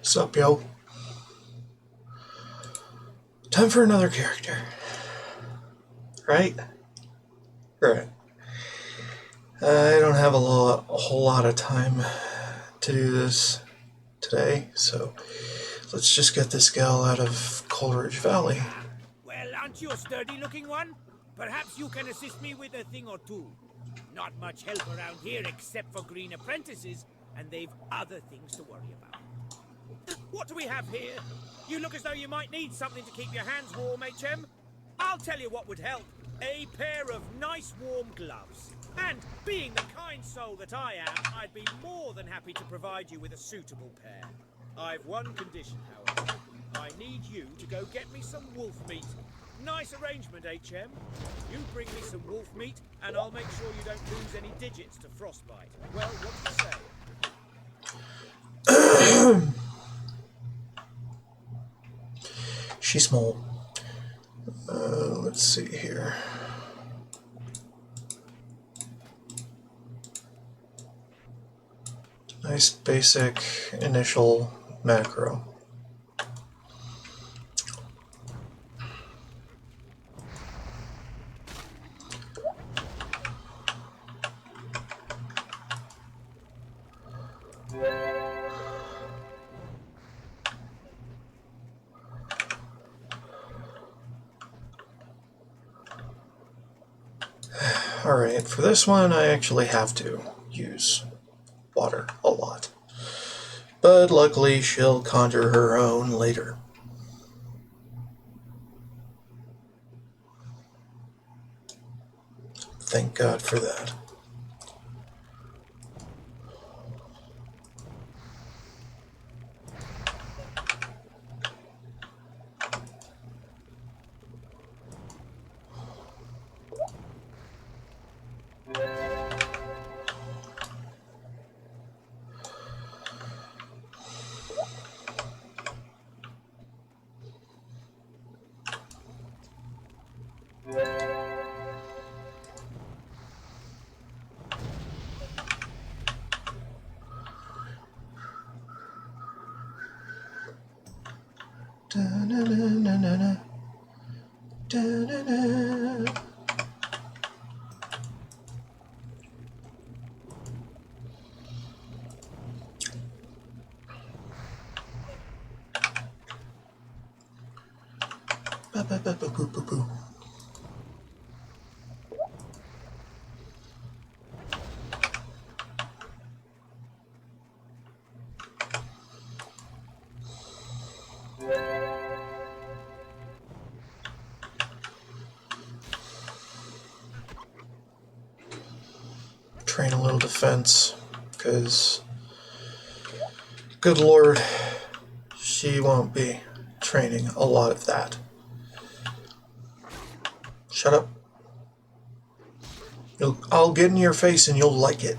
Sup, yo? Time for another character. Right? Right. I don't have a whole lot of time to do this today, so let's just get this gal out of Coleridge Valley. Well, aren't you a sturdy-looking one? Perhaps you can assist me with a thing or two. Not much help around here except for green apprentices, and they've other things to worry about. What do we have here? You look as though you might need something to keep your hands warm, HM. I'll tell you what would help. A pair of nice warm gloves. And being the kind soul that I am, I'd be more than happy to provide you with a suitable pair. I've one condition, however. I need you to go get me some wolf meat. Nice arrangement, HM. You bring me some wolf meat, and I'll make sure you don't lose any digits to frostbite. Well, what do you say? She's small. Let's see here. Nice basic initial macro. Alright, for this one I actually have to use water a lot. But luckily she'll conjure her own later. Thank God for that. Da-na-na-na-na-na. Da-na-na. Ba-ba-ba-ba-boo-boo-boo. Train a little defense, because, good lord, she won't be training a lot of that. Shut up. I'll get in your face and you'll like it.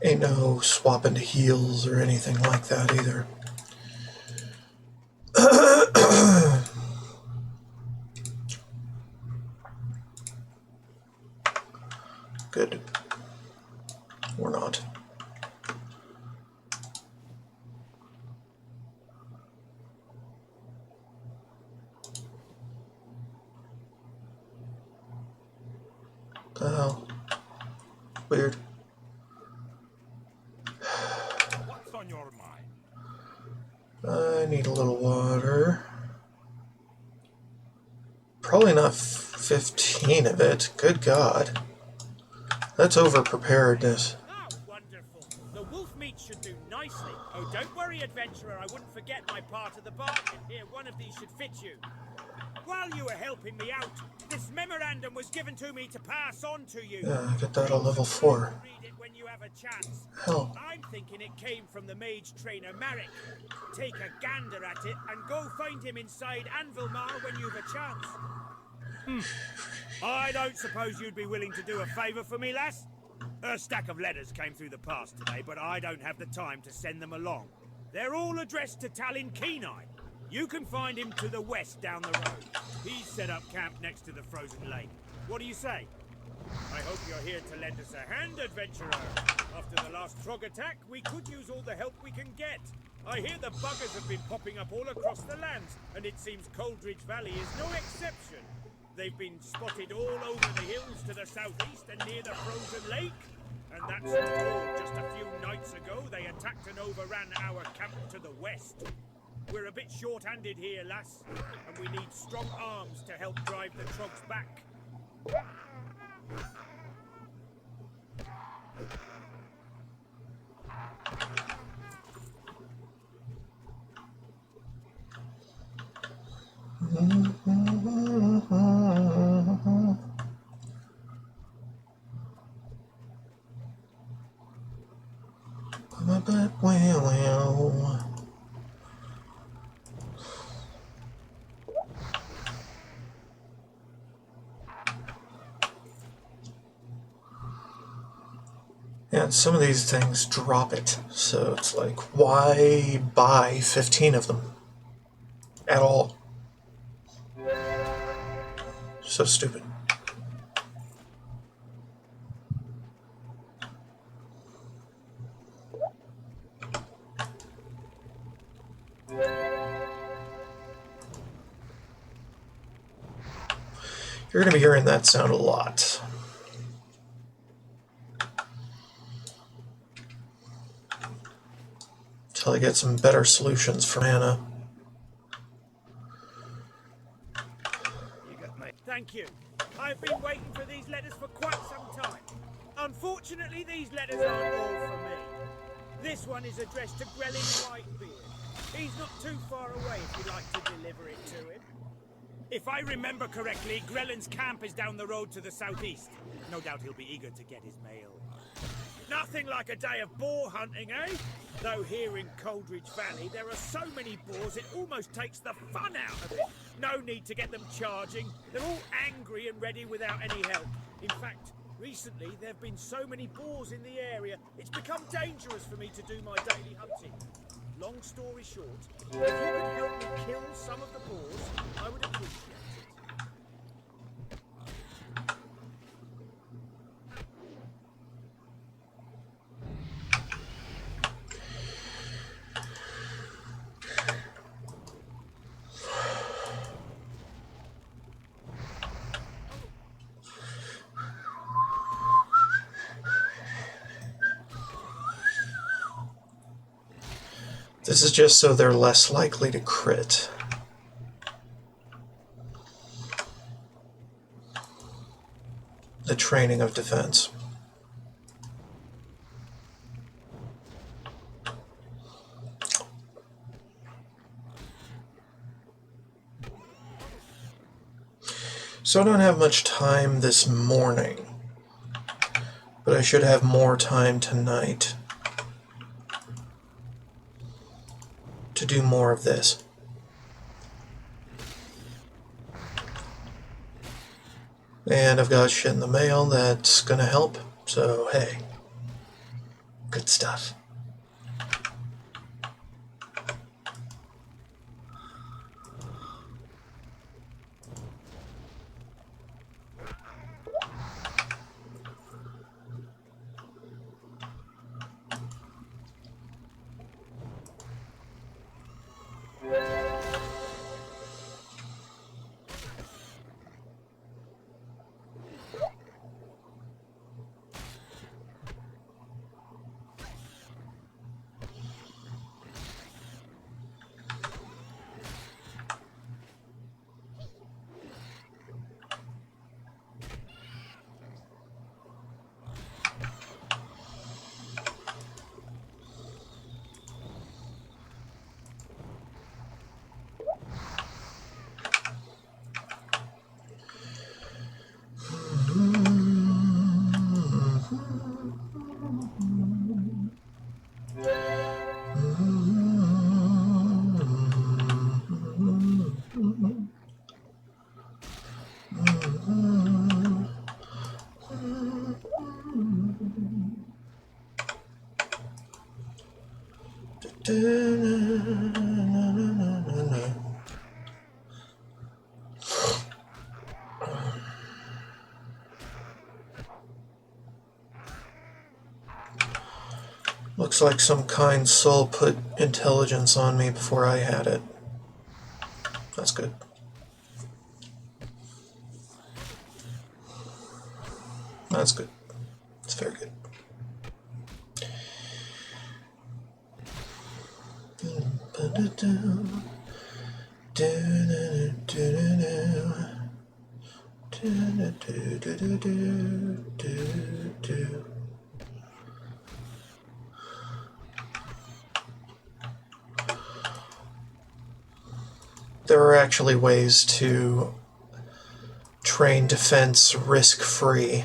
Ain't no swapping to heals or anything like that either. Good. Or not. The hell? Weird. What's on your mind? I need a little water. Probably not 15 of it. Good God. That's over preparedness. Ah, wonderful. The wolf meat should do nicely. Oh, don't worry, adventurer. I wouldn't forget my part of the bargain. Here, one of these should fit you. While you were helping me out, this memorandum was given to me to pass on to you. Yeah, I got that on level 4. Read it when you have a chance. Hell. I'm thinking it came from the mage trainer Marek. Take a gander at it and go find him inside Anvilmar when you've a chance. I don't suppose you'd be willing to do a favour for me, lass? A stack of letters came through the pass today, but I don't have the time to send them along. They're all addressed to Talon Kenai. You can find him to the west down the road. He's set up camp next to the frozen lake. What do you say? I hope you're here to lend us a hand, adventurer. After the last frog attack, we could use all the help we can get. I hear the buggers have been popping up all across the lands, and it seems Coldridge Valley is no exception. They've been spotted all over the hills to the southeast and near the frozen lake. And that's not all. Just a few nights ago, they attacked and overran our camp to the west. We're a bit short-handed here, lass, and we need strong arms to help drive the trogs back. Yeah, some of these things drop it, so it's like, why buy 15 of them at all? So stupid. You're going to be hearing that sound a lot. Until I get some better solutions for mana. Thank you. I've been waiting for these letters for quite some time. Unfortunately, these letters aren't all for me. This one is addressed to Grellin Whitebeard. He's not too far away if you'd like to deliver it to him. If I remember correctly, Grellin's camp is down the road to the southeast. No doubt he'll be eager to get his mail. Nothing like a day of boar hunting, eh? Though here in Coldridge Valley, there are so many boars it almost takes the fun out of it. No need to get them charging. They're all angry and ready without any help. In fact, recently there have been so many boars in the area, it's become dangerous for me to do my daily hunting. Long story short, if you could help me kill some of the boars, I would appreciate it. This is just so they're less likely to crit. The training of defense. So I don't have much time this morning, but I should have more time tonight to do more of this. And I've got shit in the mail that's gonna help, so hey, good stuff. Looks like some kind soul put intelligence on me before I had it. That's good. That's good. It's very good. There are actually ways to train defense risk-free.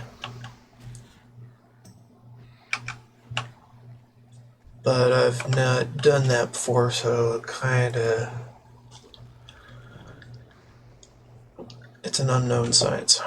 But I've not done that before, so kinda... it's an unknown science.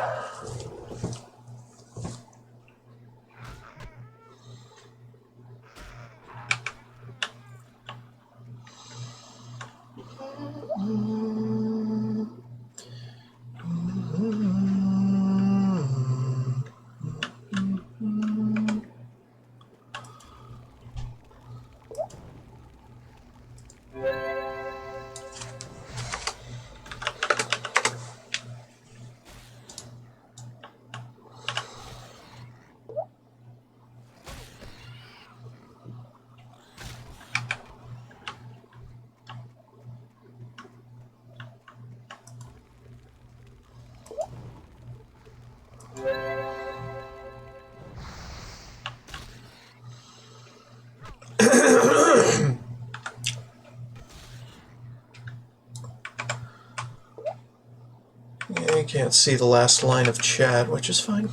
Yeah, you can't see the last line of chat, which is fine.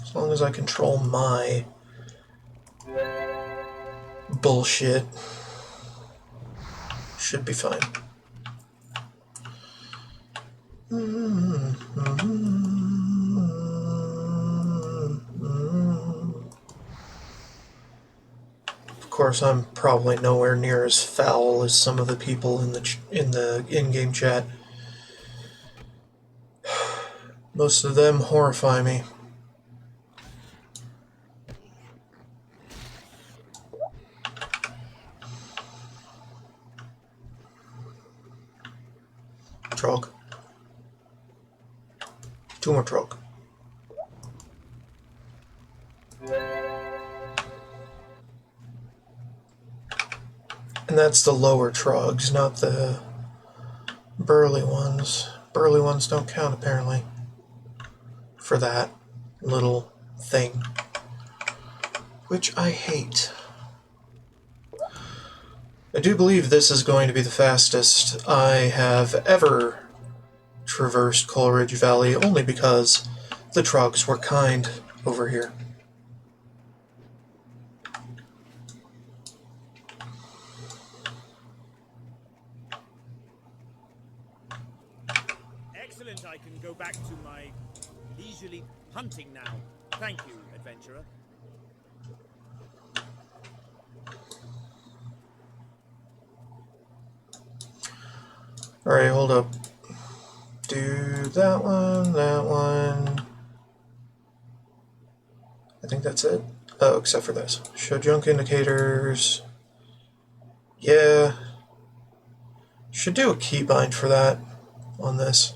As long as I control my bullshit, should be fine. Of course, I'm probably nowhere near as foul as some of the people in the in-game chat. Most of them horrify me. Trog. 2 more trog. And that's the lower trogs, not the burly ones. Burly ones don't count, apparently, for that little thing. Which I hate. I do believe this is going to be the fastest I have ever traversed Coleridge Valley, only because the trogs were kind over here. Excellent, I can go back to my leisurely hunting now. Thank you, adventurer. Alright, hold up. Do that one, that one. I think that's it. Oh, except for this. Show junk indicators. Yeah. Should do a keybind for that on this,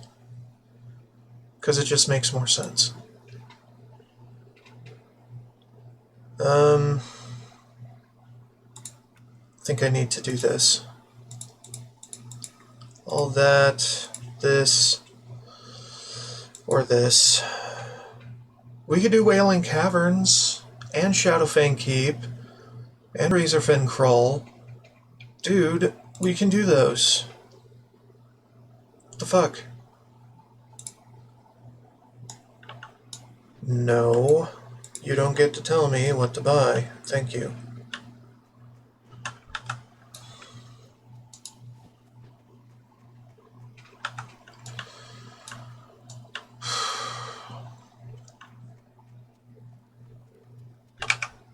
because it just makes more sense. I think I need to do this. All that, this, or this. We could do Wailing Caverns, and Shadowfang Keep, and Razorfen Crawl. Dude, we can do those. What the fuck? No, you don't get to tell me what to buy. Thank you.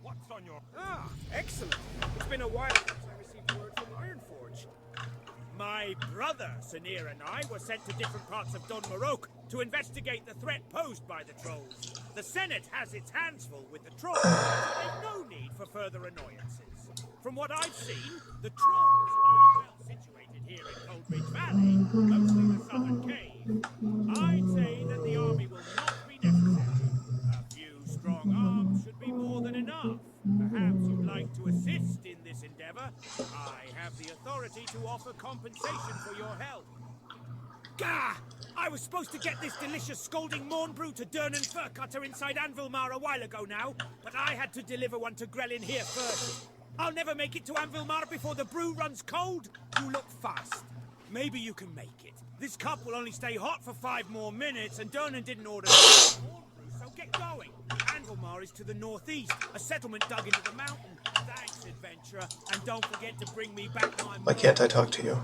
What's on your... Ah, excellent. It's been a while since I received word from mage. My brother, Sanir, and I were sent to different parts of Don Morocco to investigate the threat posed by the trolls. The Senate has its hands full with the trolls, so they've no need for further annoyances. From what I've seen, the trolls are well situated here in Cold Ridge Valley, mostly the southern cave. I'd say that the army will not be necessary. A few strong arms should be more than enough. Perhaps you'd like to assist in this endeavor. I have the authority to offer compensation for your help. Gah! I was supposed to get this delicious scalding morn brew to Durnan Furcutter inside Anvilmar a while ago now, but I had to deliver one to Grelin here first. I'll never make it to Anvilmar before the brew runs cold. You look fast. Maybe you can make it. This cup will only stay hot for 5 more minutes, and Durnan didn't order morn brew, so get going. Anvilmar is to the northeast, a settlement dug into the mountain. Thanks, adventurer, and don't forget to bring me back my... Why can't I talk to you?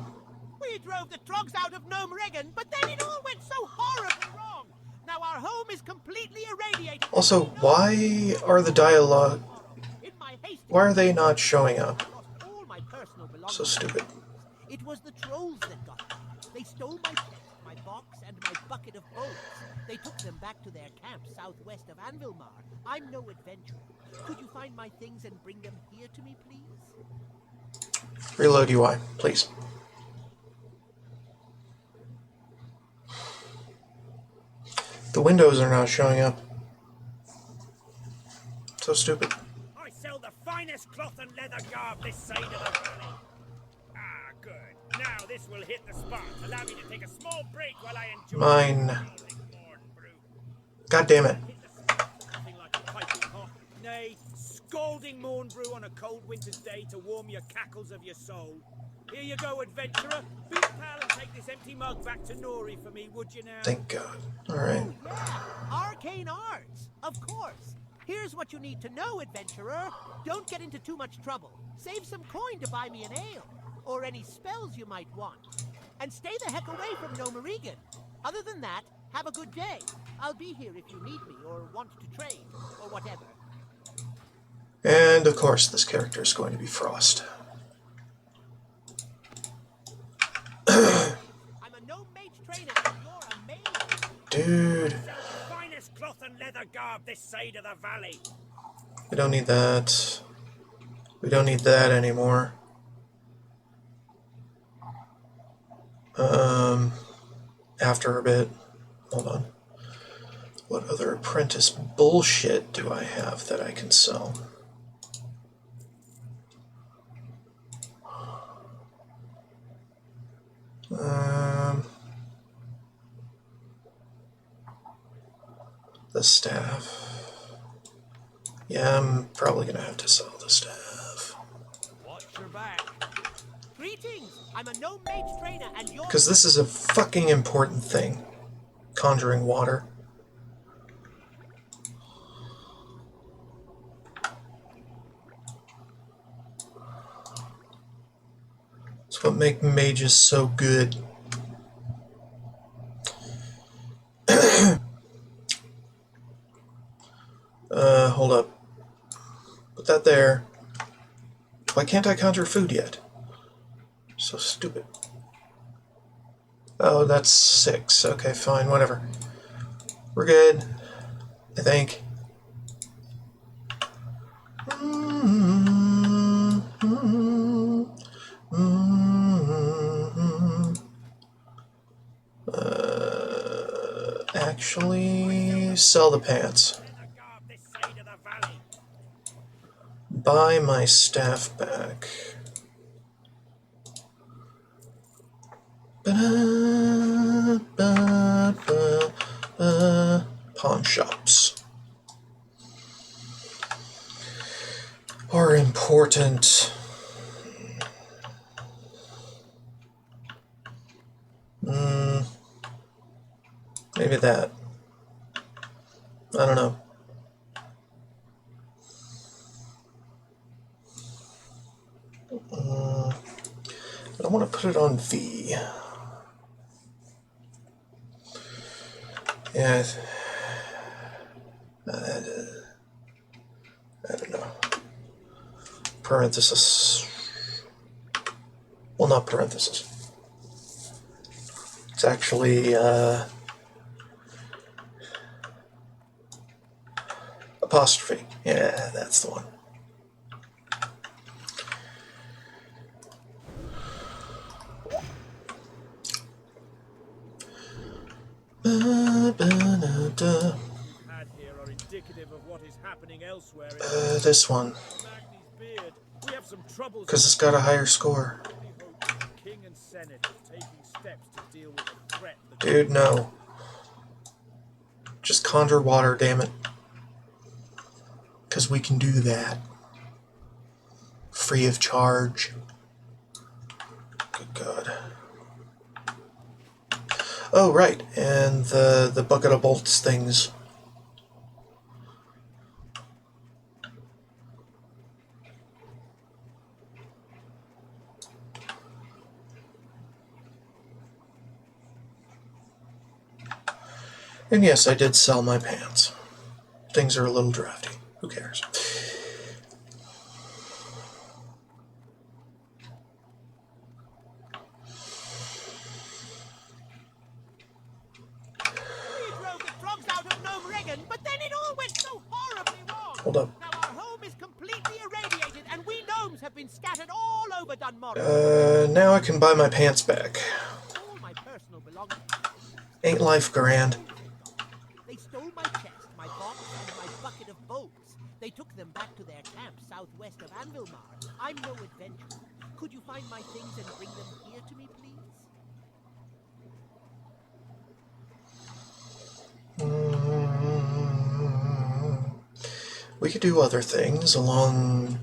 We drove the trogs out of Gnome Regan, but then it all went so horribly wrong. Now our home is completely irradiated. Also, why are the dialogue... Why are they not showing up? So stupid. It was the trolls that got me. They stole my chest, my box, and my bucket of bones. They took them back to their camp southwest of Anvilmar. I'm no adventurer. Could you find my things and bring them here to me, please? Reload UI, please. The windows are not showing up. So stupid. I sell the finest cloth and leather garb this side of the valley. Ah, good. Now this will hit the spot. Allow me to take a small break while I enjoy Mine. morn brew. God damn it. Nothing like a piping hot, nay, scalding morn brew on a cold winter's day to warm your cackles of your soul. Here you go, adventurer. Be a pal and take this empty mug back to Nori for me, would you now? Thank God. Alright. Oh, yeah. Arcane arts. Of course. Here's what you need to know, adventurer. Don't get into too much trouble. Save some coin to buy me an ale. Or any spells you might want. And stay the heck away from Nomerigan. Other than that, have a good day. I'll be here if you need me or want to trade, or whatever. And of course, this character is going to be Frost. I'm a gnome mage trainer and you're a mage. Dude. Sell the finest cloth and leather garb this side of the valley. We don't need that. We don't need that anymore. After a bit. Hold on. What other apprentice bullshit do I have that I can sell? The staff. Yeah, I'm probably gonna have to sell the staff. Watch your back. Greetings. I'm a gnome mage trainer and you're... Because this is a fucking important thing. Conjuring water. It's what makes mages so good. Hold up. Put that there. Why can't I conjure food yet? So stupid. Oh, that's 6. Okay, fine, whatever. We're good, I think. Actually, sell the pants. Buy my staff back. Pawn shops are important. Maybe that. I don't know. I don't want to put it on V. Yeah, I don't know. Parenthesis. Well, not parentheses. It's actually apostrophe. Yeah, that's the one. Had here are indicative of what is happening elsewhere. This one, Magni's beard. We have some troubles. because it's got a higher score. Only hope that the king and senate are taking steps to deal with the threat. Dude, no. Just conjure water, damn it. Because we can do that. Free of charge. Good God. Oh, right, and the bucket of bolts things. And yes, I did sell my pants. Things are a little drafty. Who cares? We drove the frogs out of Gnome Regan, but then it all went so horribly wrong. Hold up. Now our home is completely irradiated, and we gnomes have been scattered all over Dunmorrow. Now I can buy my pants back. All my personal belongings. Ain't life grand? They stole my chest, my box, and my bucket of bolts. They took them back to their camp southwest of Anvilmar. I'm no adventurer. Could you find my things and bring them here to me, please? We could do other things along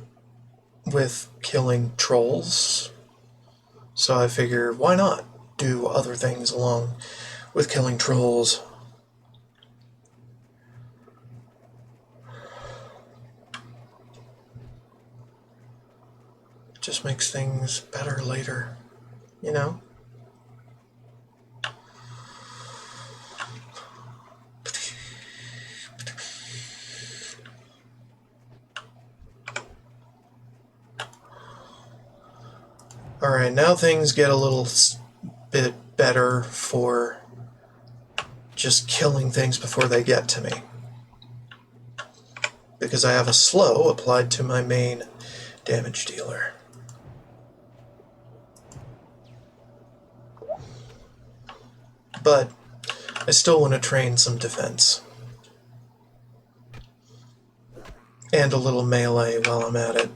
with killing trolls. So I figure, why not do other things along with killing trolls? It just makes things better later, you know? Alright, now things get a little bit better for just killing things before they get to me. Because I have a slow applied to my main damage dealer. But I still want to train some defense. And a little melee while I'm at it.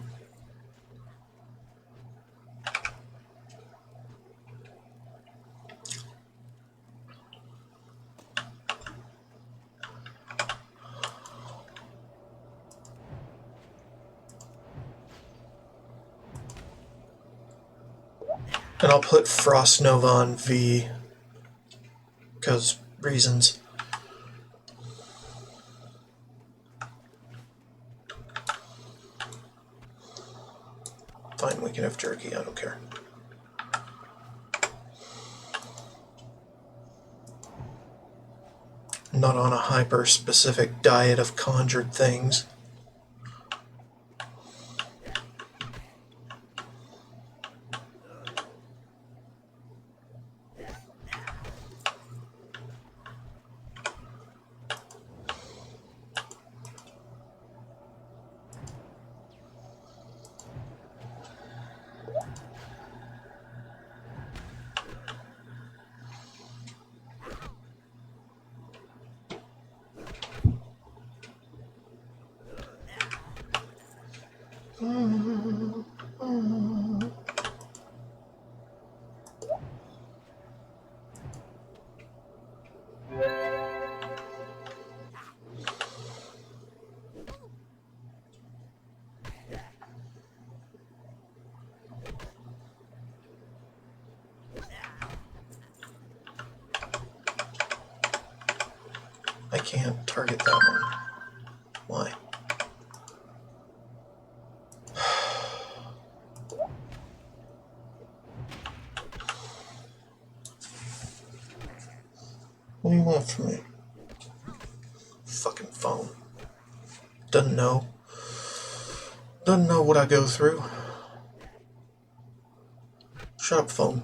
And I'll put Frost Nova on V, because reasons. Fine, we can have jerky, I don't care. Not on a hyper-specific diet of conjured things. I can't target that one. Why? What do you want from me? Fucking phone. Doesn't know. Doesn't know what I go through. Shop phone.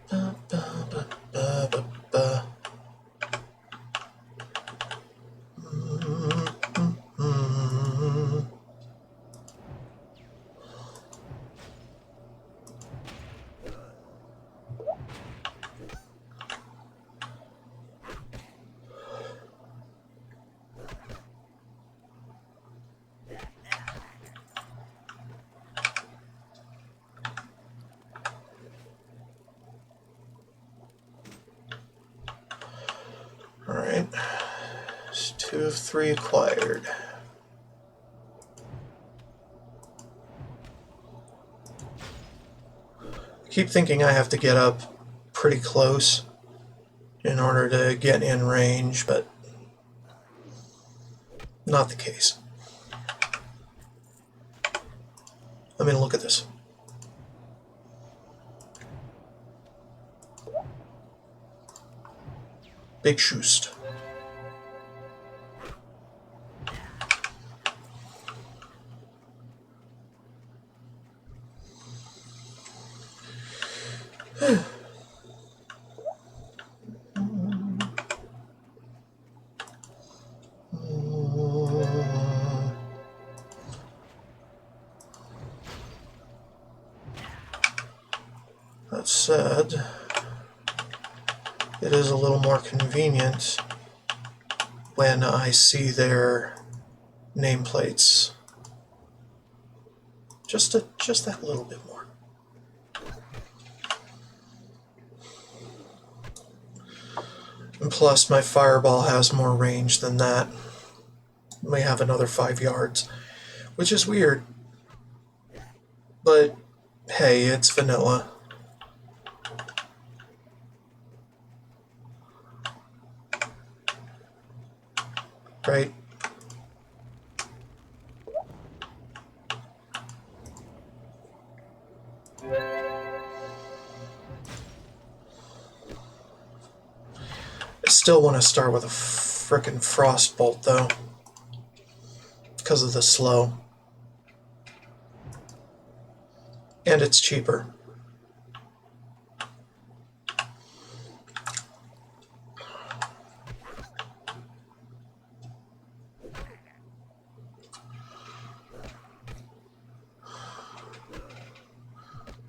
Ba, ba, ba, ba, ba, ba. Mm. Alright. 2 of 3 acquired. I keep thinking I have to get up pretty close in order to get in range, but not the case. I mean, look at this. Big Schoost. That said, it is a little more convenient when I see their nameplates. Just that little bit more. And plus, my fireball has more range than that. We have another 5 yards, which is weird. But hey, it's vanilla. Right? I still want to start with a frickin' frostbolt though, because of the slow. And it's cheaper.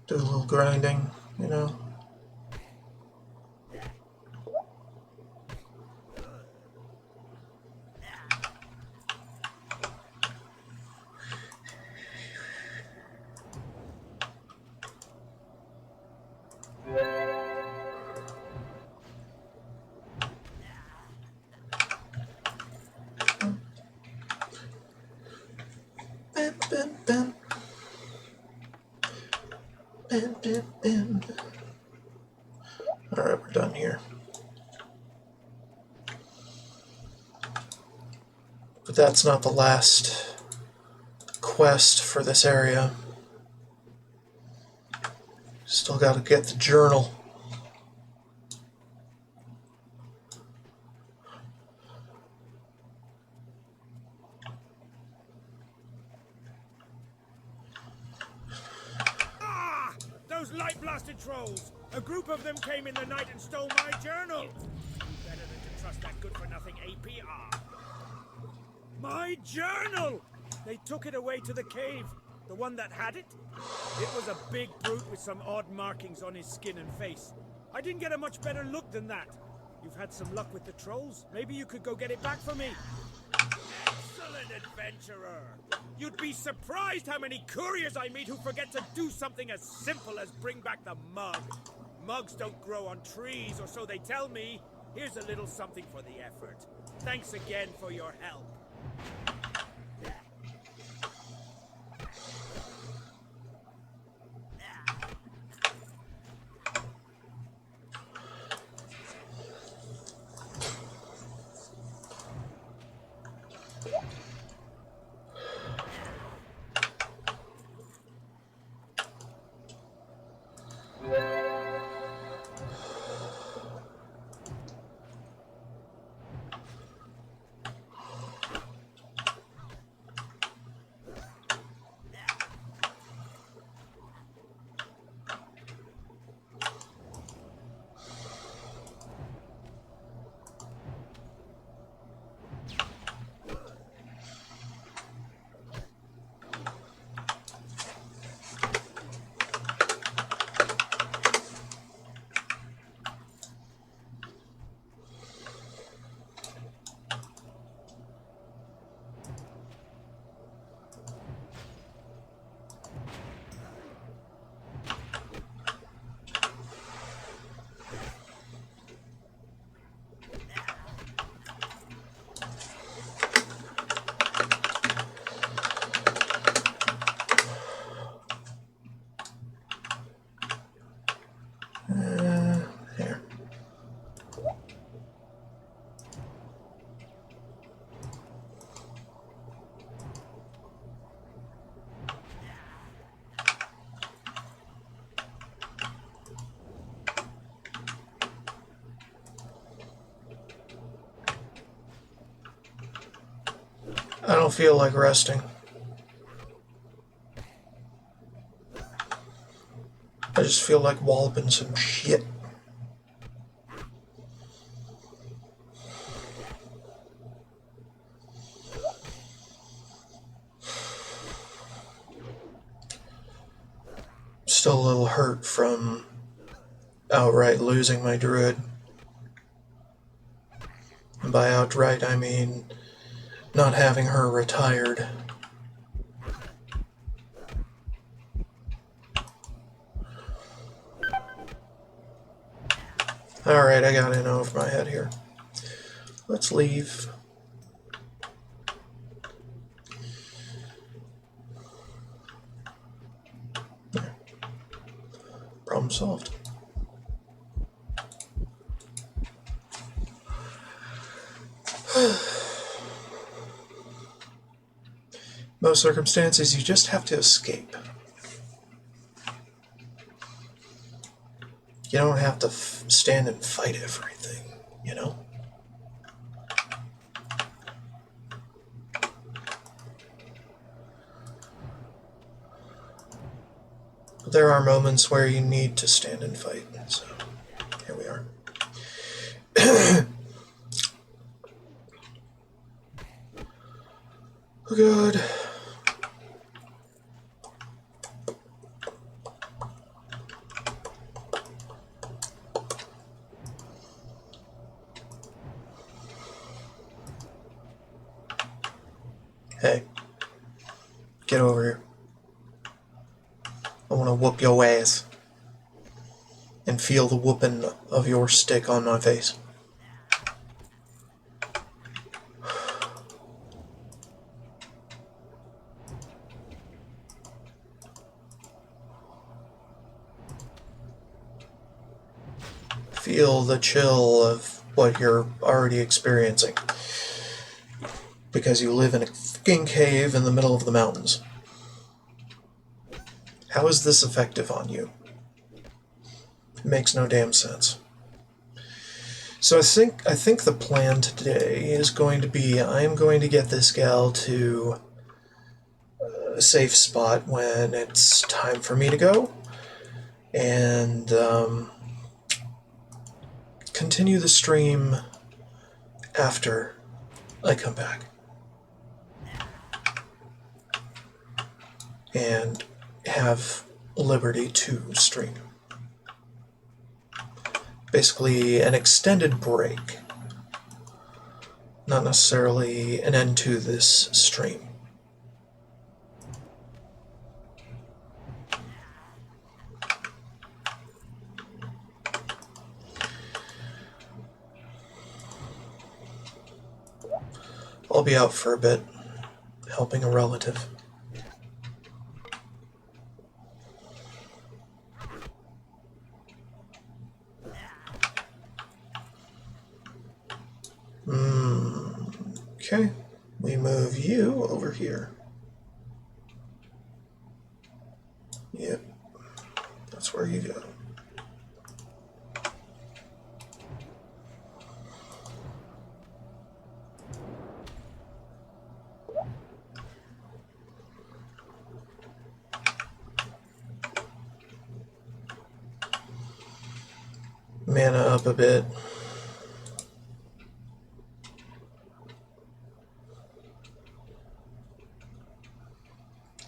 Do a little grinding, you know. Bam, bam, bam. Bam, bam, bam. Alright, we're done here. But that's not the last quest for this area. Still gotta get the journal. Ah! Those light-blasted trolls! A group of them came in the night and stole my journal! Better than to trust that good-for-nothing APR. My journal! They took it away to the cave. The one that had it? It was a big brute with some odd markings on his skin and face. I didn't get a much better look than that. You've had some luck with the trolls. Maybe you could go get it back for me. Excellent, adventurer! You'd be surprised how many couriers I meet who forget to do something as simple as bring back the mug. Mugs don't grow on trees, or so they tell me. Here's a little something for the effort. Thanks again for your help. I don't feel like resting. I just feel like walloping some shit. Still a little hurt from outright losing my druid. And by outright, I mean not having her retired. Alright, I got in over my head here. Let's leave. There. Problem solved. Most circumstances, you just have to escape. You don't have to stand and fight everything, you know? But there are moments where you need to stand and fight, so here we are. Oh god. Hey, get over here. I want to whoop your ass and feel the whooping of your stick on my face. Feel the chill of what you're already experiencing. Because you live in a fucking cave in the middle of the mountains. How is this effective on you? It makes no damn sense. So I think the plan today is going to be I'm going to get this gal to a safe spot when it's time for me to go, and continue the stream after I come back. And have liberty to stream. Basically, an extended break. Not necessarily an end to this stream. I'll be out for a bit, helping a relative. Okay, we move you over here. Yep, that's where you go. Mana up a bit.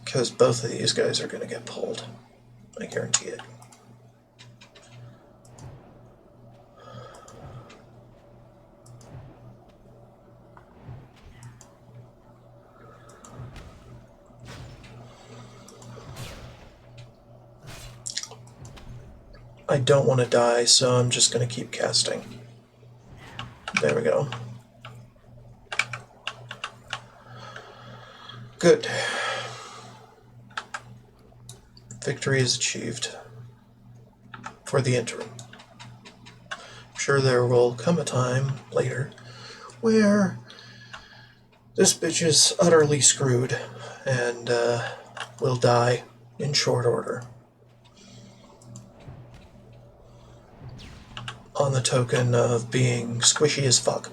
Because both of these guys are going to get pulled. I guarantee it. I don't want to die, so I'm just going to keep casting. There we go. Good. Victory is achieved. For the interim. I'm sure there will come a time later where this bitch is utterly screwed and will die in short order. On the token of being squishy as fuck.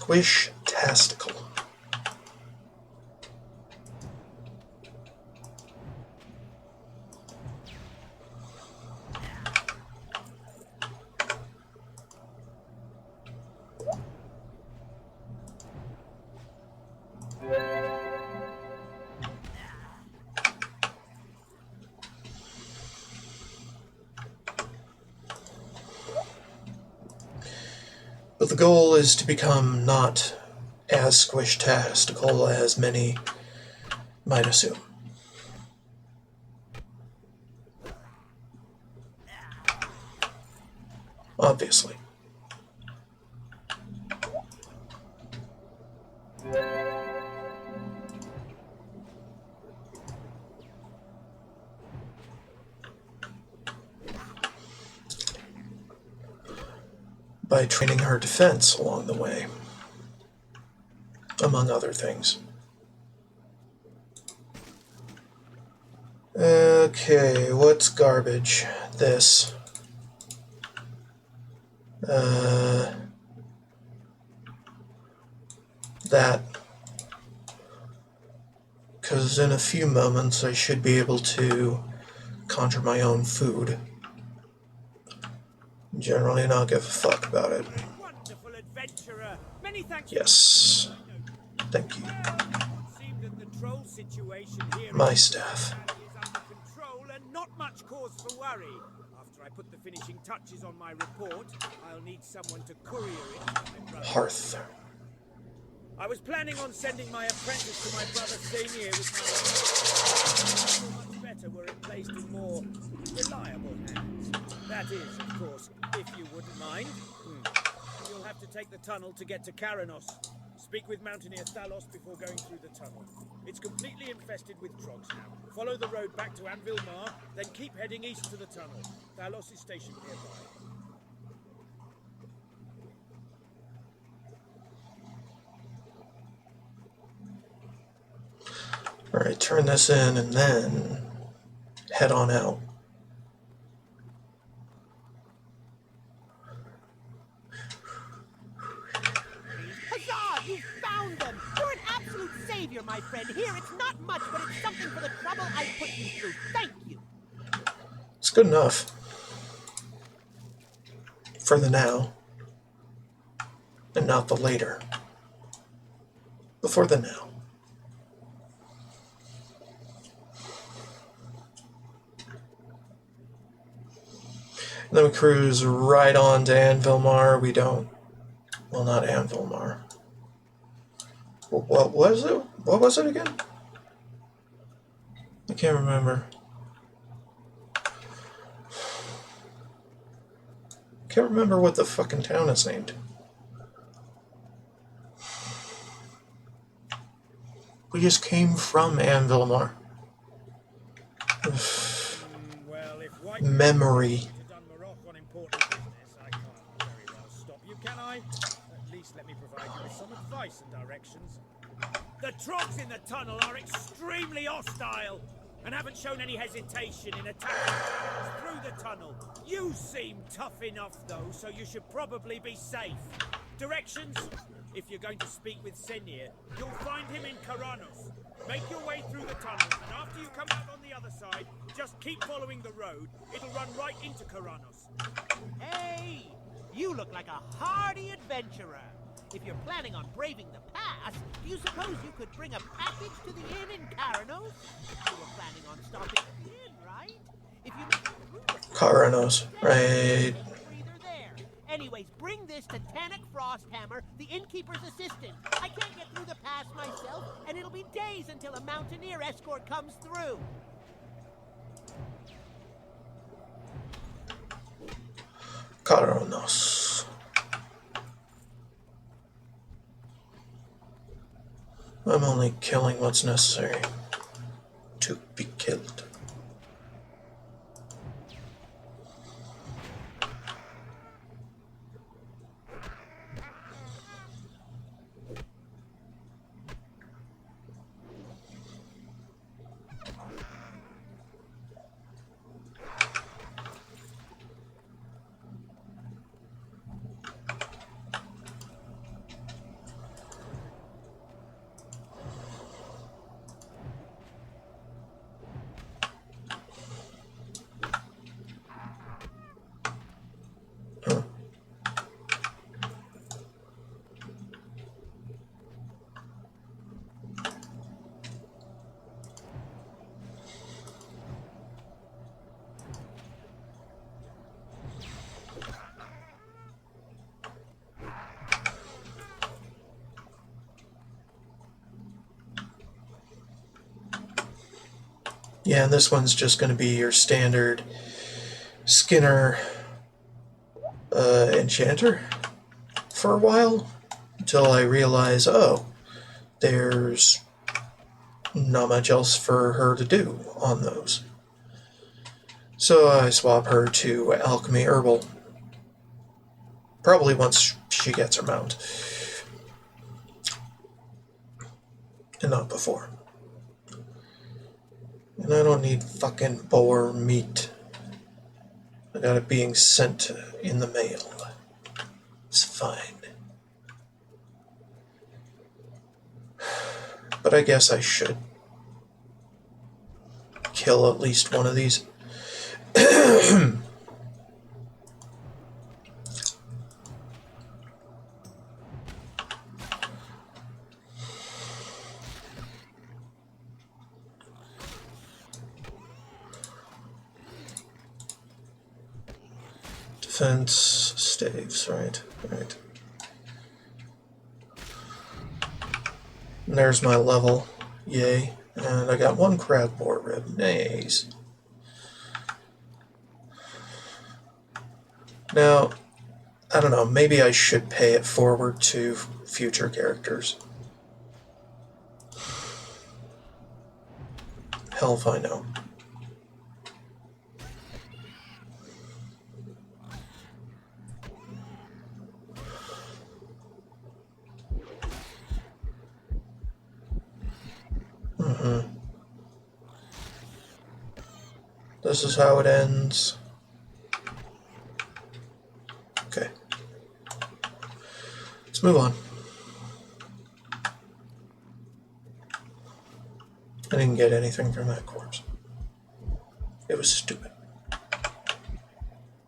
Squish-tastical. But the goal is to become not as squish-tastical as many might assume. Obviously. By training her defense along the way, among other things. Okay, what's garbage? This. That. Because in a few moments I should be able to conjure my own food. Generally not give a fuck about it. Wonderful adventurer. Many thanks. Yes. Thank you. Well, it would seem that the troll situation here My in staff. Cincinnati is under control and not much cause for worry. After I put the finishing touches on my report, I'll need someone to courier it to my brother. Hearth. I was planning on sending my apprentice to my brother Senior with my much better were it placed in more reliable hands. That is, of course, if you wouldn't mind. You'll have to take the tunnel to get to Karanos. Speak with Mountaineer Thalos before going through the tunnel. It's completely infested with trogs now. Follow the road back to Anvil Mar, then keep heading east to the tunnel. Thalos is stationed nearby. Alright, turn this in and then head on out. Huzzah! You found them! You're an absolute savior, my friend. Here, it's not much, but it's something for the trouble I put you through. Thank you. It's good enough. For the now. And not the later. But for the now. And then we cruise right on to Anvilmar. We don't... Well, not Anvilmar. What was it? What was it again? I can't remember. Can't remember what the fucking town is named. We just came from Anvilmar. Well, if White Memory. to Dunmarok on important business, I can't very well stop you, can I? At least let me provide you with some advice and directions. The trogs in the tunnel are extremely hostile and haven't shown any hesitation in attacking through the tunnel. You seem tough enough, though, so you should probably be safe. Directions? If you're going to speak with Senir, you'll find him in Karanos. Make your way through the tunnel, and after you come out on the other side, just keep following the road. It'll run right into Karanos. Hey! You look like a hardy adventurer. If you're planning on braving the pass, do you suppose you could bring a package to the inn in Karanos? You were planning on stopping at the inn, right? If you make it through the pass, Karanos, right. take a breather there. Anyways, bring this to Tannic Frosthammer, the innkeeper's assistant. I can't get through the pass myself, and it'll be days until a mountaineer escort comes through. Karanos. I'm only killing what's necessary to be killed. Yeah, and this one's just going to be your standard Skinner enchanter for a while, until I realize, oh, there's not much else for her to do on those. So I swap her to Alchemy Herbal. Probably once she gets her mount. And not before. And I don't need fucking boar meat. I got it being sent in the mail. It's fine. But I guess I should kill at least one of these. Defense staves, right. And there's my level. Yay. And I got one crab boar rib. Nice. Now, I don't know, maybe I should pay it forward to future characters. Hell if I know. This is how it ends. Okay. Let's move on. I didn't get anything from that corpse. It was stupid.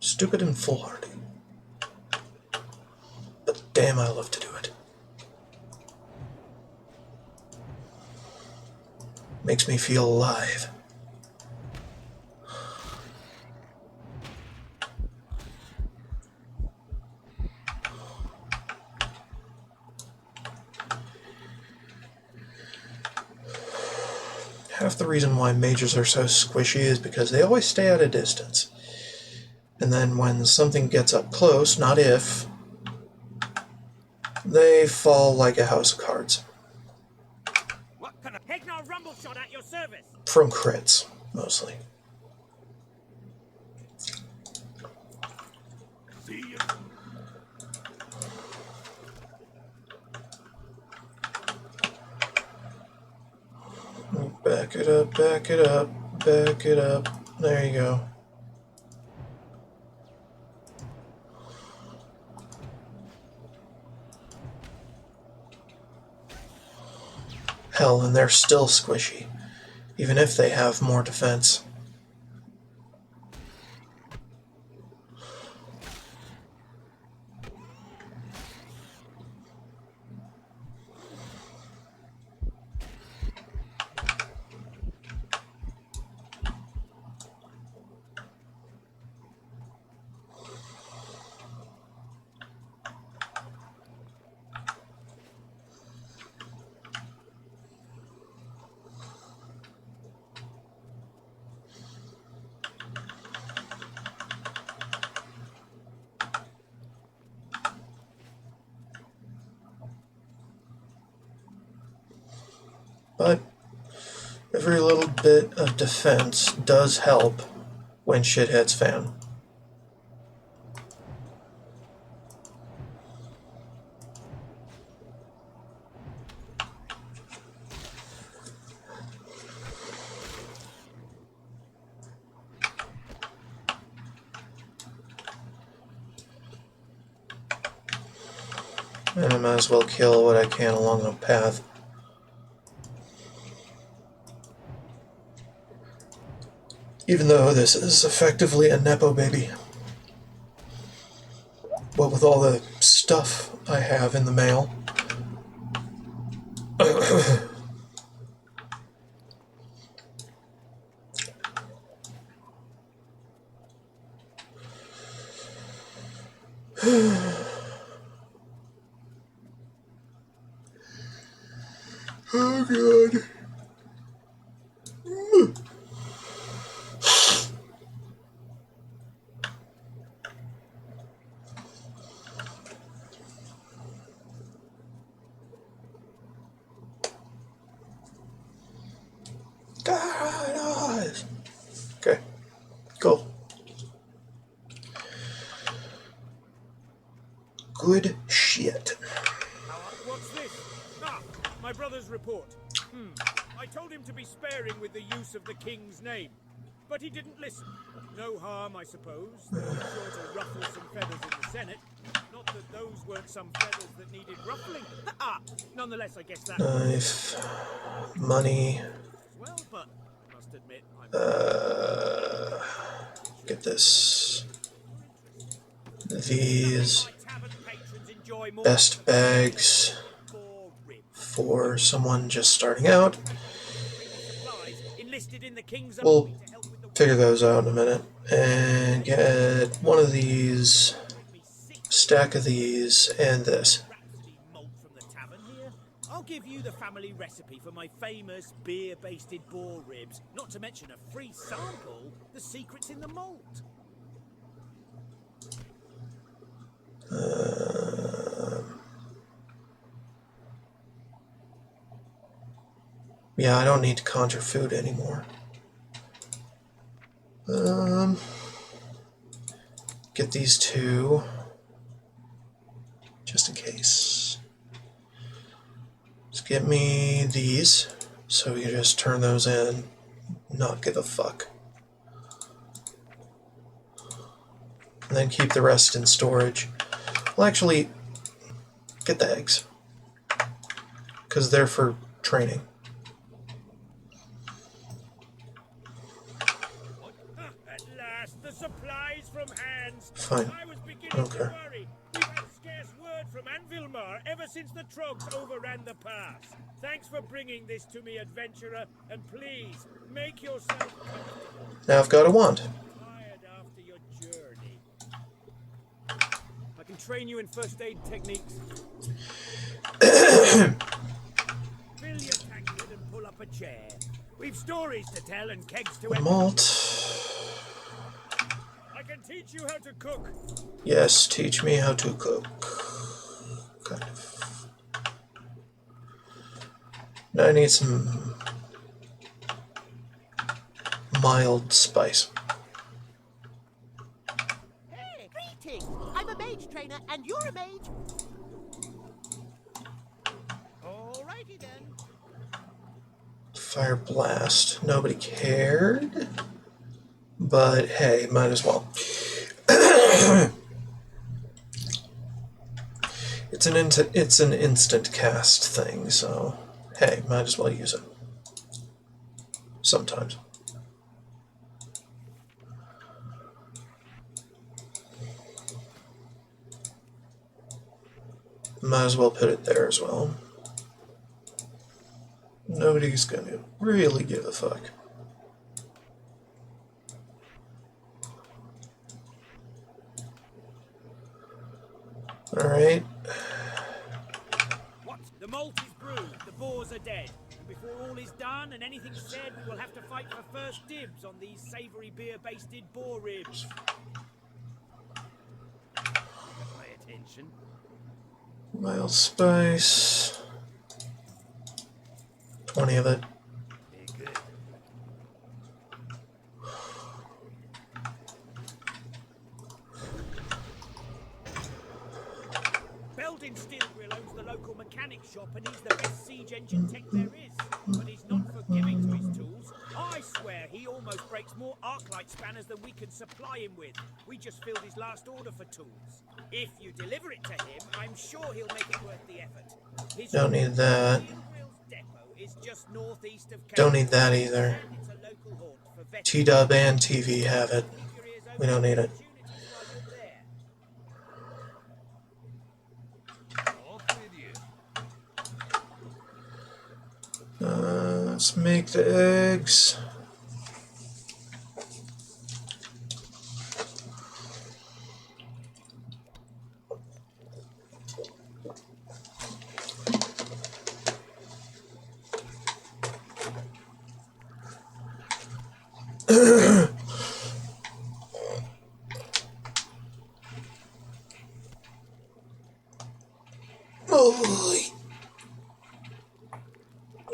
Stupid and foolhardy. But damn, I love to do it. Makes me feel alive. Half the reason why mages are so squishy is because they always stay at a distance. And then when something gets up close, not if, they fall like a house of cards. What kind of heck no rumble shot at your service? From crits, mostly. See you. Back it up, back it up, back it up. There you go. Hell, and they're still squishy, even if they have more defense. But every little bit of defense does help when shit hits fan. And I might as well kill what I can along the path. Even though this is effectively a Nepo-baby. What with all the stuff I have in the mail. Oh god. Good shit. What's this? Ah, my brother's report. I told him to be sparing with the use of the king's name, but he didn't listen. No harm, I suppose. They were sure to ruffle some feathers in the Senate. Not that those weren't some feathers that needed ruffling. Nonetheless, I guess that... Knife. Money. Well, but I must admit, I'm... Get this. These. Best bags for someone just starting out. We'll figure those out in a minute. And get one of these, stack of these, and this. I'll give you the family recipe for my famous beer-basted boar ribs, not to mention a free sample, the secret's in the malt. Yeah, I don't need to conjure food anymore. Get these two, just in case. Let's get me these, so we can just turn those in, not give a fuck. And then keep the rest in storage. Well, actually, get the eggs, because they're for training. At last, the supplies from hands. Fine. I was beginning Okay. to worry. We've had scarce word from Anvilmar ever since the Trogs overran the pass. Thanks for bringing this to me, adventurer, and please, make yourself comfortable. Now I've got a wand. Tired after your journey. I can train you in first aid techniques. Fill your tankard and pull up a chair. We've stories to tell and kegs to empty. Malt. I can teach you how to cook. Yes, teach me how to cook. Kind of. Now I need some mild spice. Hey, greetings! I'm a mage trainer, and you're a mage. Alrighty then. Fire blast. Nobody cared. But hey, might as well. It's an instant cast thing, so hey, might as well use it. Sometimes. Might as well put it there as well. Nobody's gonna really give a fuck. Alright. What? The malt is brewed, the boars are dead. And before all is done and anything's said, we will have to fight for first dibs on these savoury beer-basted boar ribs. Got my attention. Mild spice. 20 of it. Very good. Belden Steelgrill owns the local mechanic shop and he's the best siege engine tech there is. But he's not forgiving to his tools. I swear he almost breaks more arclight spanners than we can supply him with. We just filled his last order for tools. If you deliver it to him, I'm sure he'll make it worth the effort. His Don't need that. Steelgrill's depot is just northeast of Don't need that either. and it's a local haunt for veterans. T-Dub and TV have it. Keep your ears We don't need it. open for opportunities while you're there. Let's make the eggs. Boy.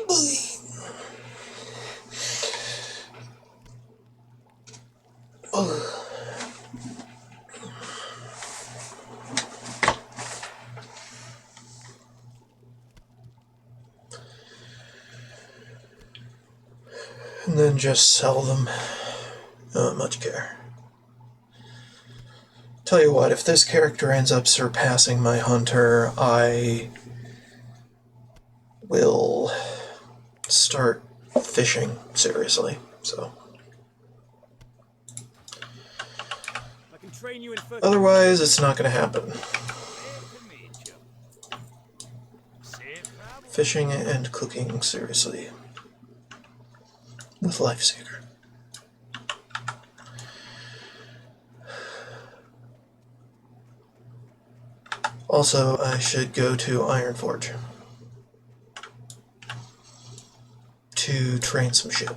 Boy. and then just sell them. Not much care. Tell you what, if this character ends up surpassing my hunter, I will start fishing seriously. So I can train you in first. otherwise, it's not going to happen. Fishing and cooking seriously with Lifeseeker. Also, I should go to Ironforge to train some shit.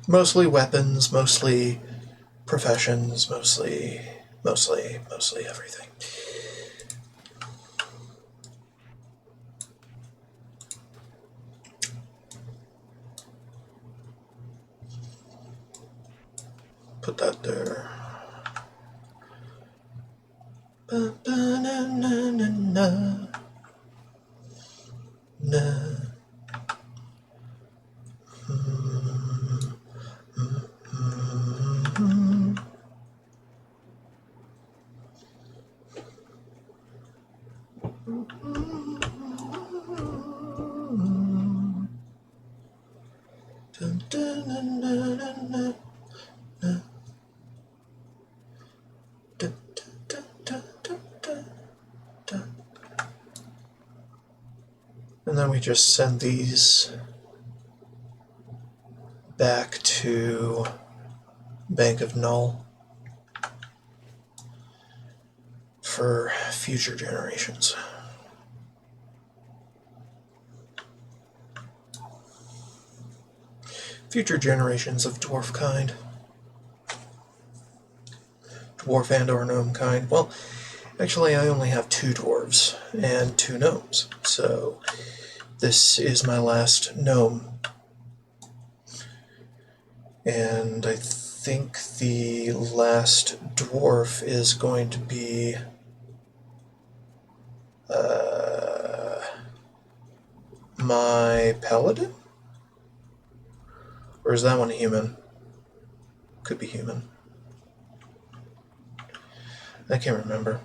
Mostly weapons, mostly professions, mostly everything. Put that there. Ba-ba-na-na-na-na. Na. Dun, dun, dun, dun, dun, dun. Dun, dun, dun, dun, dun, dun. And then we just send these back to Bank of Null for future generations. Future generations of dwarf kind. Dwarf and or gnome kind. Well, actually I only have 2 dwarves and 2 gnomes, so this is my last gnome. And I think the last dwarf is going to be my paladin? Or is that one human? Could be human. I can't remember.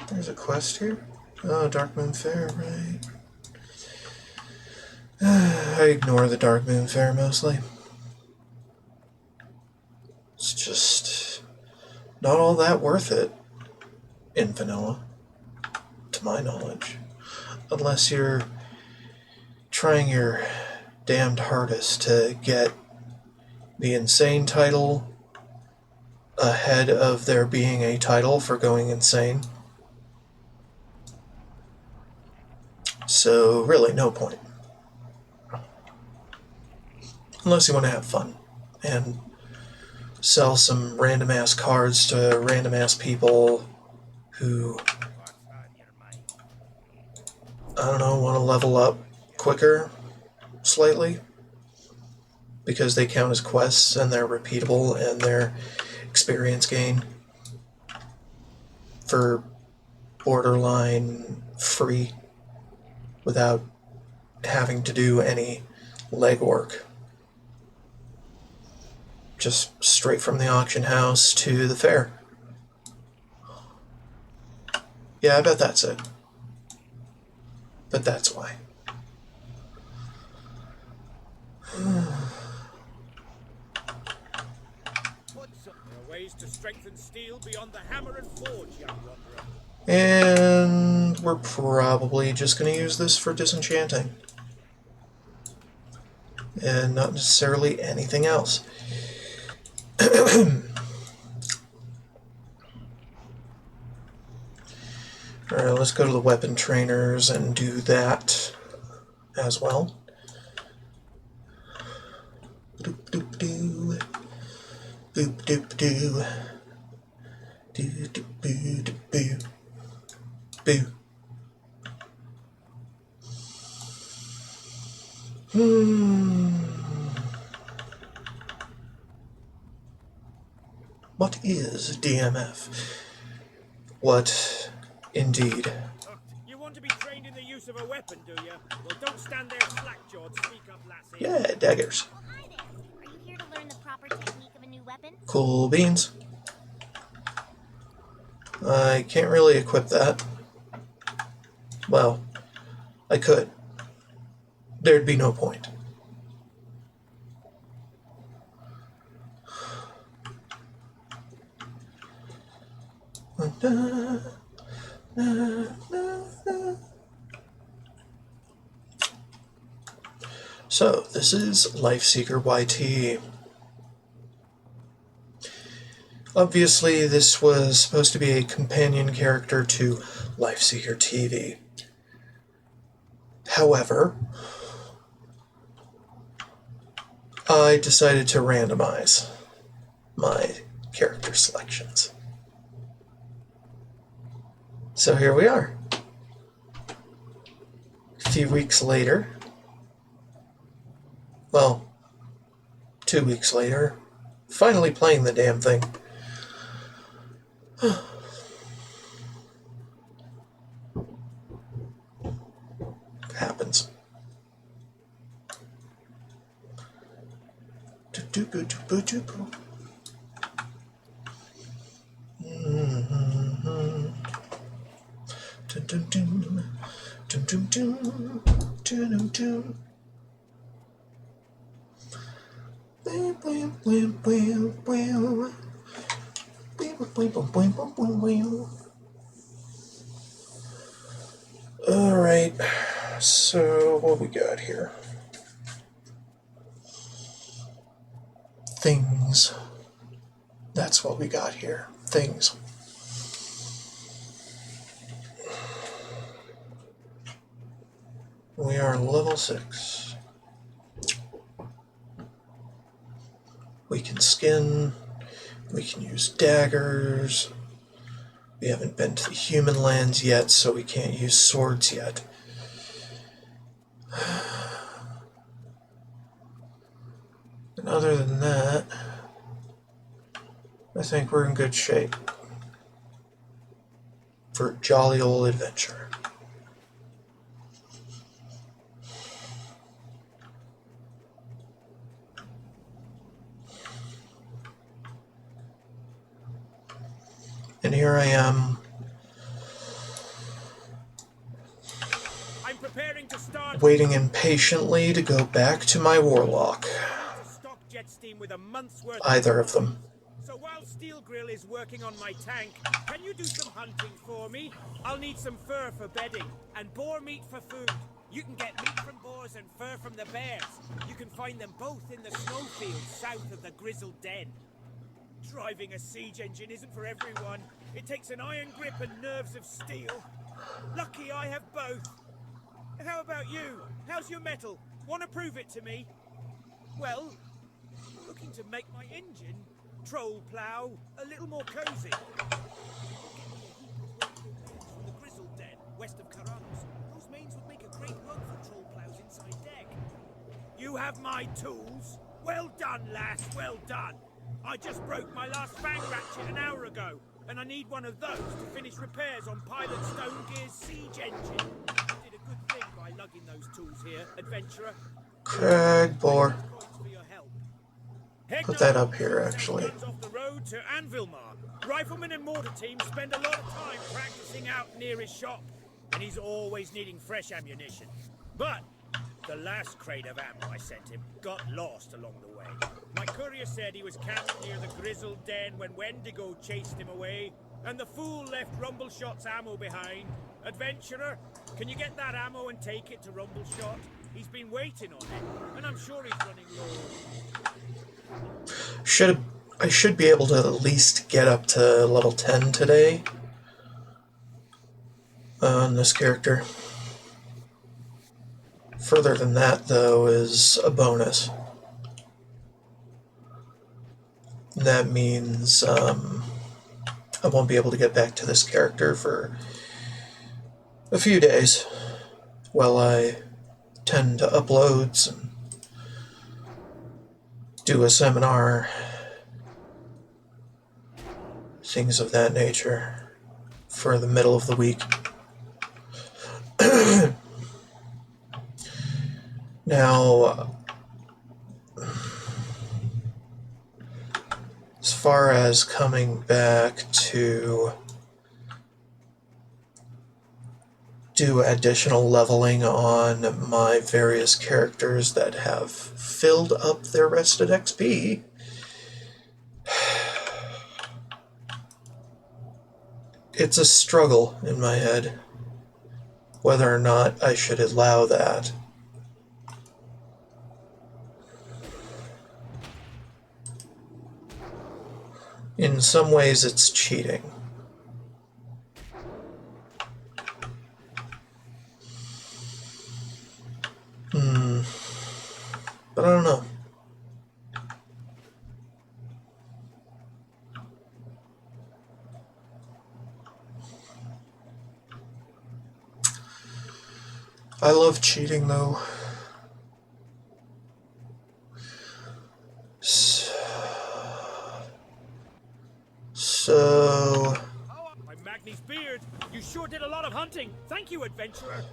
There's a quest here. Oh, Dark Moon Fair, right. I ignore the Dark Moon Fair mostly. It's just not all that worth it in vanilla, to my knowledge. Unless you're trying your damned hardest to get the insane title ahead of there being a title for going insane. So really, no point. Unless you want to have fun and sell some random ass cards to random ass people who, I don't know, want to level up quicker, slightly, because they count as quests and they're repeatable and they're experience gain for borderline free without having to do any legwork. Just straight from the auction house to the fair. Yeah, I bet that's it. But that's why. There are ways to strengthen steel beyond the hammer and forge, young wanderer. And we're probably just going to use this for disenchanting. And not necessarily anything else. Alright, let's go to the weapon trainers and do that as well. Boop doop doo. Boop doop doo. Doo doop boo doop boo. Boo. What is DMF? What indeed? You want to be trained in the use of a weapon, do you? Well, don't stand there slack-jawed. Speak up, lassie. Yeah, daggers. Oh, hi there. Are you here to learn the proper technique of a new weapon? Cool beans. I can't really equip that. Well, I could. There'd be no point. So, this is Lifeseeker YT. Obviously, this was supposed to be a companion character to Lifeseeker TV. However, I decided to randomize my character selections. So here we are. A few weeks later, well, 2 weeks later, finally playing the damn thing. Happens. Alright, so what we got here? Things. That's what we got here. Things. We are level 6. We can skin. We can use daggers. We haven't been to the human lands yet, so we can't use swords yet. And other than that, I think we're in good shape for a jolly old adventure. And here I am, I'm preparing to start. waiting impatiently to go back to my warlock. Stock jet steam with a month's worth. Either of them. So while Steel Grill is working on my tank, can you do some hunting for me? I'll need some fur for bedding and boar meat for food. You can get meat from boars and fur from the bears. You can find them both in the snowfields south of the Grizzled Den. Driving a siege engine isn't for everyone. It takes an iron grip and nerves of steel. Lucky I have both. How about you? How's your metal? Want to prove it to me? Well, looking to make my engine, troll plow, a little more cozy. From the Grizzled Den, west of Carruns. Those mains would make a great rug for troll plows inside deck. You have my tools? Well done, lass, well done. I just broke my last fang ratchet an hour ago, and I need one of those to finish repairs on Pilot Stone Gear's siege engine. You did a good thing by lugging those tools here, adventurer. Craig Boar. Points for your help. Put that up here, actually. Guns off the road to Anvilmar. Rifleman and mortar teams spend a lot of time practicing out near his shop, and he's always needing fresh ammunition. But the last crate of ammo I sent him got lost along the way. My courier said he was camped near the Grizzled Den when Wendigo chased him away, and the fool left Rumbleshot's ammo behind. Adventurer, can you get that ammo and take it to Rumbleshot? He's been waiting on it, and I'm sure he's running low. I should be able to at least get up to level 10 today on this character. Further than that, though, is a bonus. That means I won't be able to get back to this character for a few days while I tend to uploads and do a seminar things of that nature for the middle of the week. Now, as far as coming back to do additional leveling on my various characters that have filled up their rested XP, it's a struggle in my head whether or not I should allow that. In some ways, it's cheating. But I don't know. I love cheating, though. So... By Magni's beard, you sure did a lot of hunting. Thank you, adventurer.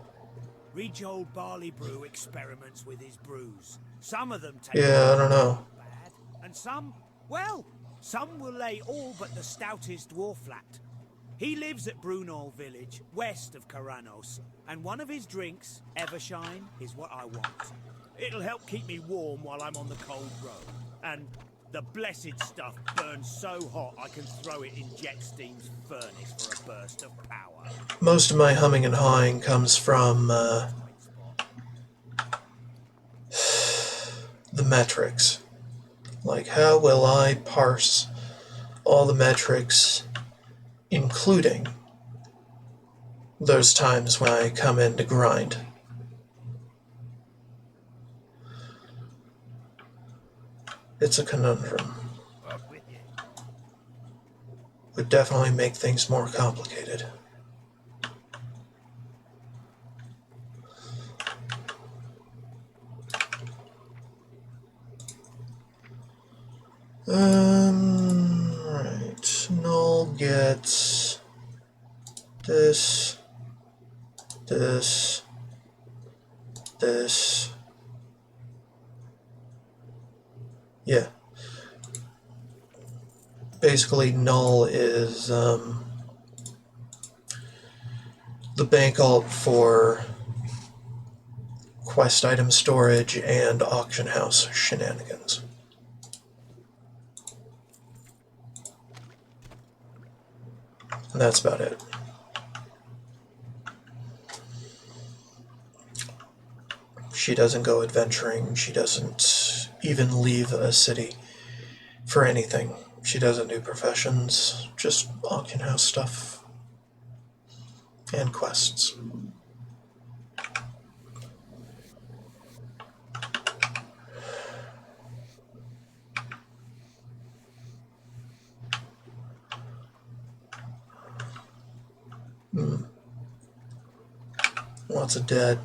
Read your old barley brew experiments with his brews. Some of them take yeah, I don't know. bad, and some, well, some will lay all but the stoutest dwarf flat. He lives at Brunol village, west of Karanos, and one of his drinks, Evershine, is what I want. It'll help keep me warm while I'm on the cold road. And the blessed stuff burns so hot I can throw it in Jet Steam's furnace for a burst of power. Most of my humming and hawing comes from the metrics. Like, how will I parse all the metrics, including those times when I come in to grind? It's a conundrum. Would definitely make things more complicated. Right. Null gets this, this, this. Yeah. Basically, null is the bank alt for quest item storage and auction house shenanigans. And that's about it. She doesn't go adventuring. She doesn't even leave a city for anything. She doesn't do professions, just auction house stuff and quests. Lots of dead.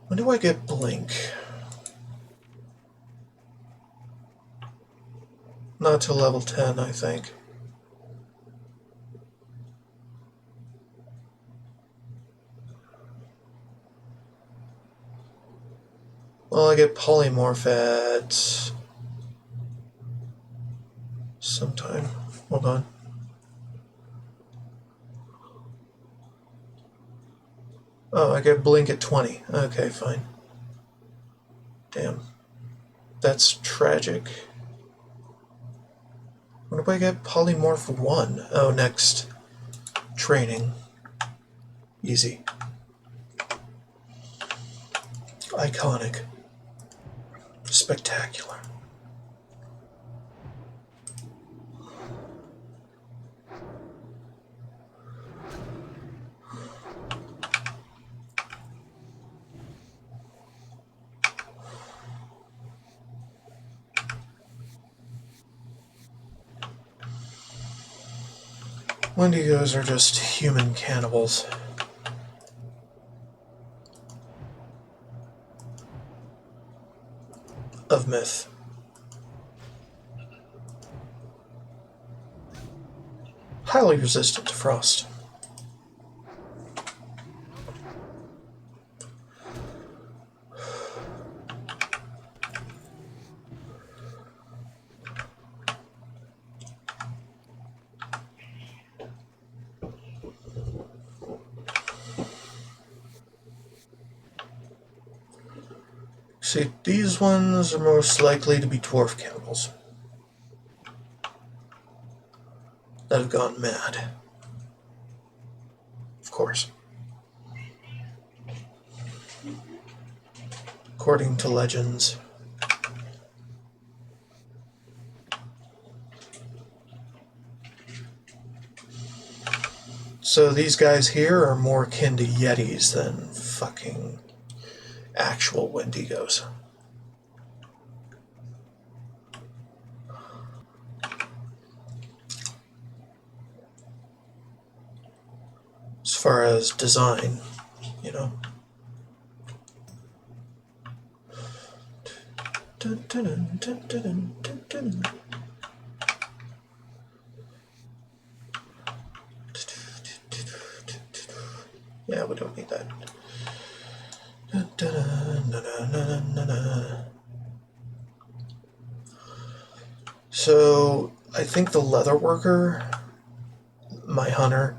When do I get Blink? Not till level 10, I think. Well, I get Polymorph at sometime. Hold on. Oh, I get Blink at 20. Okay, fine. Damn. That's tragic. When do I get Polymorph 1? Oh, next training. Easy. Iconic. Spectacular. Wendigos are just human cannibals. of myth. Highly resistant to frost. See, these ones are most likely to be dwarf cannibals that have gone mad. Of course. According to legends. So these guys here are more akin to yetis than fucking actual wendigos. As far as design, you know. Dun, dun, dun, dun, dun, dun. Yeah, we don't need that. Dun, dun, dun, dun, dun, dun, dun. So, I think the leather worker, my hunter,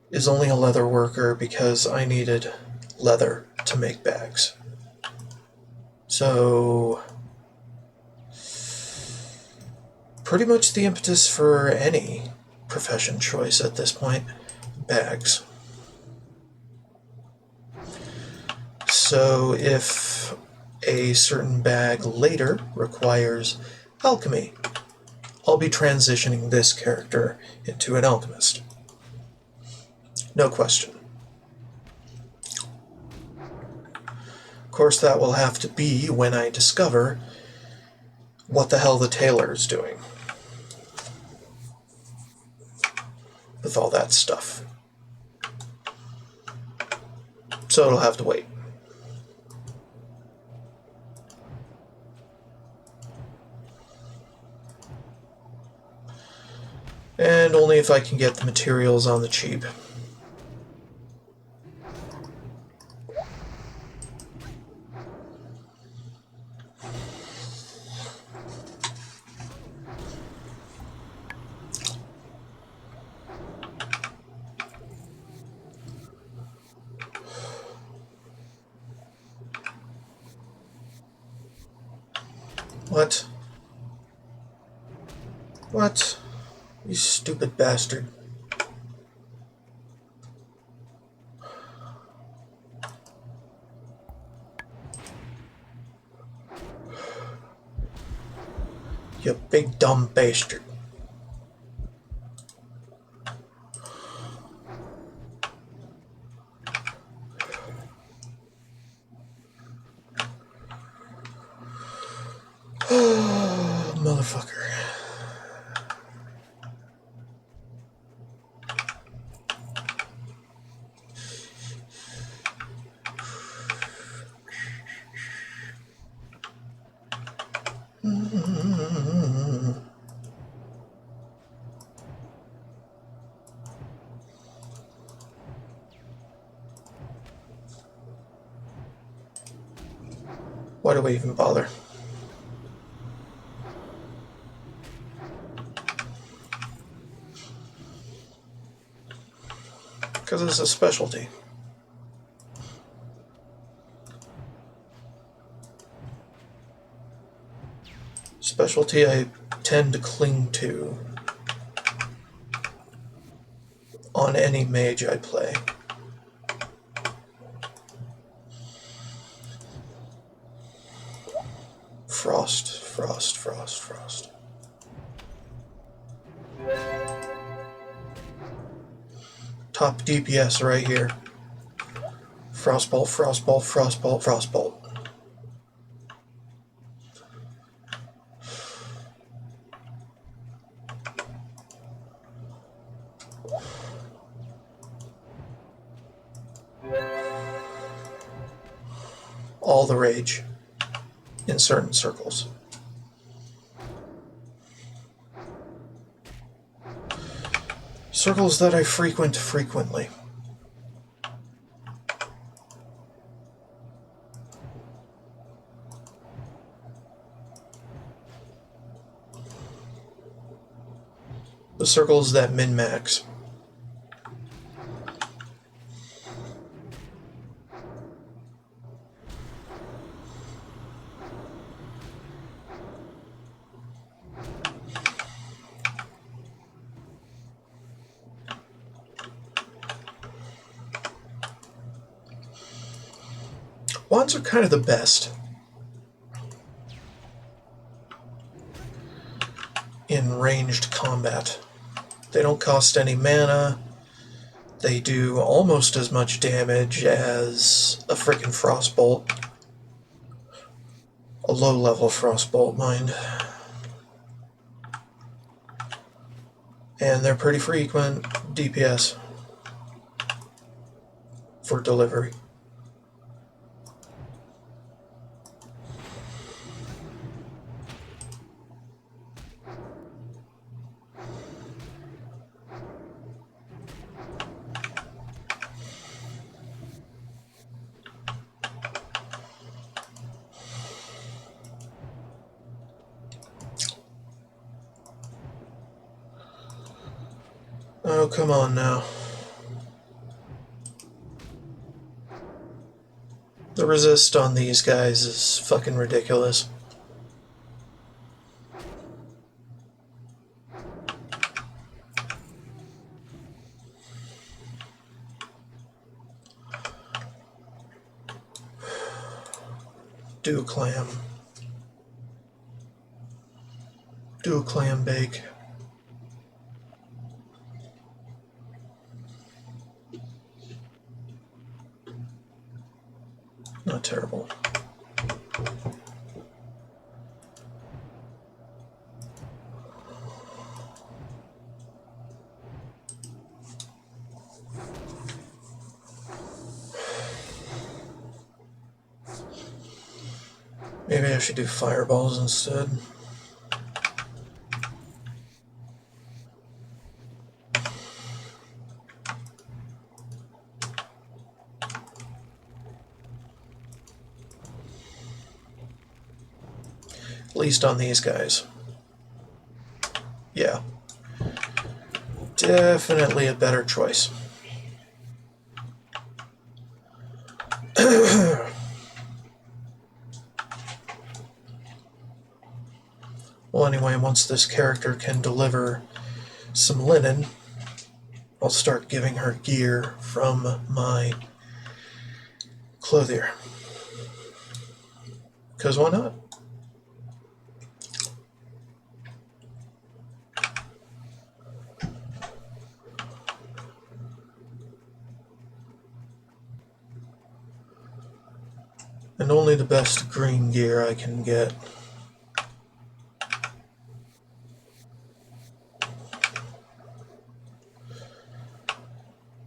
is only a leather worker because I needed leather to make bags. So, pretty much the impetus for any profession choice at this point, bags. So if a certain bag later requires alchemy, I'll be transitioning this character into an alchemist. No question. Of course, that will have to be when I discover what the hell the tailor is doing with all that stuff. So it'll have to wait. And only if I can get the materials on the cheap. What? What? You stupid bastard. You big dumb bastard. Motherfucker. Why do we even bother? Because it's a specialty. Specialty I tend to cling to on any mage I play. Frost, frost, frost, frost. Top DPS right here. Frostbolt, frostbolt, frostbolt, frostbolt. All the rage. in certain circles. Circles that I frequent frequently. The circles that min-max. Wands are kind of the best in ranged combat. They don't cost any mana. They do almost as much damage as a freaking frostbolt. A low-level frostbolt, mind. And they're pretty frequent DPS for delivery. Oh, come on now. The resist on these guys is fucking ridiculous. Do clam. Do clam bake. Not terrible. Maybe I should do fireballs instead. At least on these guys. Yeah. Definitely a better choice. Well, anyway, once this character can deliver some linen, I'll start giving her gear from my clothier. Because why not? And only the best green gear I can get.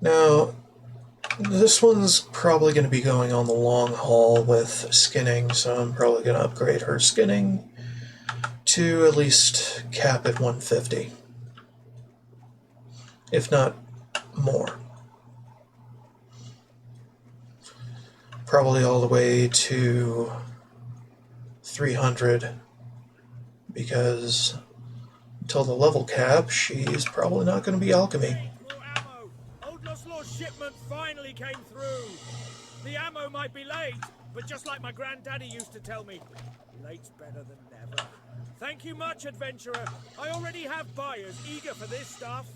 Now, this one's probably going to be going on the long haul with skinning, so I'm probably going to upgrade her skinning to at least cap at 150. If not more. Probably all the way to 300, because until the level cap, she's probably not going to be alchemy. More ammo! Old Lost Law's shipment finally came through! The ammo might be late, but just like my granddaddy used to tell me, late's better than never. Thank you much, adventurer. I already have buyers eager for this stuff.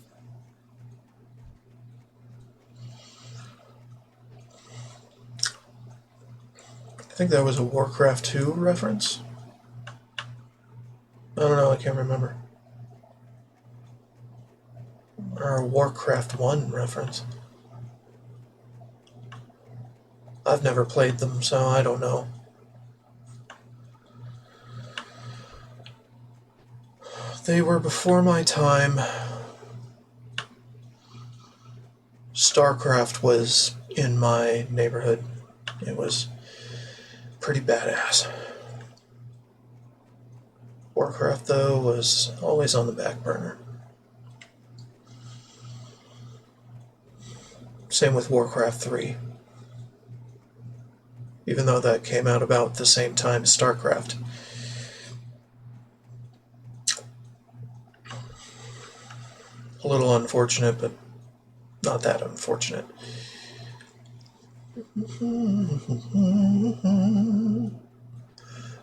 I think that was a Warcraft 2 reference. I don't know, I can't remember. Or a Warcraft 1 reference. I've never played them, so I don't know. They were before my time. StarCraft was in my neighborhood. It was pretty badass. Warcraft, though, was always on the back burner. Same with Warcraft 3. Even though that came out about the same time as StarCraft. A little unfortunate, but not that unfortunate.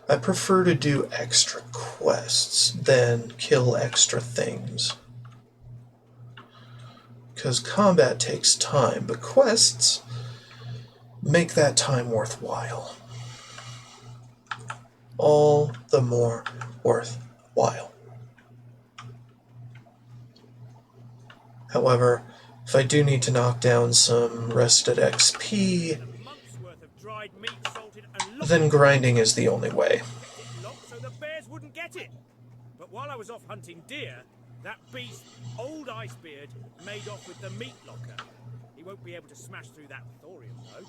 I prefer to do extra quests than kill extra things. Because combat takes time, but quests make that time worthwhile. All the more worthwhile. However, if I do need to knock down some rested XP, then grinding is the only way. So the bears wouldn't get it. But while I was off hunting deer, that beast, Old Icebeard, made off with the meat locker. He won't be able to smash through that thorium, though.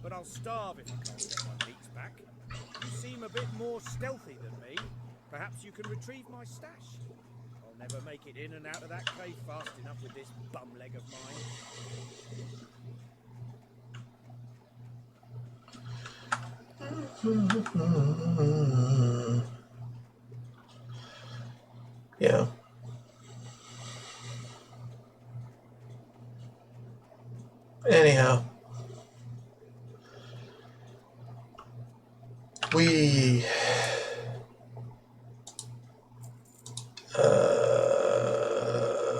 But I'll starve if I can't get my meats back. You seem a bit more stealthy than me. Perhaps you can retrieve my stash. I'll never make it in and out of that cave fast enough with this bum leg of mine. Yeah. Anyhow, we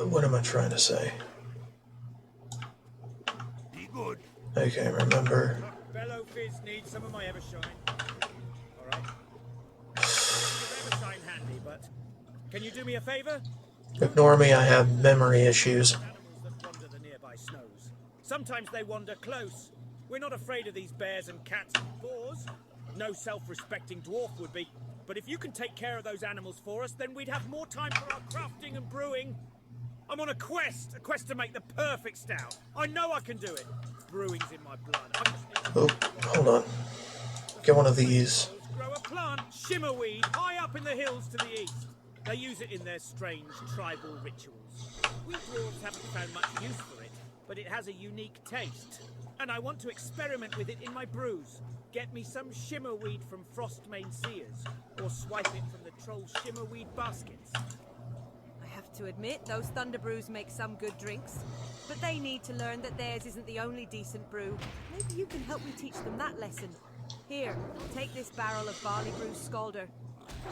what am I trying to say? Be good. I can't remember. Bellow Fizz needs some of my Evershine. Alright. Evershine handy, but can you do me a favor? Ignore me, I have memory issues. Animals that wander the nearby snows. Sometimes they wander close. We're not afraid of these bears and cats and boars. No self-respecting dwarf would be. But if you can take care of those animals for us, then we'd have more time for our crafting and brewing. I'm on a quest to make the perfect stout. I know I can do it. Brewing's in my blood. Oh, hold on. Get one of these. Grow a plant, shimmerweed, high up in the hills to the east. They use it in their strange tribal rituals. We dwarves haven't found much use for it, but it has a unique taste. And I want to experiment with it in my brews. Get me some shimmerweed from Frostmane Seers, or swipe it from the Troll shimmerweed baskets. I have to admit, those Thunder Brews make some good drinks. But they need to learn that theirs isn't the only decent brew. Maybe you can help me teach them that lesson. Here, take this barrel of Barley Brew Scalder.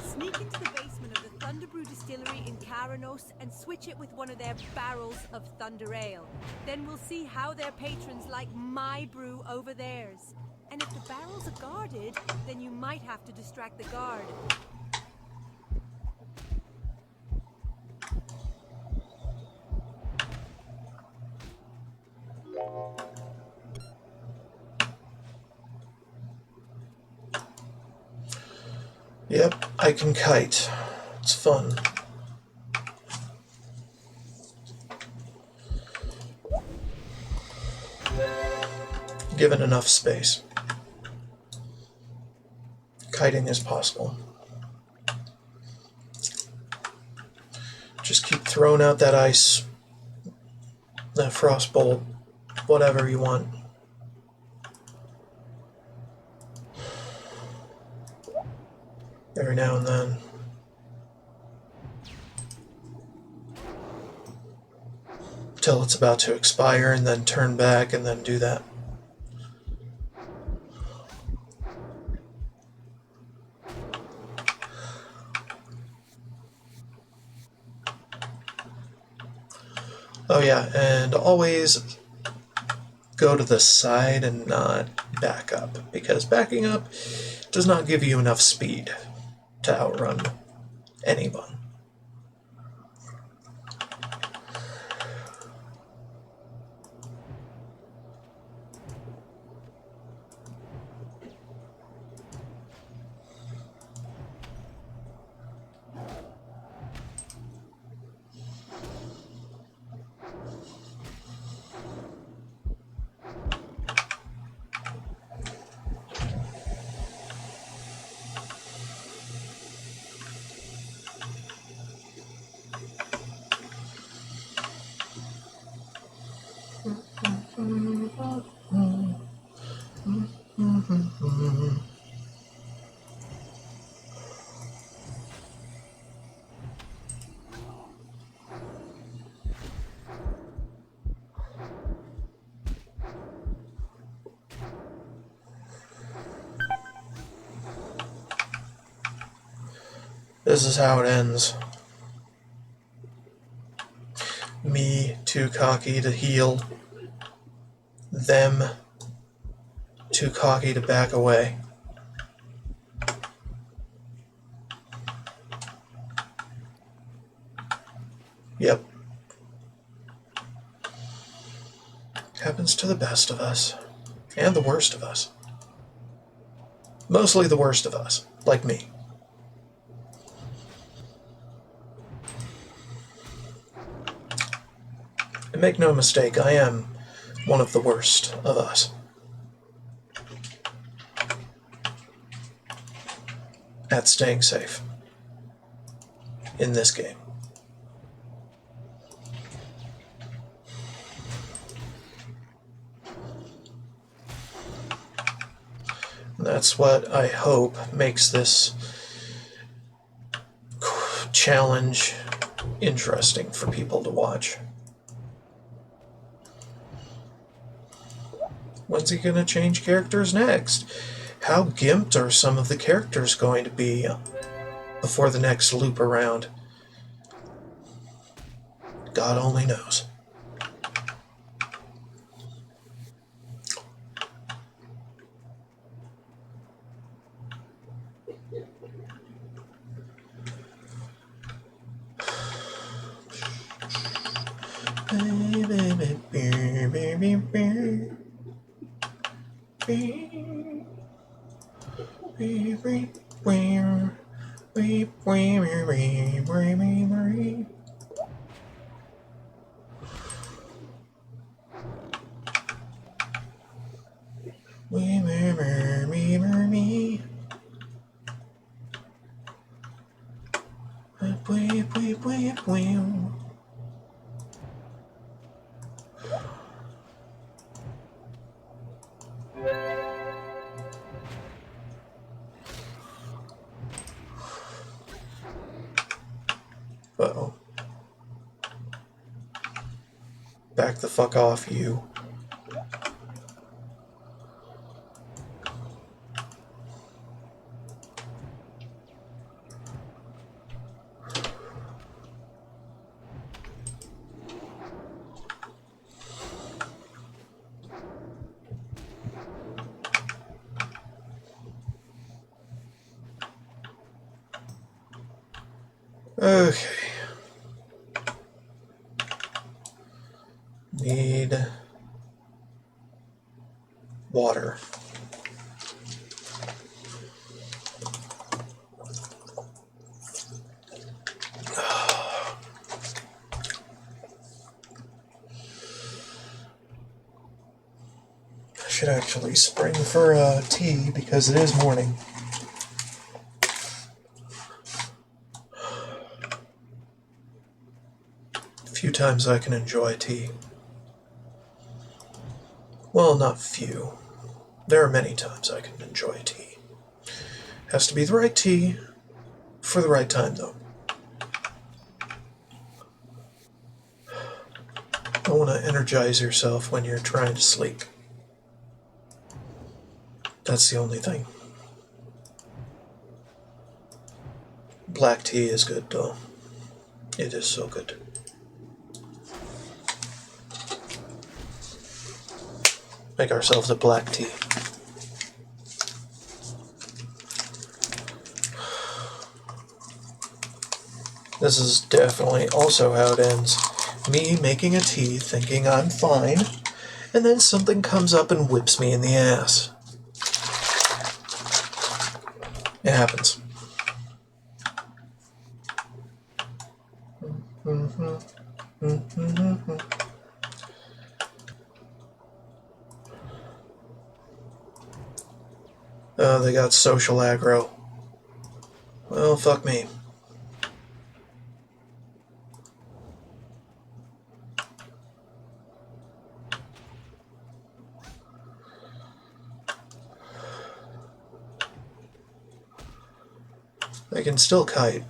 Sneak into the basement of the Thunder Brew distillery in Caranos and switch it with one of their barrels of Thunder Ale. Then we'll see how their patrons like my brew over theirs. And if the barrels are guarded, then you might have to distract the guard. Yep, I can kite. It's fun. Given enough space, kiting is possible. Just keep throwing out that ice, that frost bolt, whatever you want. Every now and then. Till it's about to expire, and then turn back and then do that. Oh yeah, and always go to the side and not back up, because backing up does not give you enough speed to outrun anyone. This is how it ends. Me too cocky to heal. Them too cocky to back away. Yep. Happens to the best of us. And the worst of us. Mostly the worst of us, like me. And make no mistake, I am one of the worst of us. At staying safe. In this game. And that's what I hope makes this challenge interesting for people to watch. When's he going to change characters next? How gimped are some of the characters going to be before the next loop around? God only knows. Uh-oh. Back the fuck off, you. Okay. Need water. I should actually spring for tea because it is morning. Few times I can enjoy tea. Well, not few. There are many times I can enjoy tea. Has to be the right tea for the right time, though. Don't want to energize yourself when you're trying to sleep. That's the only thing. Black tea is good, though. It is so good. Make ourselves a black tea. This is definitely also how it ends. Me making a tea, thinking I'm fine, and then something comes up and whips me in the ass. It happens. They got social aggro. Well, fuck me. I can still kite.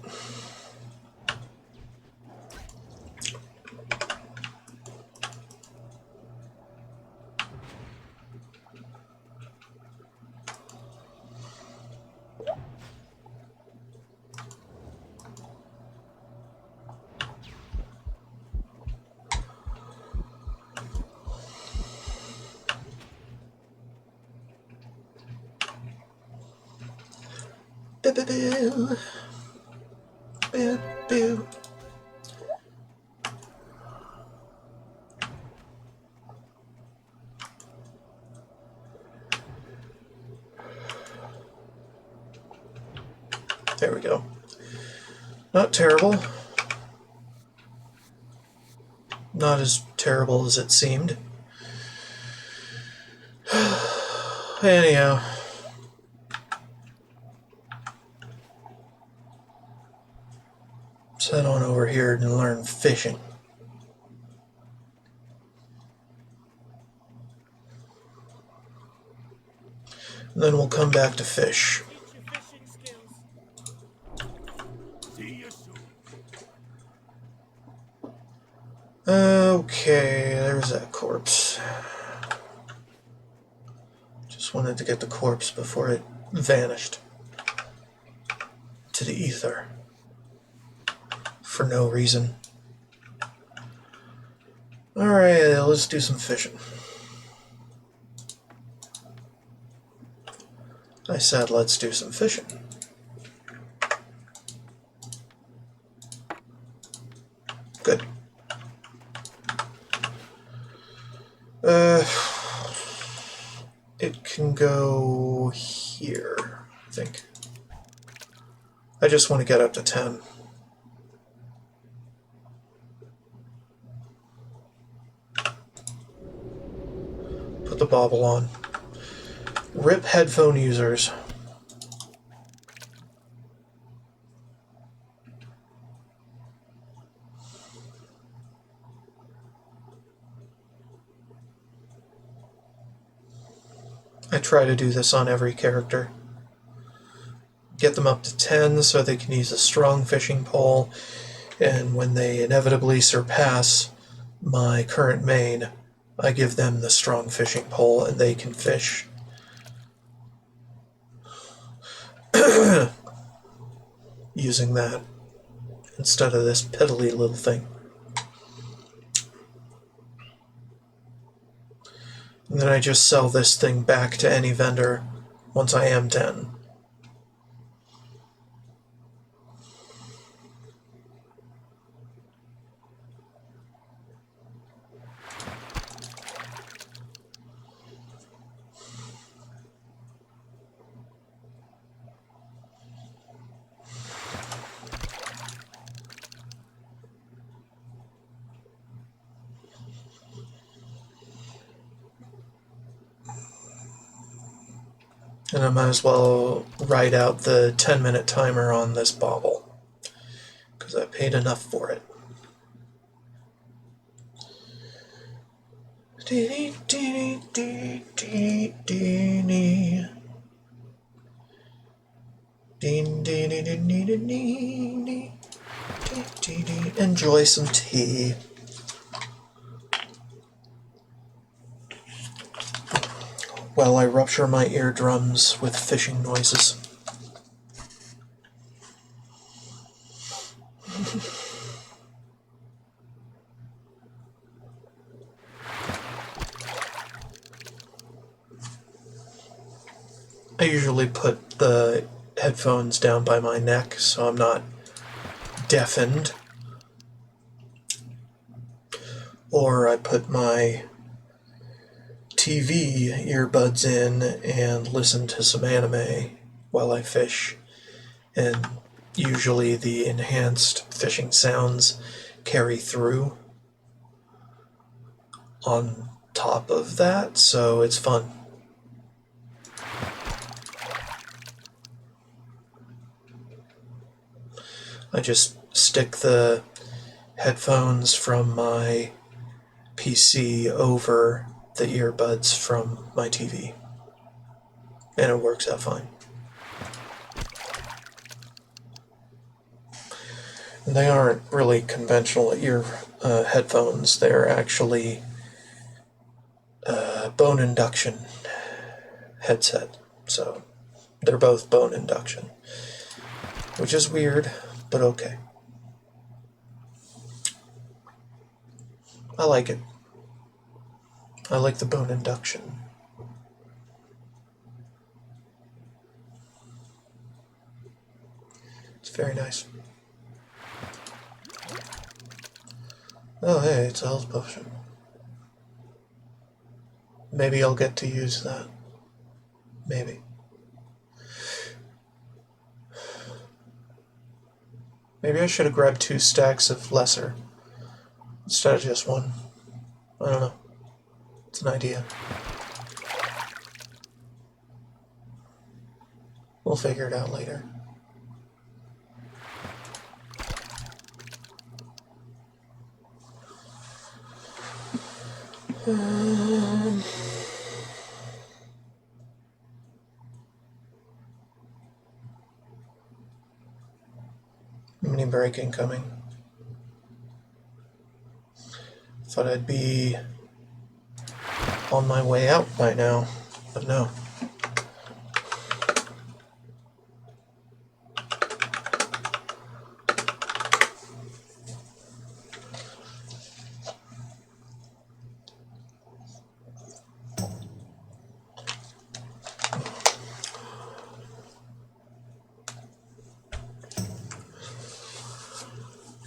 Boo-boo-boo. Boo-boo. There we go. Not terrible. Not as terrible as it seemed. Anyhow. Let's head on over here and learn fishing. And then we'll come back to fish. Teach your fishing skills. See you soon. Okay, there's that corpse. Just wanted to get the corpse before it vanished to the ether for no reason. Alright, let's do some fishing. I said let's do some fishing. Good. It can go here, I think. I just want to get up to 10. Put the bauble on. RIP headphone users. I try to do this on every character. Get them up to 10 so they can use a strong fishing pole, and when they inevitably surpass my current main, I give them the strong fishing pole and they can fish. Using that instead of this piddly little thing. And then I just sell this thing back to any vendor once I am 10. And I might as well write out the 10-minute timer on this bauble, because I paid enough for it. Enjoy some tea. While I rupture my eardrums with fishing noises. I usually put the headphones down by my neck so I'm not deafened. Or I put my TV earbuds in and listen to some anime while I fish, and usually the enhanced fishing sounds carry through on top of that, so it's fun. I just stick the headphones from my PC over the earbuds from my TV, and it works out fine. And they aren't really conventional ear headphones. They're actually bone induction headset. So they're both bone induction, which is weird, but okay. I like it. I like the bone induction. It's very nice. Oh, hey, it's a health potion. Maybe I'll get to use that. Maybe. Maybe I should have grabbed 2 stacks of lesser instead of just one. I don't know. It's an idea. We'll figure it out later. Mini break incoming. Thought I'd be on my way out by now, but no.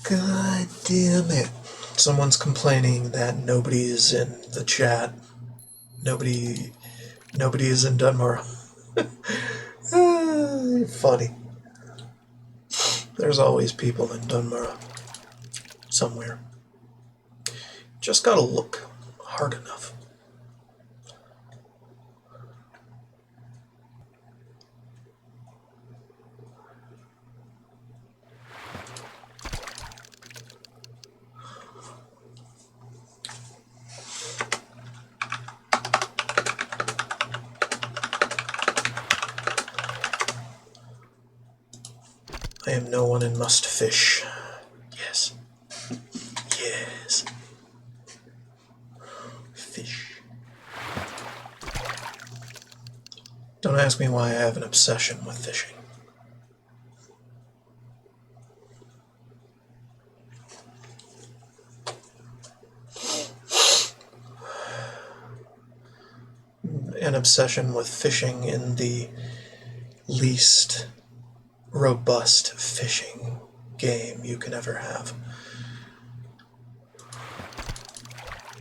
God damn it. Someone's complaining that nobody's in the chat. Nobody is in Dunmore. Funny. There's always people in Dunmore. Somewhere. Just gotta look hard enough. I am no one and must fish. Yes. Yes. Fish. Don't ask me why I have an obsession with fishing. An obsession with fishing in the least robust fishing game you can ever have.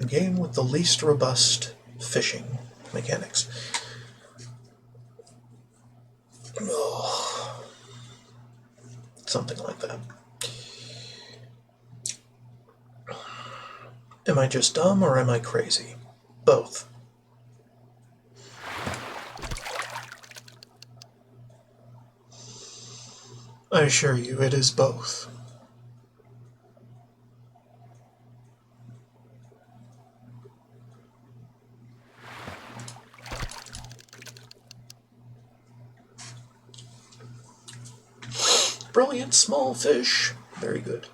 A game with the least robust fishing mechanics. Oh, something like that. Am I just dumb or am I crazy? Both. I assure you, it is both. Brilliant small fish. Very good.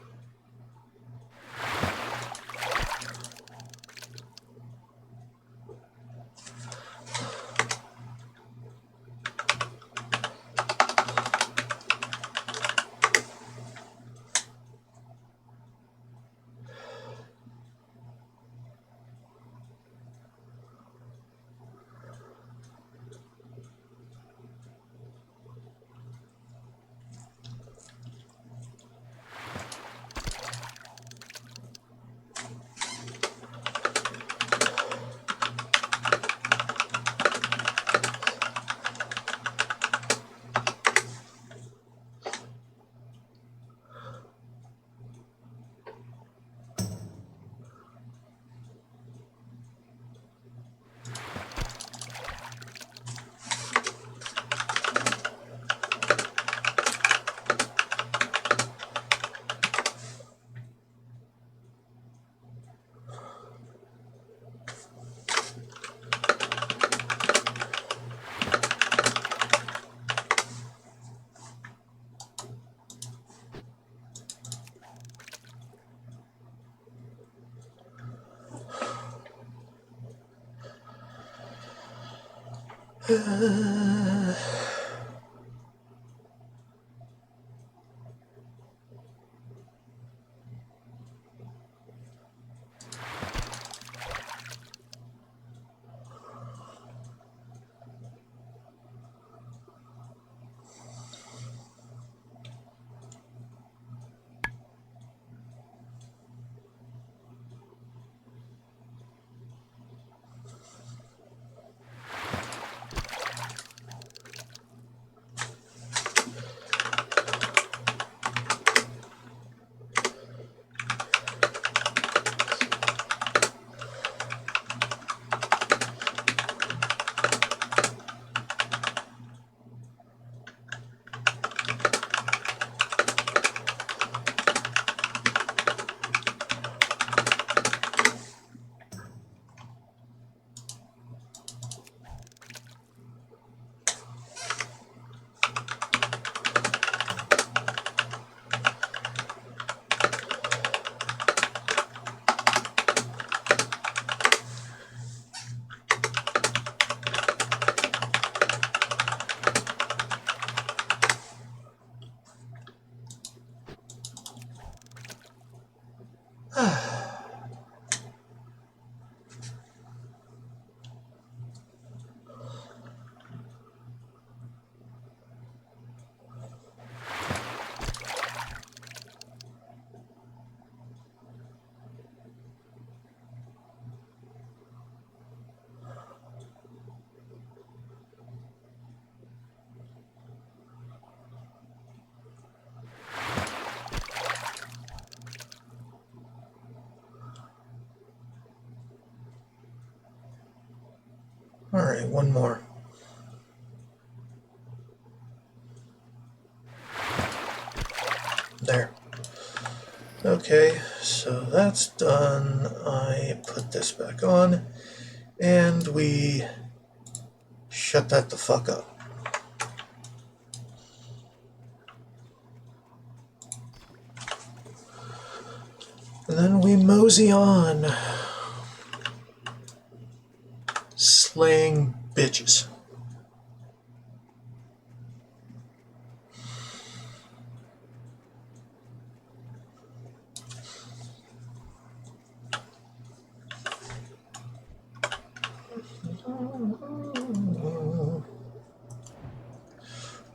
Alright, one more. There. Okay, so that's done. I put this back on, and we shut that the fuck up. And then we mosey on. Slaying bitches.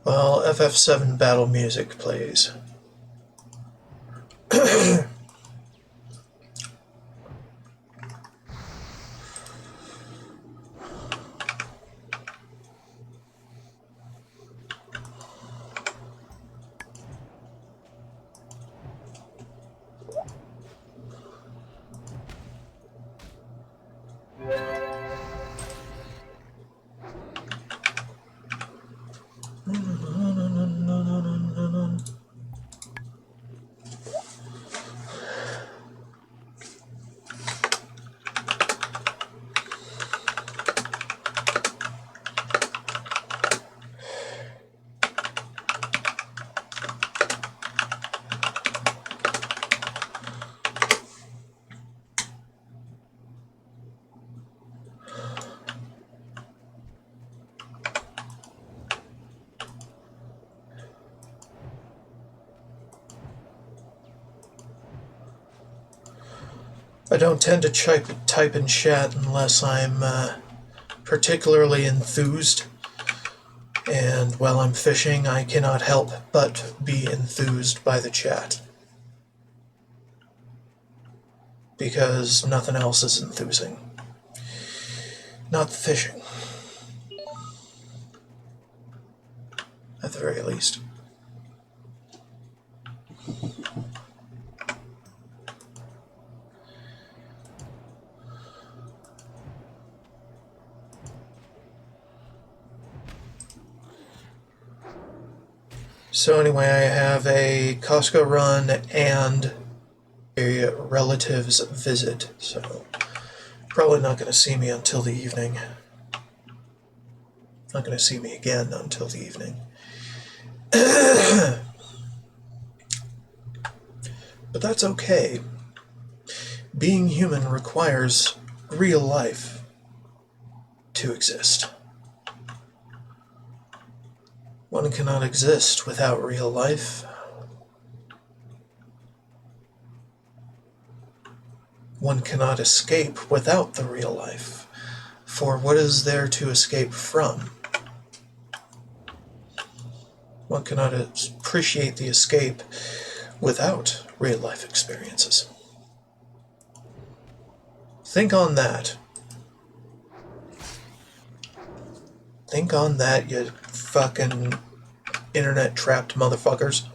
While FF7 battle music plays. I don't tend to type in chat unless I'm particularly enthused, and while I'm fishing I cannot help but be enthused by the chat. Because nothing else is enthusing. Not the fishing. At the very least. So anyway, I have a Costco run and a relative's visit, so probably not going to see me until the evening. Not going to see me again until the evening. But that's okay. Being human requires real life to exist. One cannot exist without real life. One cannot escape without the real life. For what is there to escape from? One cannot appreciate the escape without real life experiences. Think on that. Think on that, you fucking internet trapped motherfuckers.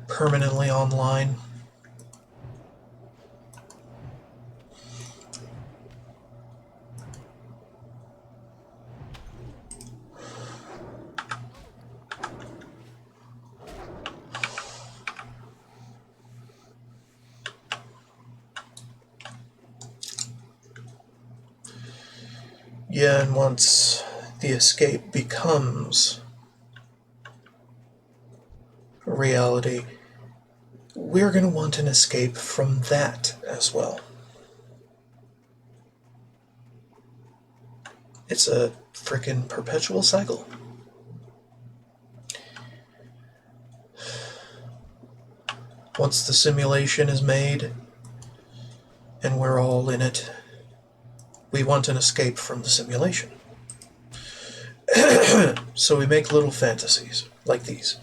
Permanently online. Yeah, and once the escape becomes a reality, we're going to want an escape from that as well. It's a frickin' perpetual cycle. Once the simulation is made, and we're all in it, we want an escape from the simulation. So we make little fantasies, like these,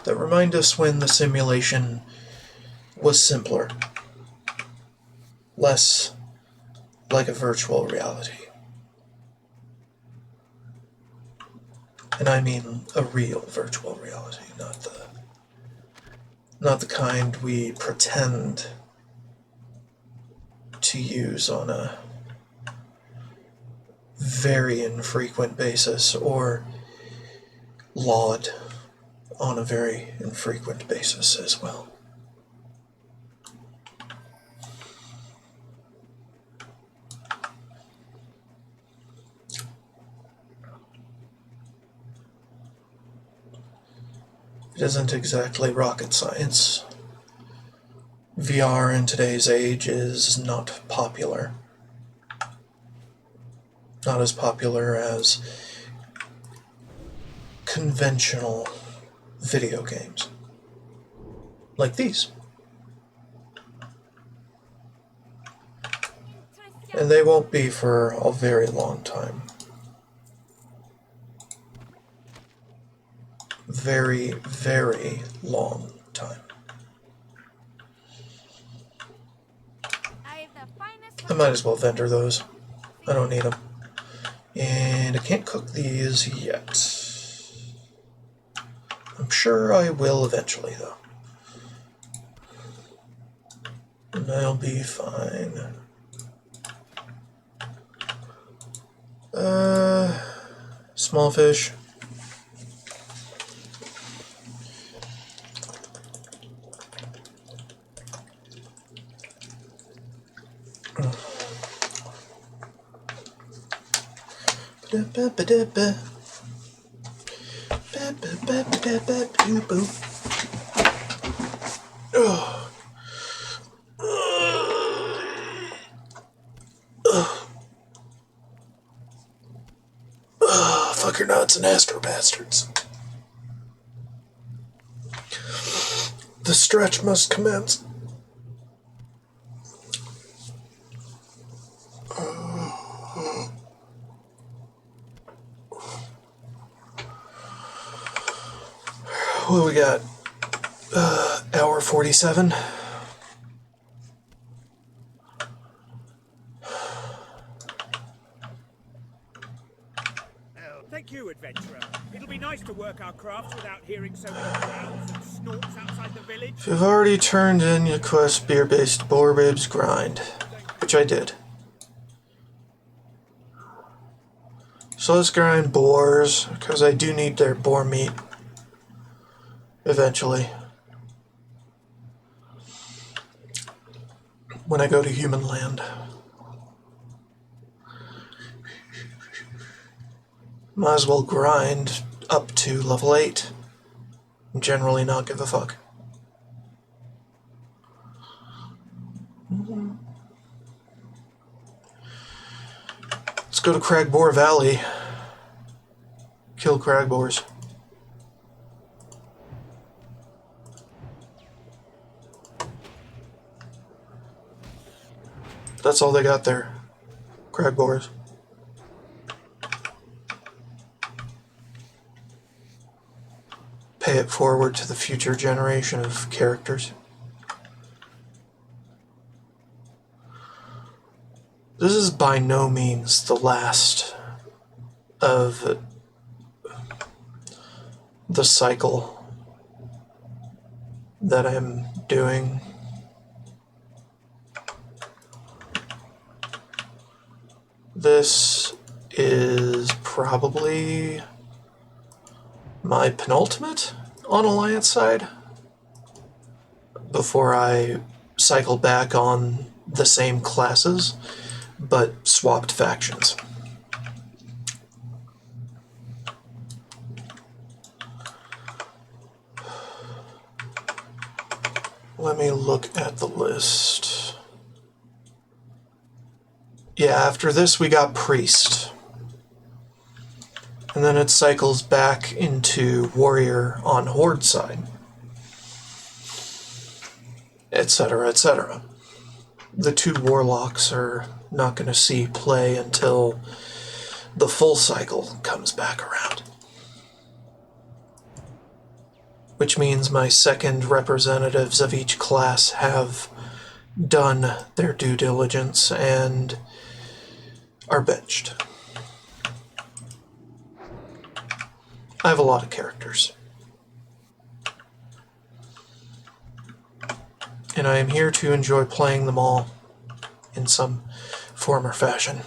that remind us when the simulation was simpler, less like a virtual reality. And I mean a real virtual reality, not the kind we pretend to use on a very infrequent basis, or laud on a very infrequent basis as well. It isn't exactly rocket science. VR in today's age is not popular. Not as popular as conventional video games. Like these. And they won't be for a very long time. Very, very long time. I might as well vendor those. I don't need them. And I can't cook these yet. I'm sure I will eventually, though. And I'll be fine. Small fish. Fucker nuts and astro bastards. The stretch must commence. What do we got? Hour 47. Thank you, adventurer. It'll be nice to work our crafts without hearing so many growls and snorts outside the village. If you've already turned in your quest beer-based Boar Babes grind, which I did. So let's grind boars, because I do need their boar meat. Eventually. When I go to human land. Might as well grind up to level 8. Generally not give a fuck. Let's go to Cragboar Valley. Kill Cragboars. That's all they got there. Cragboars. Pay it forward to the future generation of characters. This is by no means the last of the cycle that I'm doing. This is probably my penultimate on Alliance side before I cycle back on the same classes but swapped factions. Let me look at the list. Yeah, after this we got Priest. And then it cycles back into Warrior on Horde side. Etc., etc. The 2 Warlocks are not going to see play until the full cycle comes back around. Which means my second representatives of each class have done their due diligence and are benched. I have a lot of characters. And I am here to enjoy playing them all in some form or fashion.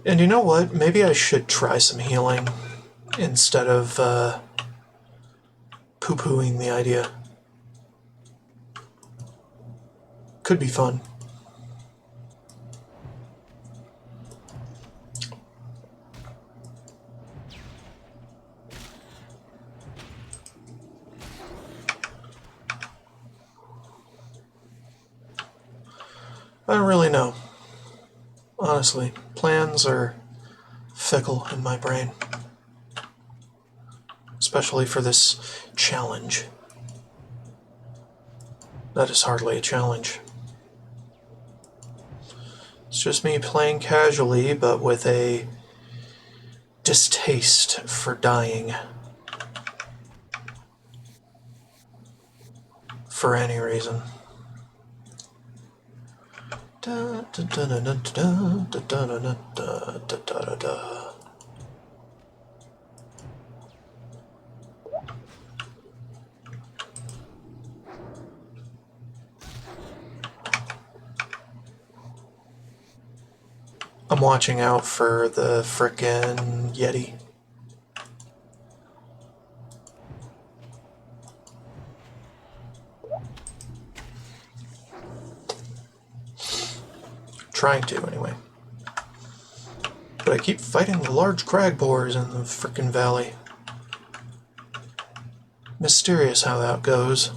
And you know what? Maybe I should try some healing instead of poo-pooing the idea. Could be fun. I don't really know. Honestly, plans are fickle in my brain. Especially for this challenge. That is hardly a challenge. It's just me playing casually, but with a distaste for dying. For any reason. Da, da, da, da, da, da, da, da, da, da, da, da, da. I'm watching out for the frickin' Yeti. Trying to, anyway. But I keep fighting the large crag boars in the frickin' valley. Mysterious how that goes.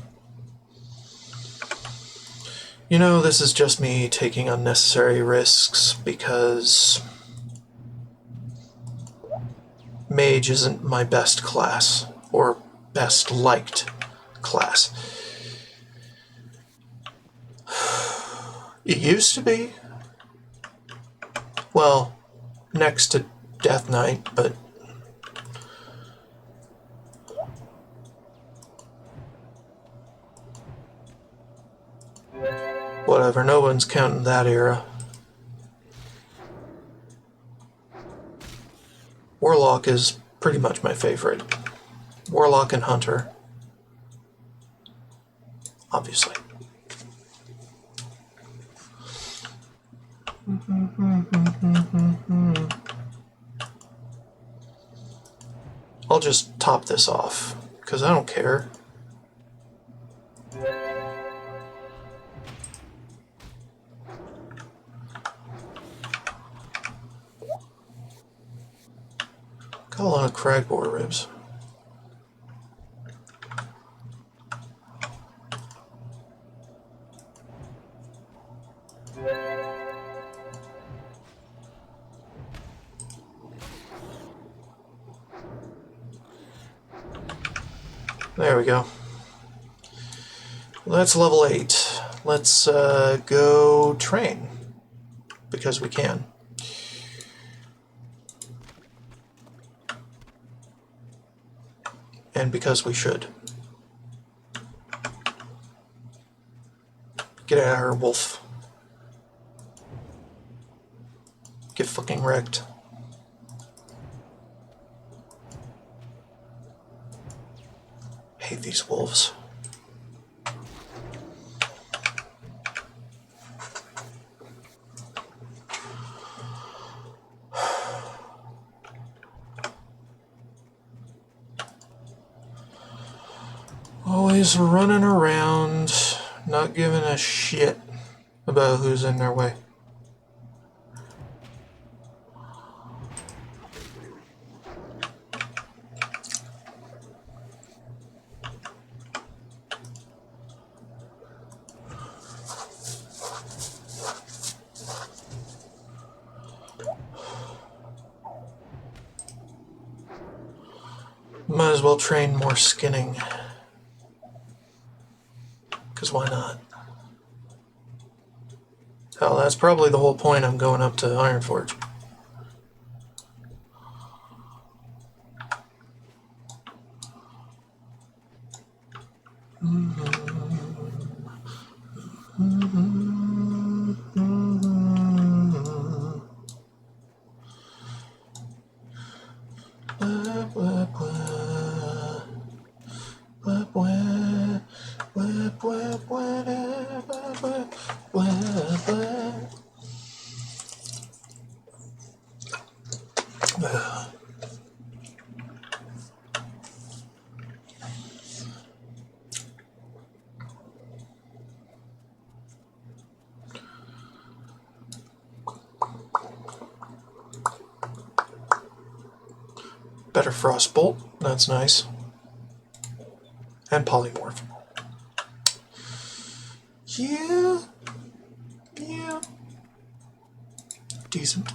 You know, this is just me taking unnecessary risks because mage isn't my best class, or best liked class. It used to be. Well, next to Death Knight, but whatever, no one's counting that era. Warlock is pretty much my favorite. Warlock and Hunter. Obviously. I'll just top this off, because I don't care. Got a lot of cragboar ribs. There we go. That's level 8. Let's go train, because we can. And because we should. Get out of here, wolf. Get fucking wrecked. Hate these wolves. Always running around, not giving a shit about who's in their way. Might as well train more skinning. Because why not? Hell, that's probably the whole point I'm going up to Ironforge. Better frostbolt, that's nice. And polymorph. Yeah. Decent.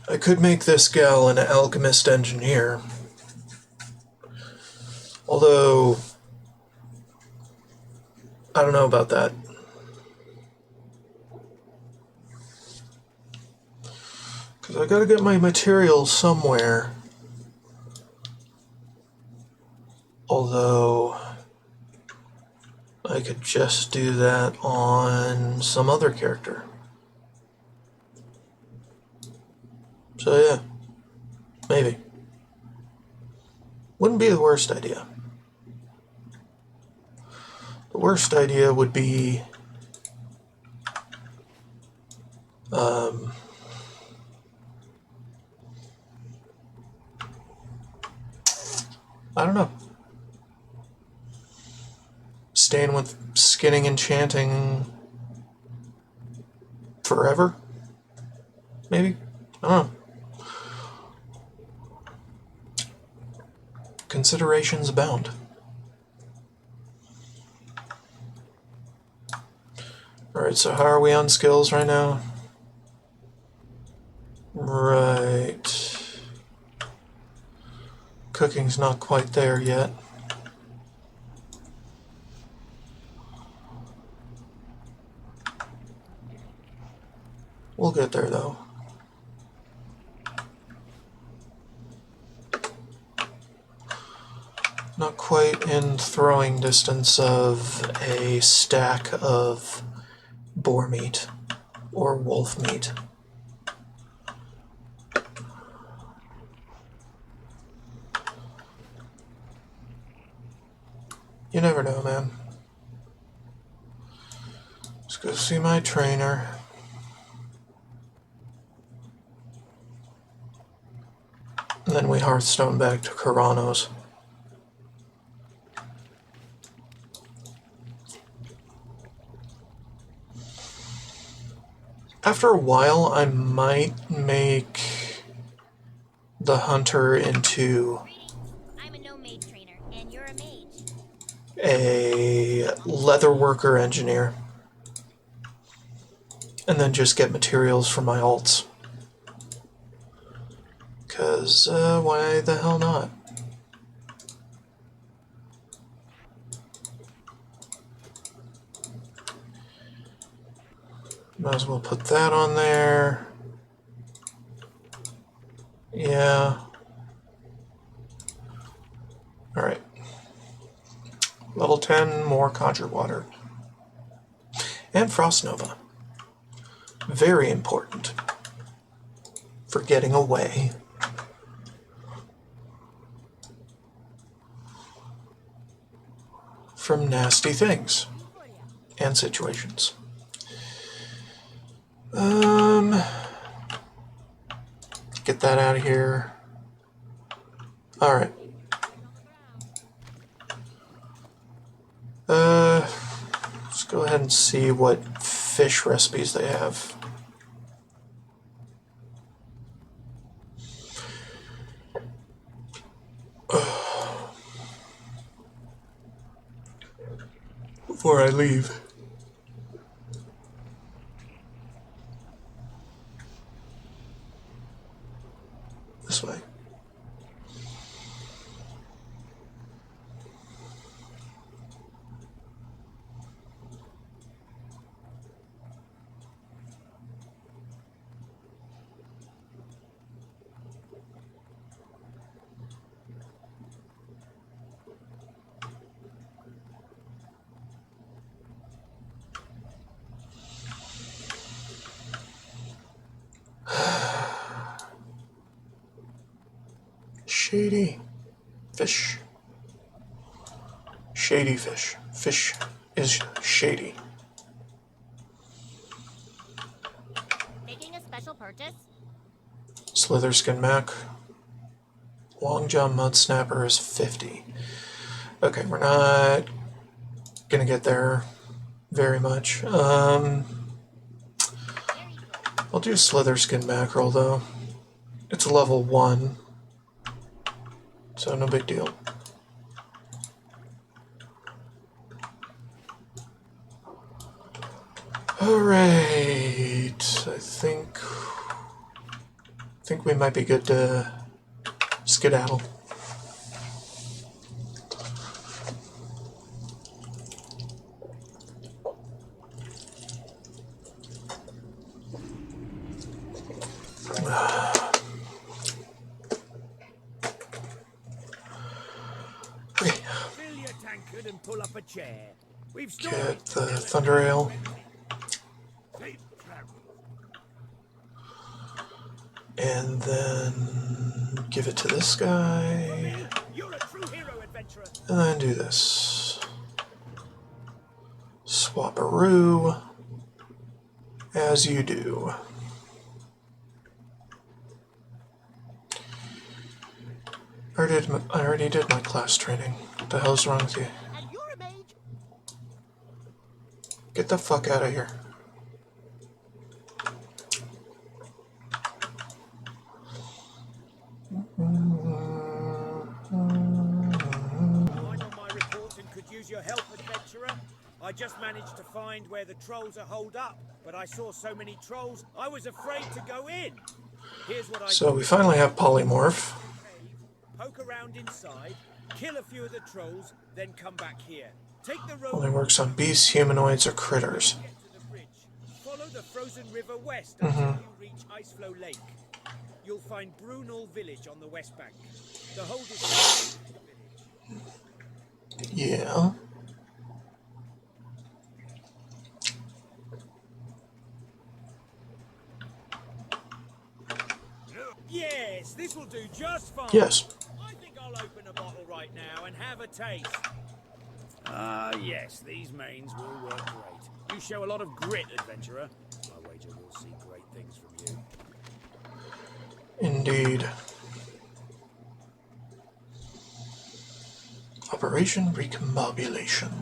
I could make this gal an alchemist engineer. Although, I don't know about that. Because I gotta get my materials somewhere. Although, I could just do that on some other character. So yeah, maybe. Wouldn't be the worst idea. The worst idea would be I don't know. Staying with skinning and chanting forever? Maybe? I don't know. Considerations abound. Alright, so how are we on skills right now? Right. Cooking's not quite there yet. We'll get there though. Not quite in throwing distance of a stack of boar meat or wolf meat. You never know, man. Let's go see my trainer. definitely Hearthstone back to Karanos. After a while, I might make the hunter into Greetings. I'm a no-mage trainer, and you're a mage. a leatherworker engineer. And then just get materials for my alts. Because, why the hell not? Might as well put that on there. Yeah. Alright. Level 10, more Conjure Water. And Frost Nova. Very important for getting away. From nasty things and situations. Get that out of here. Alright. Let's go ahead and see what fish recipes they have. Before I leave. This way. Shady fish. Shady fish. Fish is shady. Making a special purchase? Slitherskin Mac. Long John Mud Snapper is 50. Okay, we're not gonna get there very much. Very good. I'll do Slitherskin Mackerel though. It's a level 1, so no big deal. Alright, I think we might be good to skedaddle. Okay, Fill your tankard and pull up a chair. We've get the Thunder Ale. Safe travel. And then give it to this guy. You're a true hero, adventurer. And then do this. Swap-a-roo. As you do. I already did my class training. What the hell's wrong with you? And you're a mage? Get the fuck out of here. Behind on my reports and could use your help, adventurer. I just managed to find where the trolls are holed up, but I saw so many trolls, I was afraid to go in. Here's what I So we finally have polymorph. poke around inside, kill a few of the trolls, then come back here. Take the road. Only works on beasts, humanoids, or critters. Get to the bridge. Follow the frozen river west until you reach Iceflow Lake. You'll find Brunel village on the west bank. The hold is the village. Yeah. Yes, this will do just fine. Yes. I think I'll open a bottle right now and have a taste. Yes, these mains will work great. You show a lot of grit, adventurer. I wager we'll see great things from you. Indeed. Operation Recombobulation.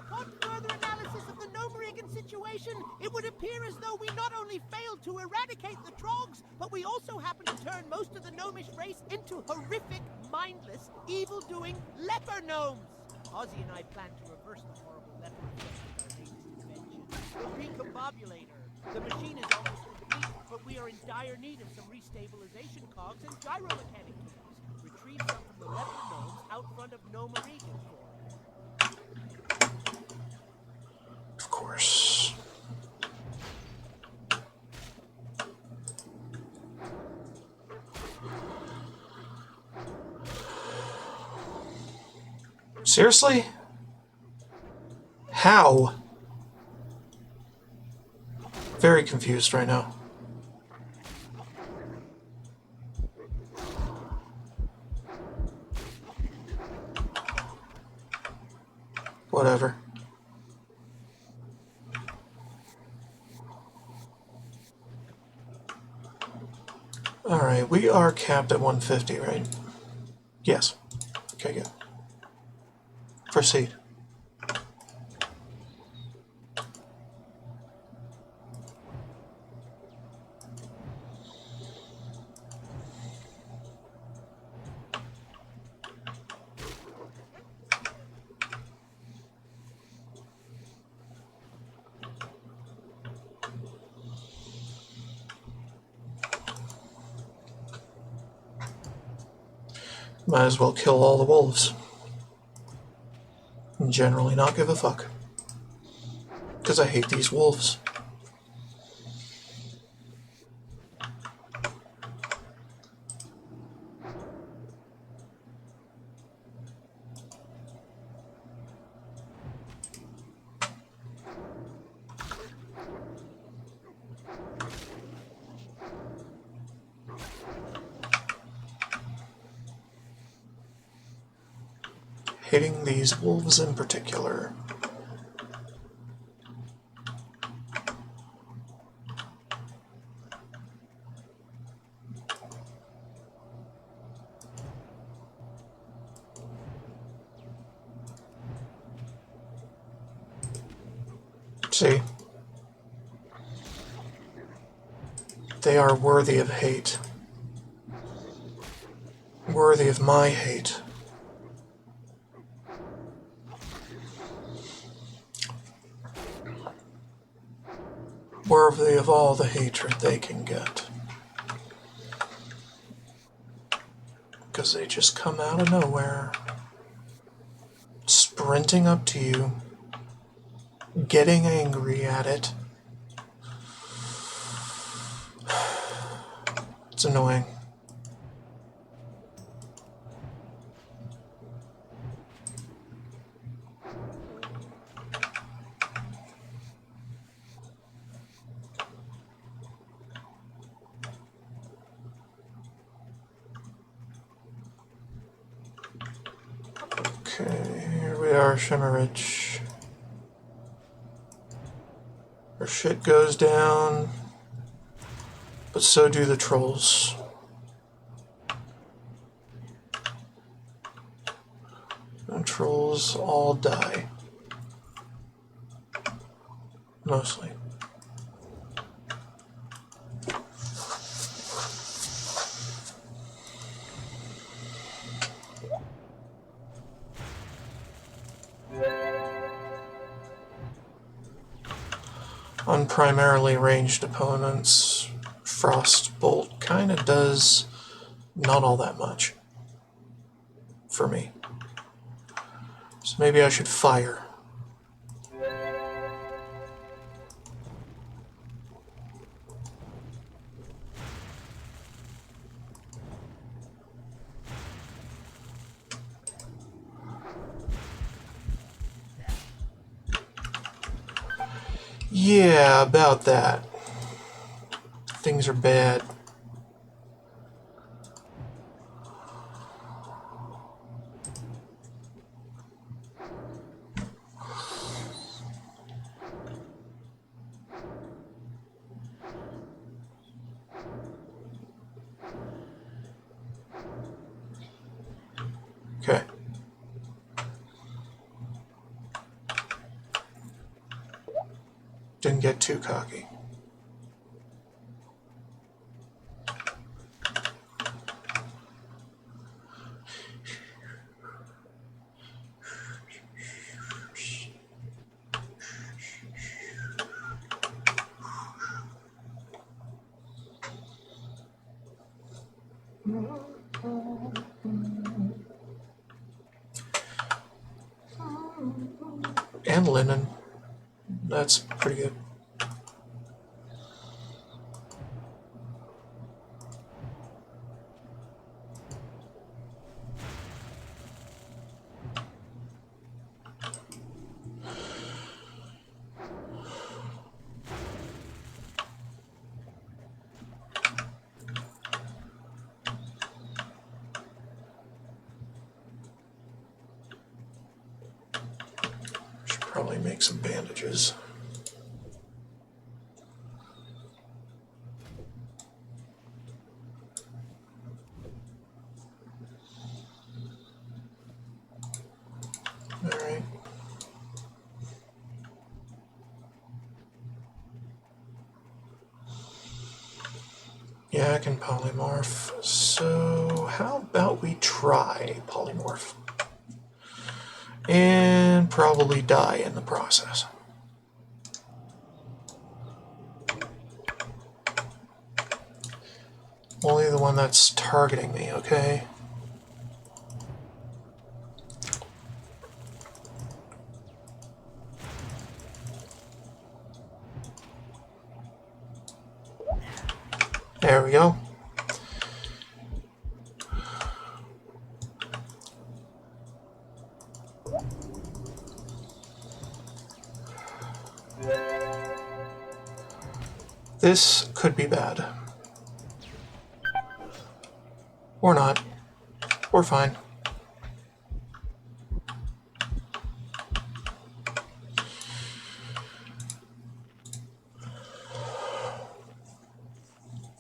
Upon further analysis of the Gnomerigan situation, it would appear as though we not only failed to eradicate the Trogs, but we also happened to turn most of the gnomish race into horrific, mindless, evil-doing leper gnomes. Ozzy and I plan to reverse the horrible leper effect with our latest invention, the Recombobulator. The machine is almost complete, but we are in dire need of some restabilization cogs and gyromechanic keys. Retrieve some from the leper gnomes out front of Gnomerigan for us. Of course. Seriously? How? Very confused right now. Whatever. Alright, we are capped at 150, right? Yes. Okay, good. Proceed. Might as well kill all the wolves. And generally not give a fuck. Because I hate these wolves. Hating these wolves in particular. See? They are worthy of hate. Worthy of my hate. Worthy of all the hatred they can get. Because they just come out of nowhere, sprinting up to you, getting angry at it. It's annoying. Okay, here we are, Shimmerich. Our shit goes down, but so do the trolls. And trolls all die. Mostly. On primarily ranged opponents, Frostbolt kind of does not all that much for me. So maybe I should fire. Yeah, about that. Things are bad. Okay. Didn't get too cocky. And linen. That's pretty good. Should probably make some bandages. Alright. Yeah, I can polymorph. So how about we try polymorph? And probably die in the process. Only the one that's targeting me, okay? There we go. This could be bad. Or not. We're fine.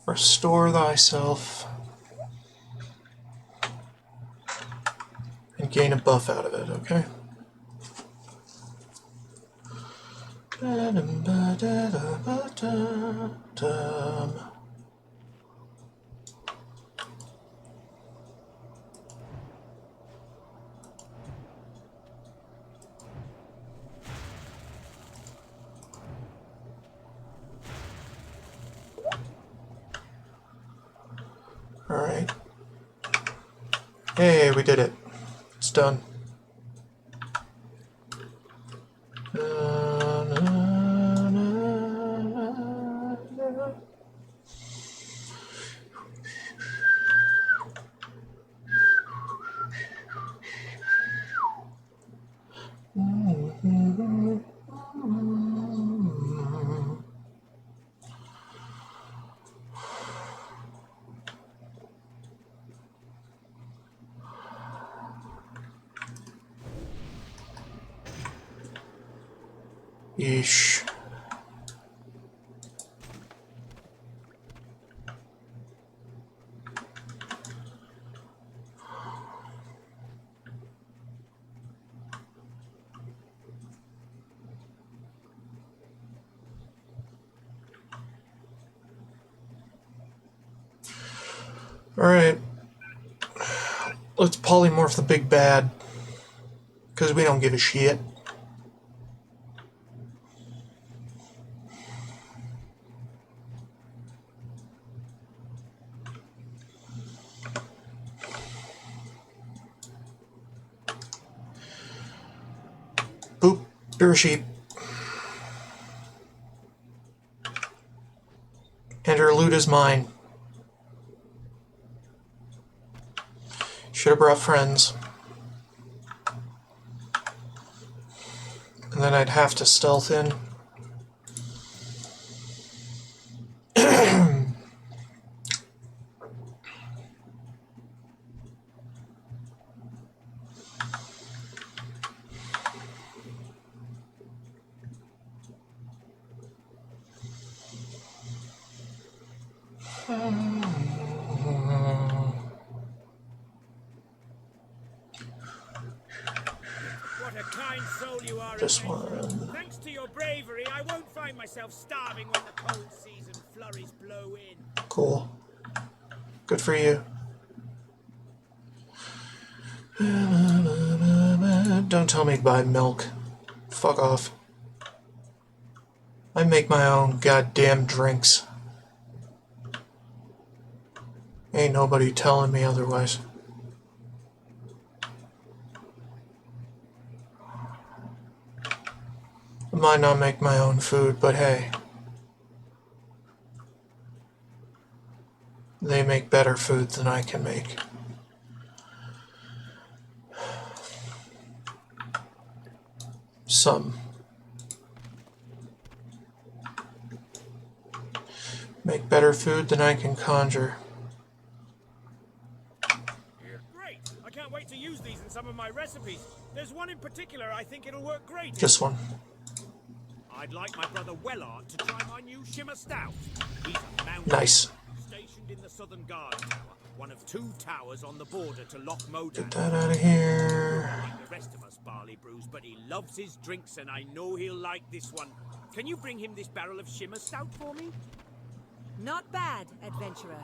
Restore thyself. And gain a buff out of it, okay? Alright. Hey, we did it. It's done. Yeesh. Alright. Let's polymorph the big bad. Because we don't give a shit. Boop. You're a sheep. And her loot is mine. Should have brought friends. And then I'd have to stealth in. kind soul you are, This adventurer. one. Thanks to your bravery, I won't find myself starving when the cold season flurries blow in. Cool. Good for you. Don't tell me to buy milk. Fuck off. I make my own goddamn drinks. Ain't nobody telling me otherwise. I might not make my own food, but hey. They make better food than I can make. Some. Make better food than I can conjure. Great! I can't wait to use these in some of my recipes. There's one in particular I think it'll work great. This one. I'd like my brother Wellard to try my new Shimmer Stout. He's a mountain Nice. stationed in the Southern Guard Tower, one of 2 towers on the border to Loch Modan. Get that out of here. Like the rest of us barley brews, but he loves his drinks, and I know he'll like this one. Can you bring him this barrel of Shimmer Stout for me? Not bad, adventurer.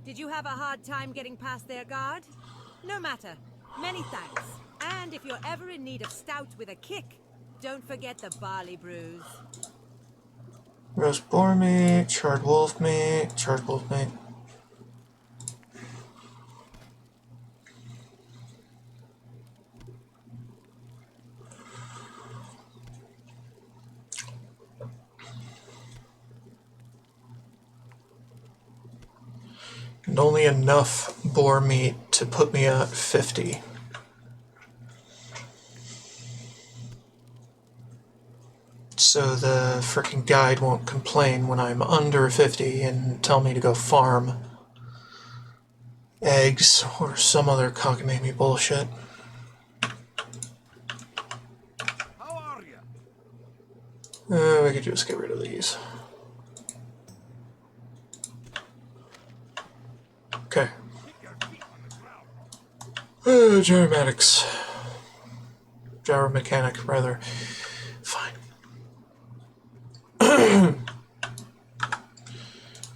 Did you have a hard time getting past their guard? No matter. Many thanks. And if you're ever in need of stout with a kick, don't forget the barley brews. Roast boar meat, charred wolf meat, charred wolf meat. And only enough boar meat to put me at 50. So the freaking guide won't complain when I'm under 50 and tell me to go farm eggs or some other cockamamie bullshit. How are you? We could just get rid of these. Okay. Gyromatics. Gyromechanic, rather. Fine.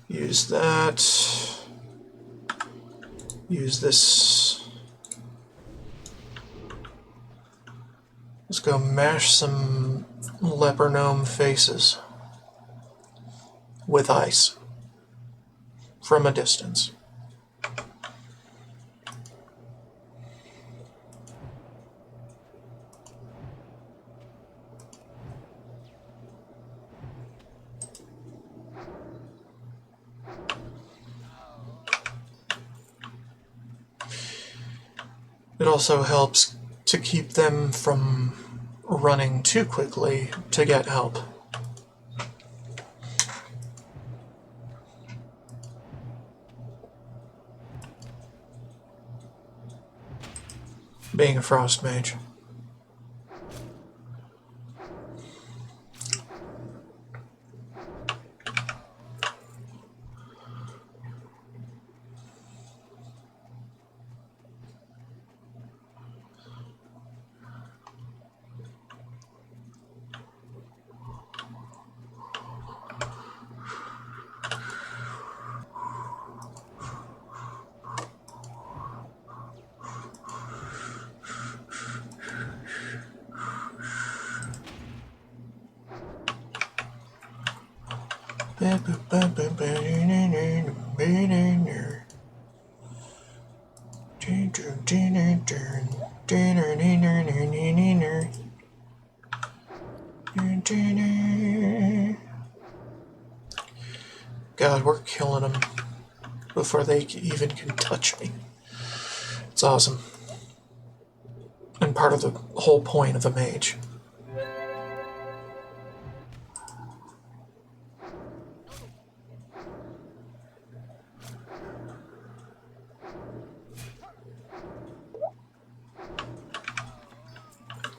Use that. Use this. Let's go mash some leper gnome faces with ice from a distance. It also helps to keep them from running too quickly to get help. Being a frost mage. God, we're killing them before they even can touch me. It's awesome. And part of the whole point of a mage.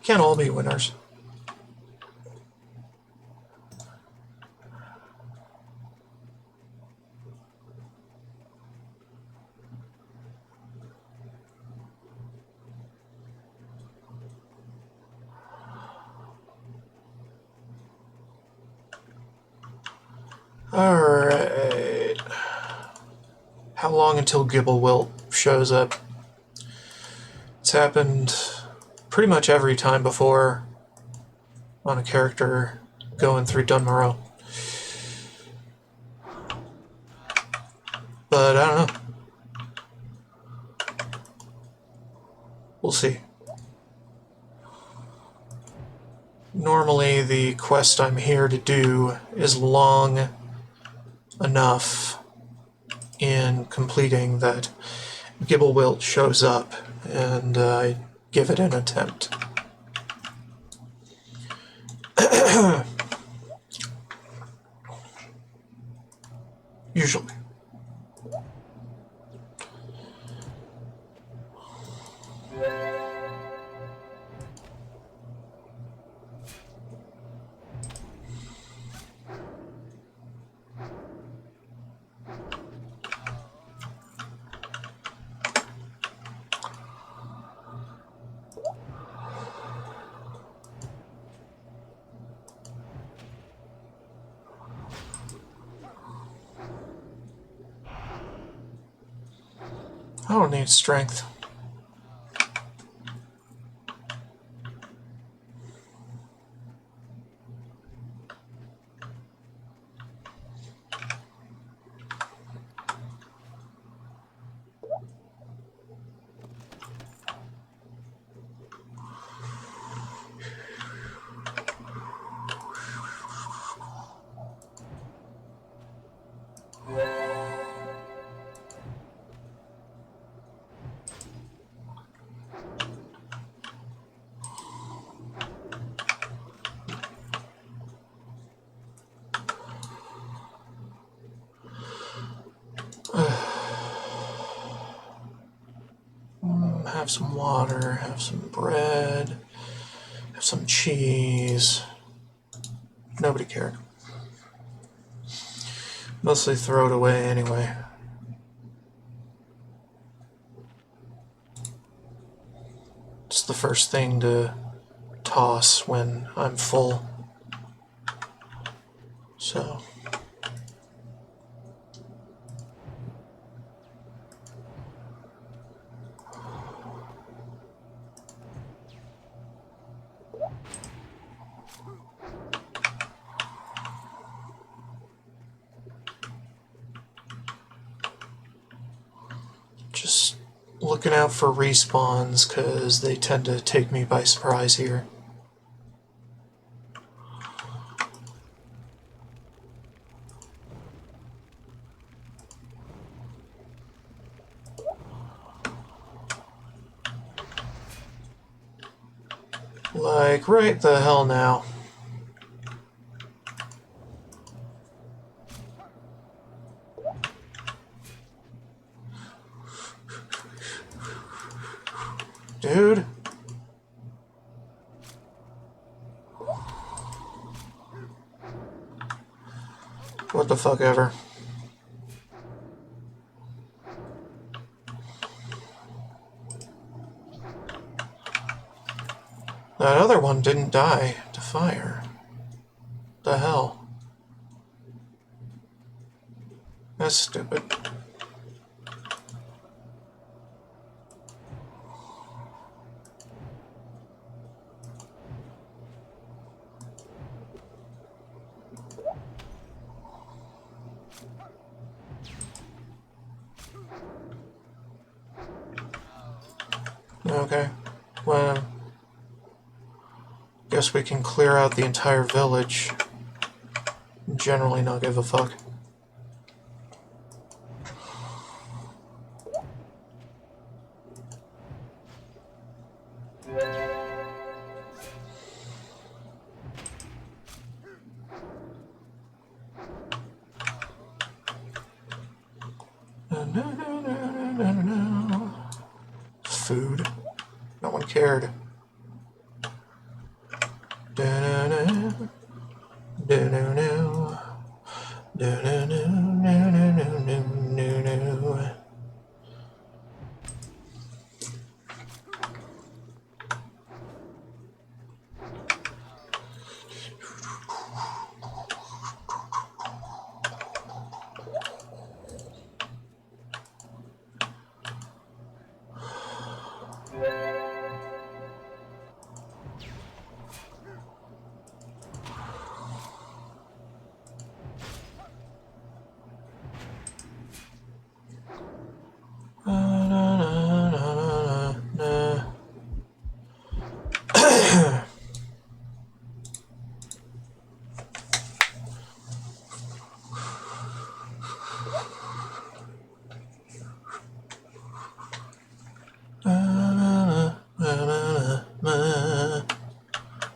Can't all be winners. Alright. How long until Gibblewilt shows up? It's happened pretty much every time before on a character going through Dunmorrow. But I don't know. We'll see. Normally the quest I'm here to do is long enough in completing that Gibblewilt shows up and I give it an attempt. Usually. I don't need strength. Have some water, have some bread, have some cheese. Nobody cared. Mostly throw it away anyway. It's the first thing to toss when I'm full. So... just looking out for respawns, because they tend to take me by surprise here. Like, right the hell now. Dude. What the fuck ever. That other one didn't die to fire. The hell? That's stupid. Okay, well, guess we can clear out the entire village. Generally not give a fuck. Food. No one cared.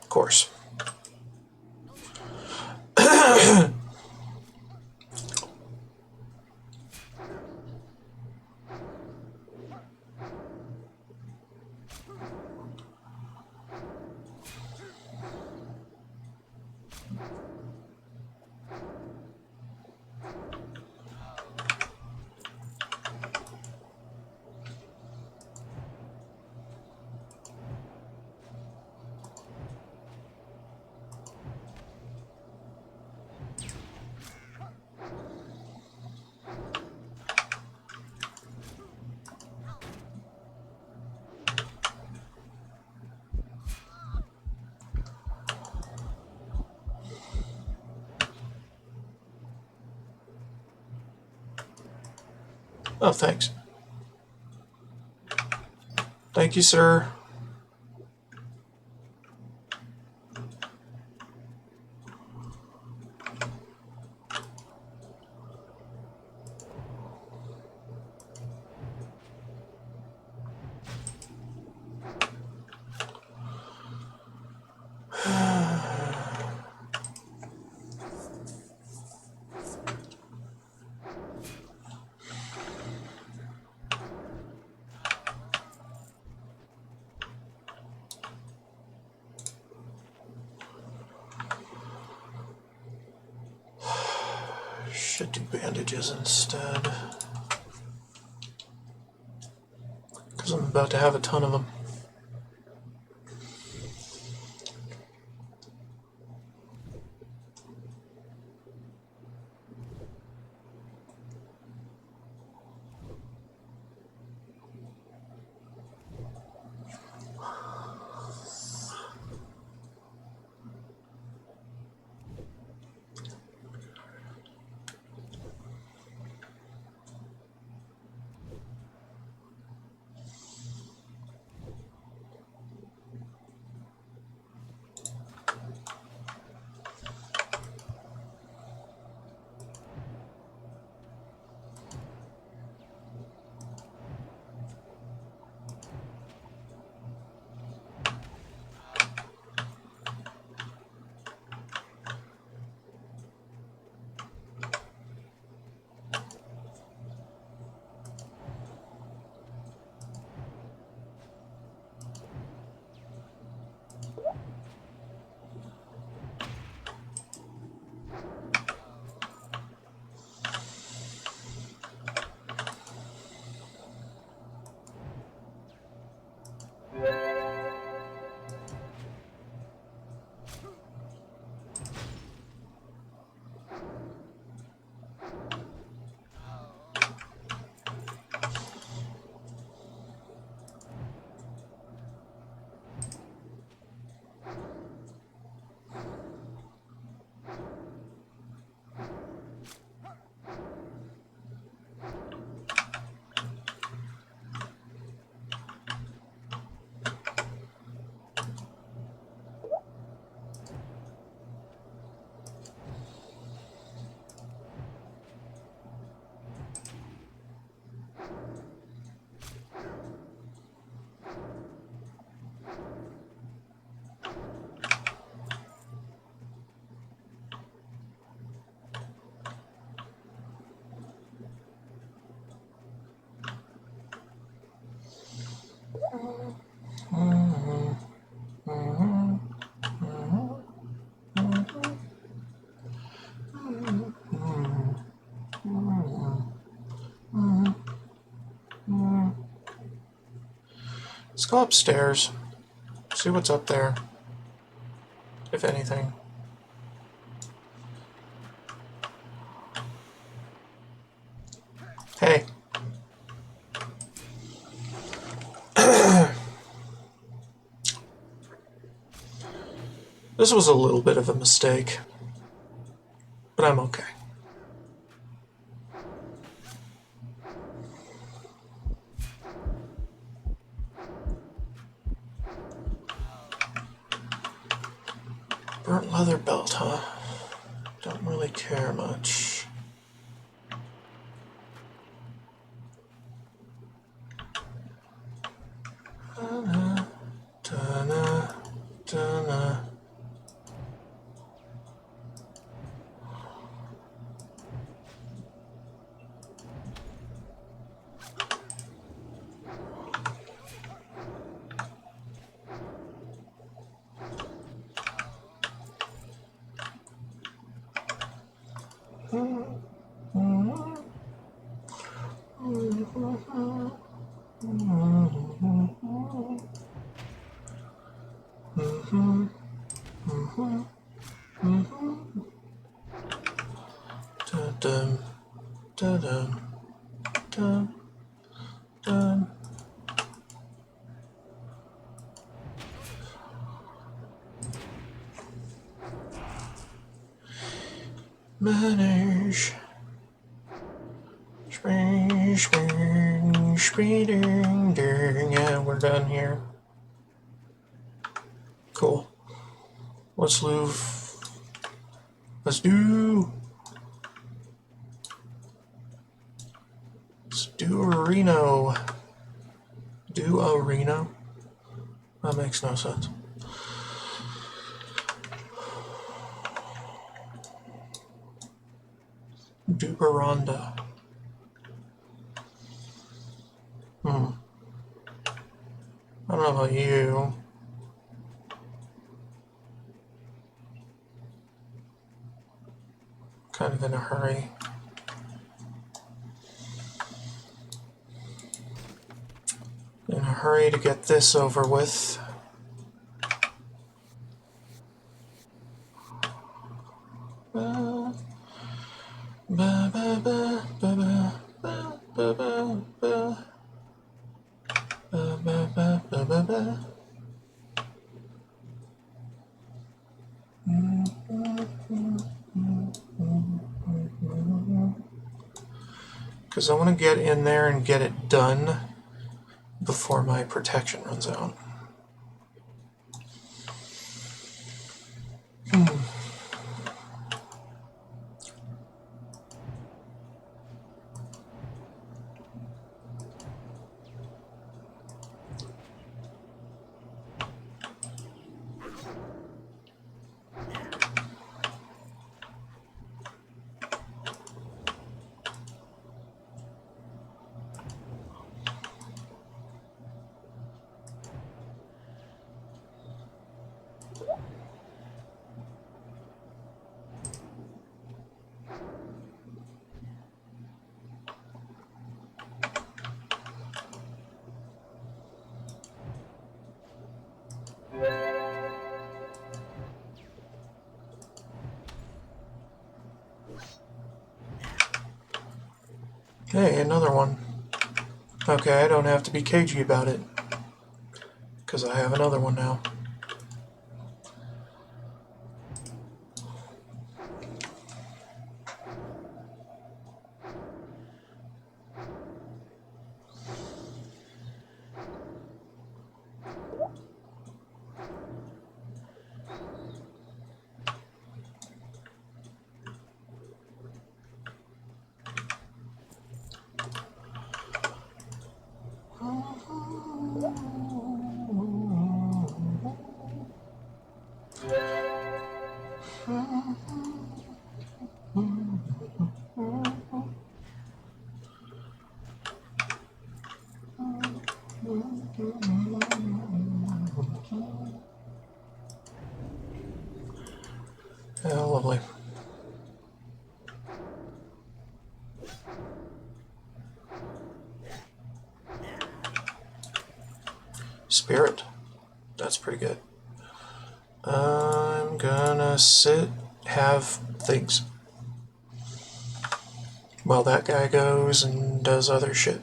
Of course. Oh, thanks. Thank you, sir. Should do bandages instead. Because I'm about to have a ton of them. Let's go upstairs. See what's up there. If anything. Hey. This was a little bit of a mistake, but I'm okay. Burnt leather belt, huh? Don't really care much. Dun-na, dun-na, dun-na. Dun, dun, dun, dun, dun. Manage. Spring, spring, spring, ding, ding. Yeah, we're done here. Cool. Let's move. Let's do a Reno. Do a Reno? That makes no sense. Duperonda. I don't know about you. Kind of in a hurry. In a hurry to get this over with. Ba, ba, ba, ba, ba, ba, ba, ba, ba. Because I want to get in there and get it done before my protection runs out. Hey, another one. Okay, I don't have to be cagey about it, because I have another one now. Yeah, lovely. Spirit. That's pretty good. I'm gonna have things. While that guy goes and does other shit.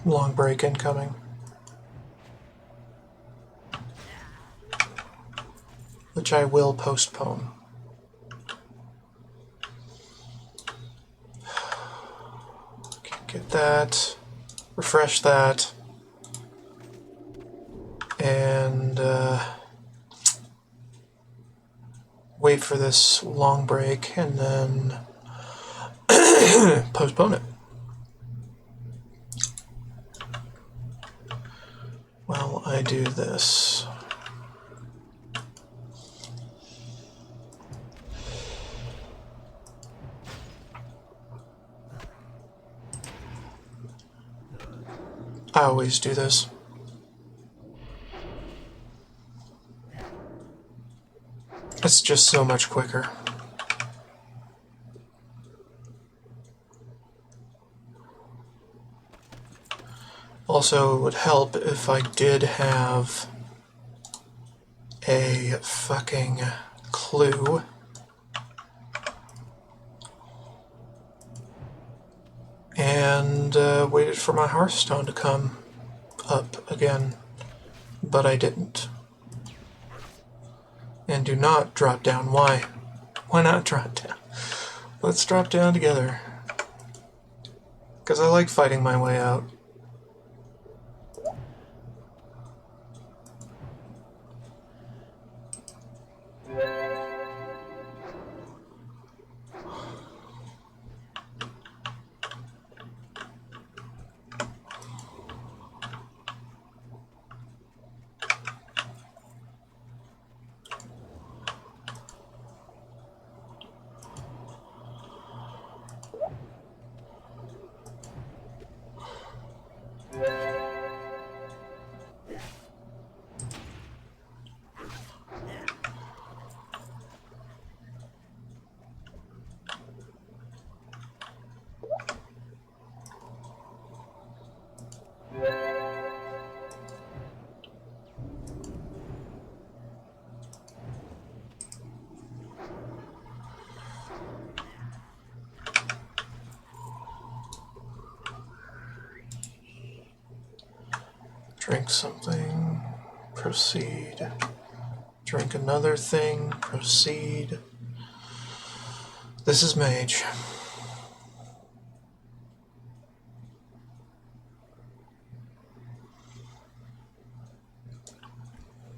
long break incoming. Which I will postpone. Okay, get that. Refresh that. And wait for this long break and then postpone it. While I do this. I always do this. It's just so much quicker. Also, it would help if I did have a fucking clue. And waited for my Hearthstone to come up again, but I didn't. And do not drop down. Why? Why not drop down? Let's drop down together. Because I like fighting my way out. Drink something, proceed. Drink another thing, proceed. This is mage.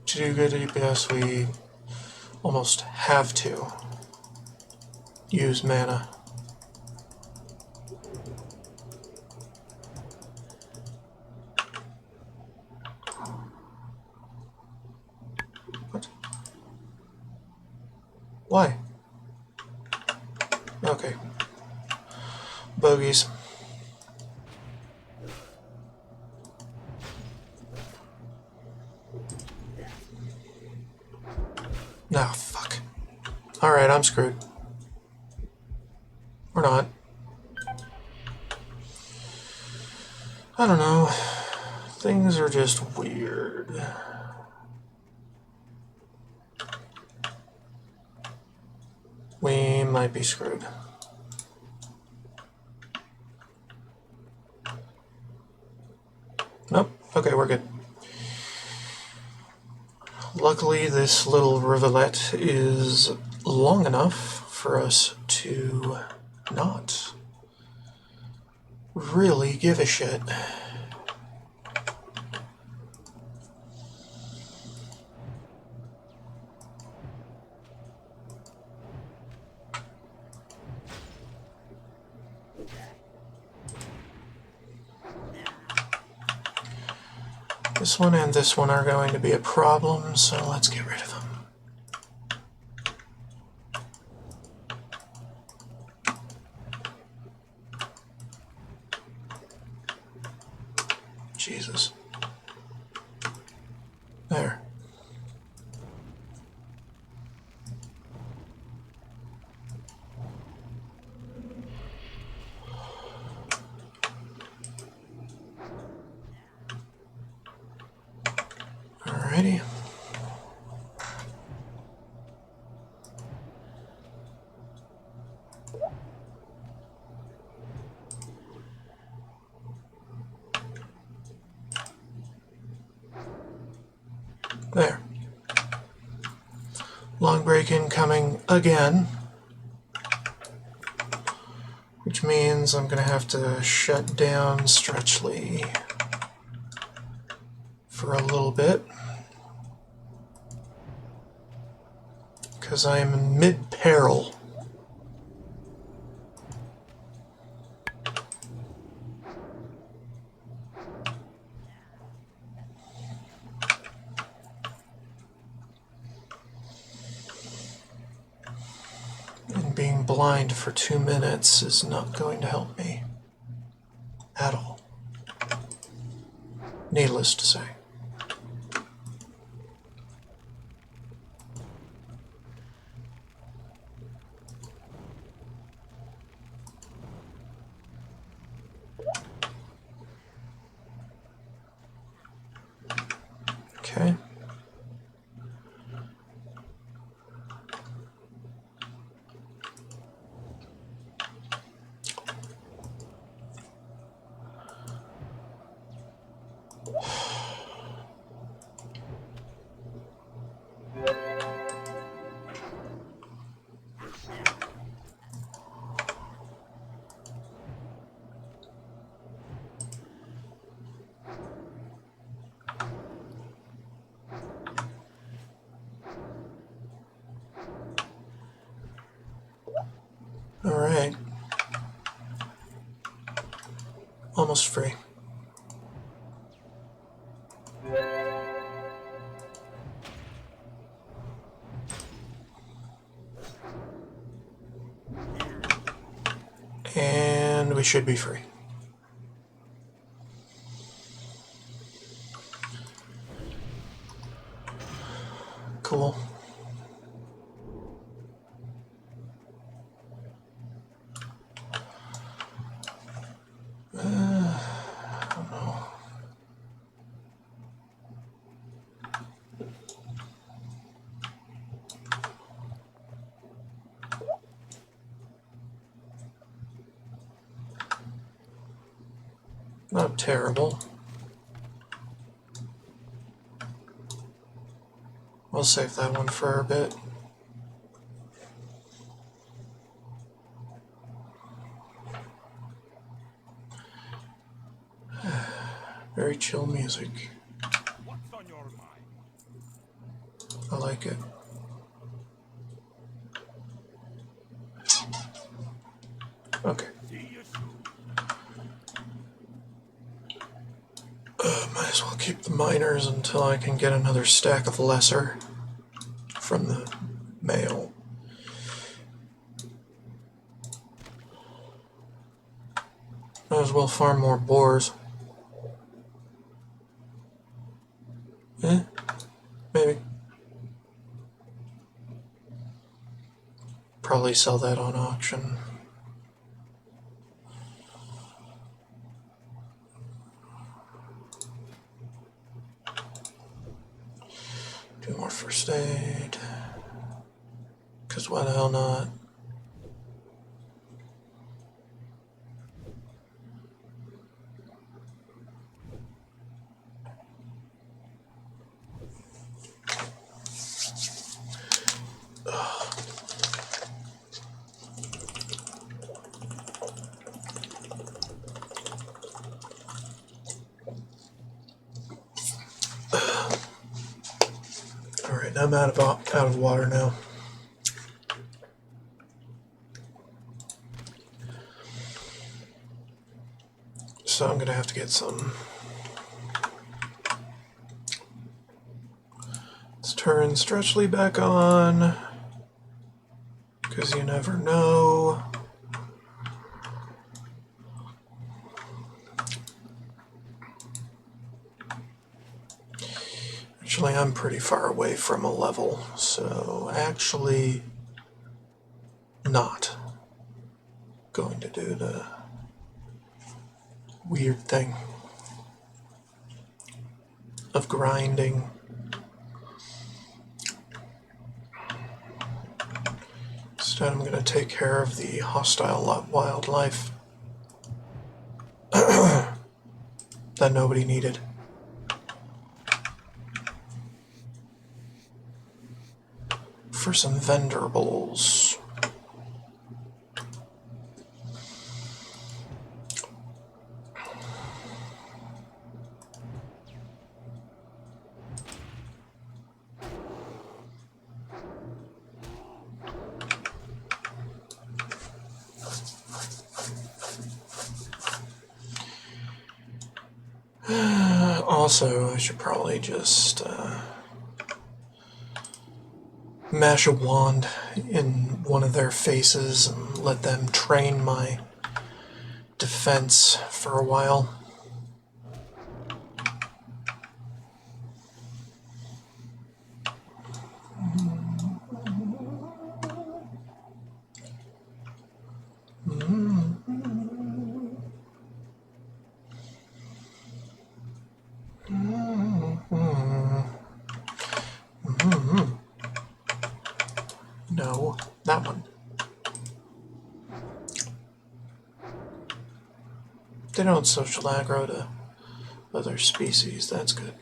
To do good DPS, we almost have to use mana. What? Why? Okay. Bogeys. Nah, fuck. Alright, I'm screwed. Or not. I don't know. Things are just weird. We might be screwed. Nope. Okay, we're good. Luckily, this little rivulet is long enough for us to not really give a shit. This one and this one are going to be a problem, so let's get rid of them. Jesus. There. Alrighty. There. Long break incoming again. Which means I'm going to have to shut down Stretchly for a little bit. Because I am in mid-peril. And being blind for 2 minutes is not going to help me at all. Needless to say. Okay. All right. Almost free. And we should be free. Cool. I don't know. Not terrible. We'll save that one for a bit. Very chill music. What's on your mind? I like it. Okay. See you soon. Might as well keep the miners until I can get another stack of lesser from the mail. Might as well farm more boars. Maybe. Probably sell that on auction. Do more first aid. Because why the hell not? Alright, I'm out of water now. So I'm gonna have to get some. Let's turn Stretchly back on, because you never know. Actually, I'm pretty far away from a level, so actually not going to do the weird thing of grinding. Instead, I'm going to take care of the hostile wildlife that nobody needed. for some vendorables. Also, I should probably just mash a wand in one of their faces and let them train my defense for a while. No, that one. They don't social aggro to other species, that's good.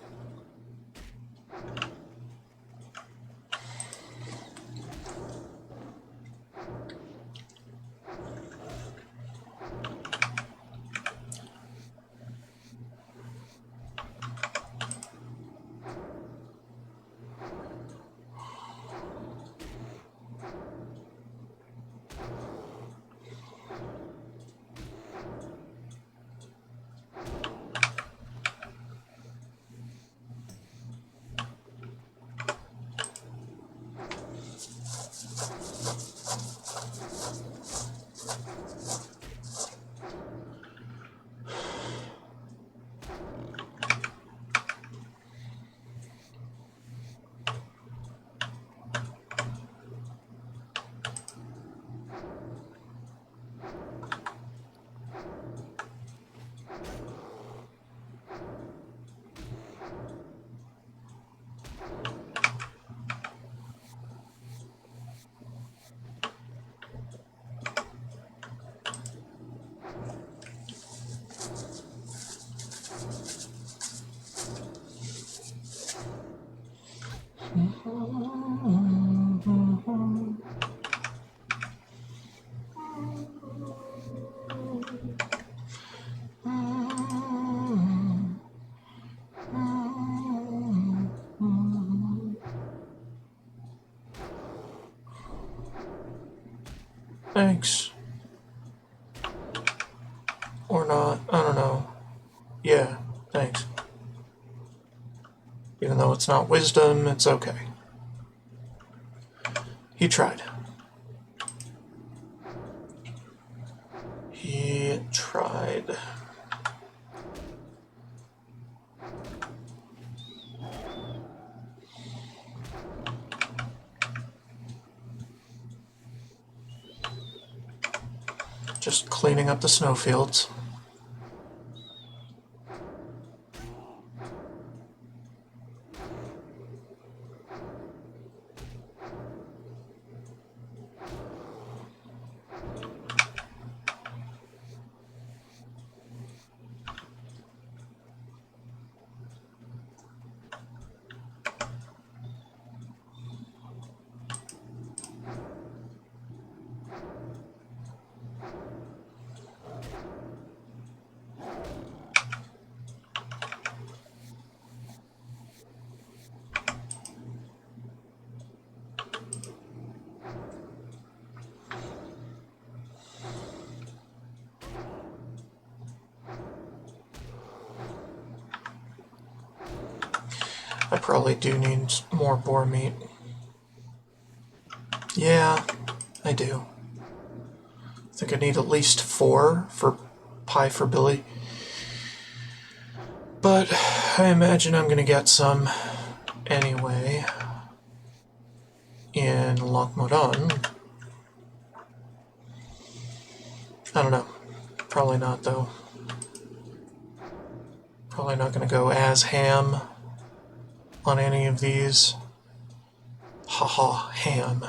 Thanks. Or not, I don't know. Yeah, thanks. Even though it's not wisdom, it's okay. He tried. He tried. Just cleaning up the snowfields. I probably do need more boar meat. Yeah, I do. I think I need at least 4 for pie for Billy. But I imagine I'm gonna get some anyway in Lochmodon. I don't know. Probably not, though. Probably not gonna go as ham on any of these. Haha, ham.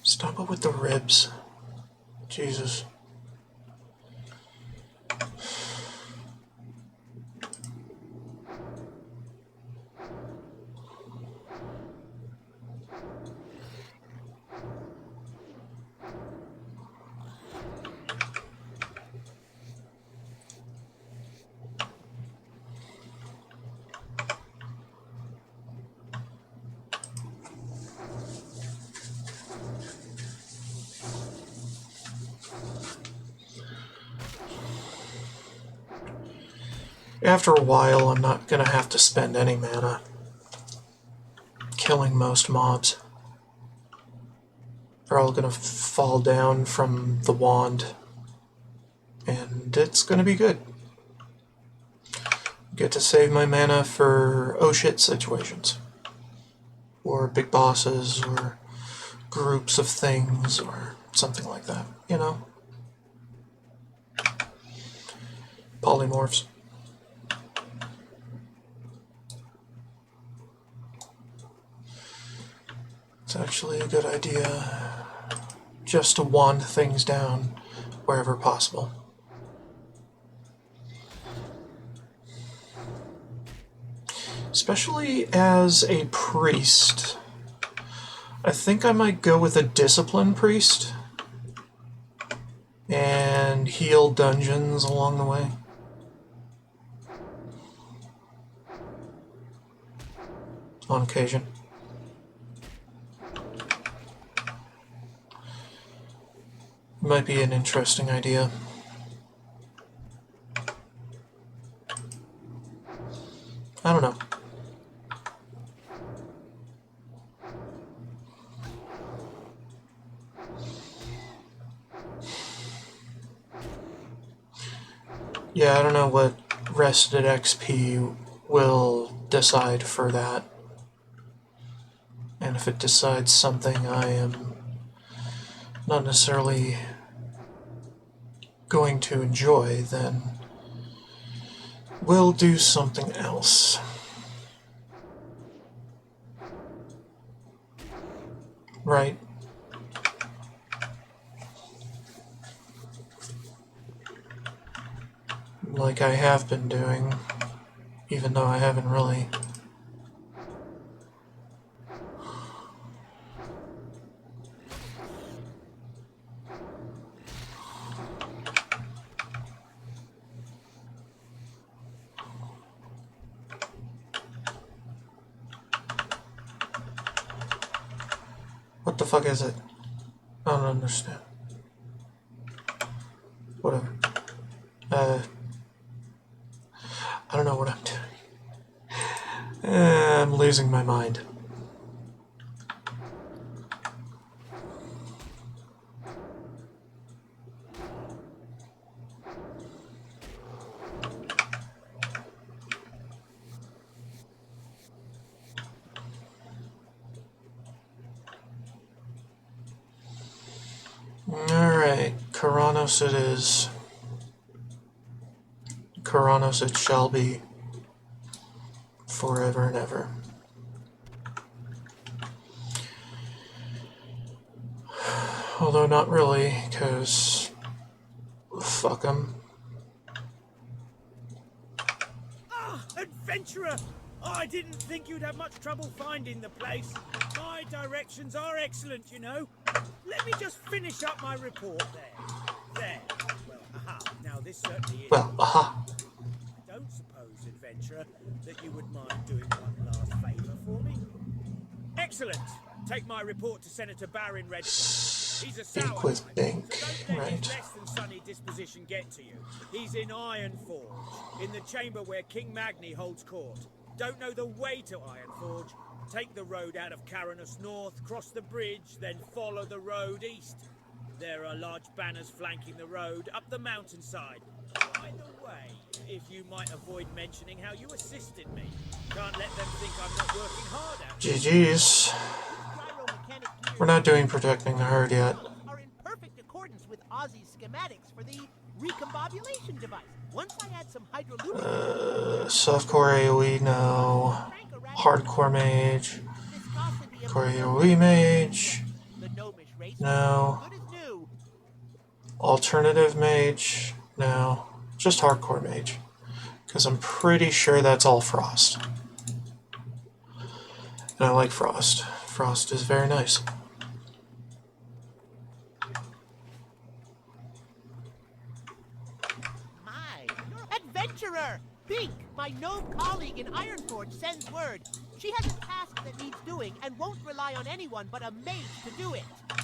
Stop it with the ribs. Jesus. After a while, I'm not going to have to spend any mana killing most mobs. They're all going to fall down from the wand, and it's going to be good. Get to save my mana for oh shit situations, or big bosses, or groups of things, or something like that, you know? Polymorphs. It's actually a good idea just to wand things down wherever possible. Especially as a priest. I think I might go with a discipline priest and heal dungeons along the way. On occasion. Might be an interesting idea. I don't know. Yeah, I don't know what rested XP will decide for that. And if it decides something I am not necessarily going to enjoy, then we'll do something else. Right? Like I have been doing, even though I haven't really. What the fuck is it? I don't understand. Whatever. I don't know what I'm doing. I'm losing my mind. Alright, Karanos it is. Karanos it shall be. Forever and ever. Although not really, because fuck 'em. Ah, adventurer! I didn't think you'd have much trouble finding the place. My directions are excellent, you know. Let me just finish up my report there. There. Well, aha. Now this certainly is. Well, aha. I don't suppose, adventurer, that you would mind doing one last favour for me? Excellent. Take my report to Senator Barron Red. He's a sour Speak with type, Bink, so don't let his right. less than sunny disposition get to you. He's in Ironforge, in the chamber where King Magni holds court. Don't know the way to Ironforge? Take the road out of Karanos north, cross the bridge, then follow the road east. There are large banners flanking the road up the mountainside. By the way, if you might avoid mentioning how you assisted me. Can't let them think I'm not working hard out. GG's. We're not doing protecting the herd yet. Are in perfect accordance with Ozzy's schematics for the recombobulation device. Once I add some hydrolubrication, Softcore AoE, no. Hardcore mage. viscosity of Core the AoE mage. the gnomish race No. good as new. Alternative mage? No. Just hardcore mage. Because I'm pretty sure that's all frost. And I like frost. Frost is very nice. My, you're adventurer! Bink, my gnome colleague in Ironforge, sends word. She has a task that needs doing and won't rely on anyone but a mage to do it.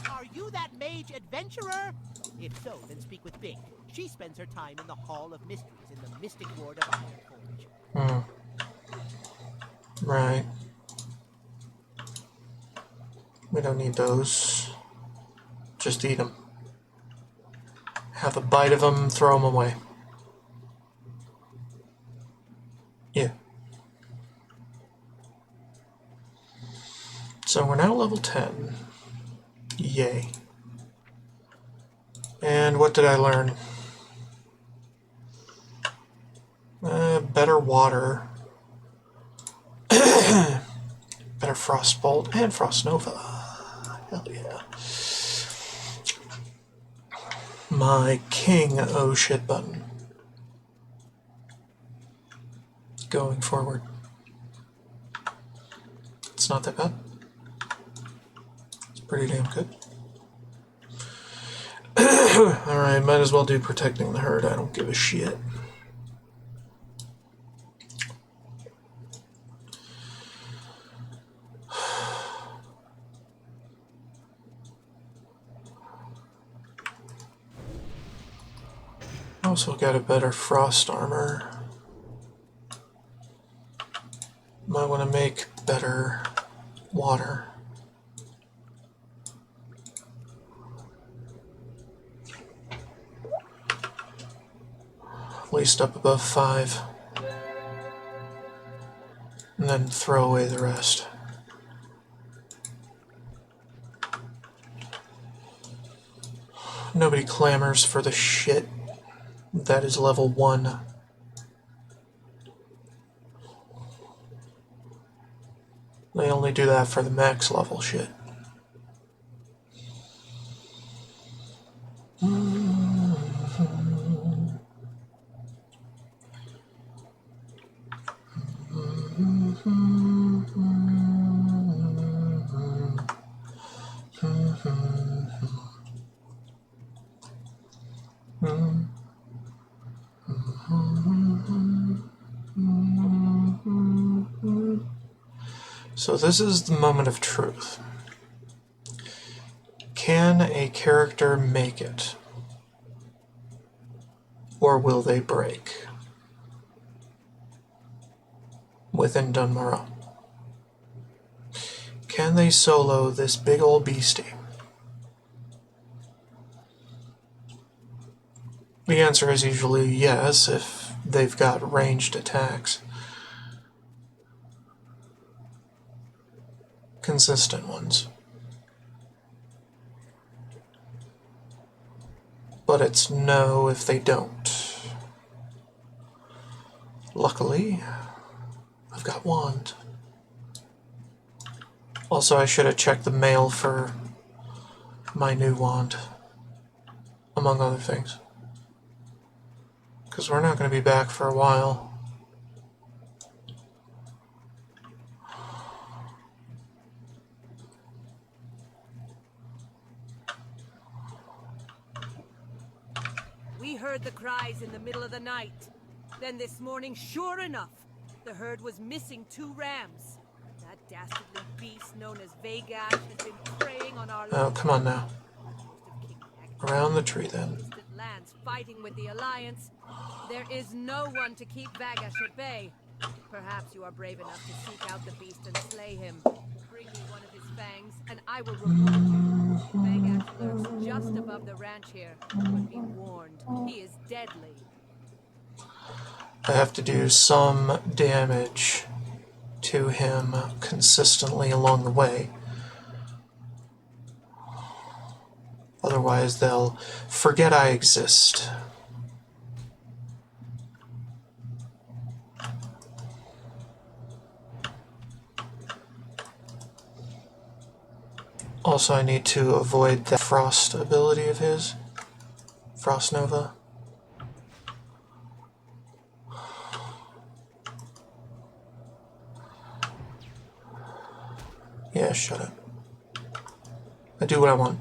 Are you that mage adventurer? If so, then speak with Bink. She spends her time in the Hall of Mysteries in the Mystic Ward of Ironforge. Right. We don't need those. Just eat them. Have a bite of them, throw them away. Yeah. So we're now level 10. Yay. And what did I learn? Better water. Better frostbolt and frostnova. Hell yeah. My king oh shit button. Going forward. It's not that bad. It's pretty damn good. Alright, might as well do protecting the herd. I don't give a shit. Also got a better frost armor. Might want to make better water. At least up above 5. And then throw away the rest. Nobody clamors for the shit that is level 1. They only do that for the max level shit. So this is the moment of truth. Can a character make it? Or will they break? Within Dunmorrow. Can they solo this big old beastie? The answer is usually yes, if they've got ranged attacks. Consistent ones. But it's no if they don't. Luckily, I've got wand. Also, I should have checked the mail for my new wand, among other things. Because we're not going to be back for a while. We heard the cries in the middle of the night. Then this morning, sure enough, the herd was missing 2 rams. That dastardly beast known as Vagash has been preying on our Oh, come on now. Around the tree, then. lands fighting with the Alliance. There is no one to keep Vagash at bay. Perhaps you are brave enough to seek out the beast and slay him. Bring me one of his fangs, and I will reward you. Vagash lurks just above the ranch here, but be warned, he is deadly. I have to do some damage to him consistently along the way. Otherwise, they'll forget I exist. Also, I need to avoid that frost ability of his. Frost Nova. Yeah, shut up. I do what I want.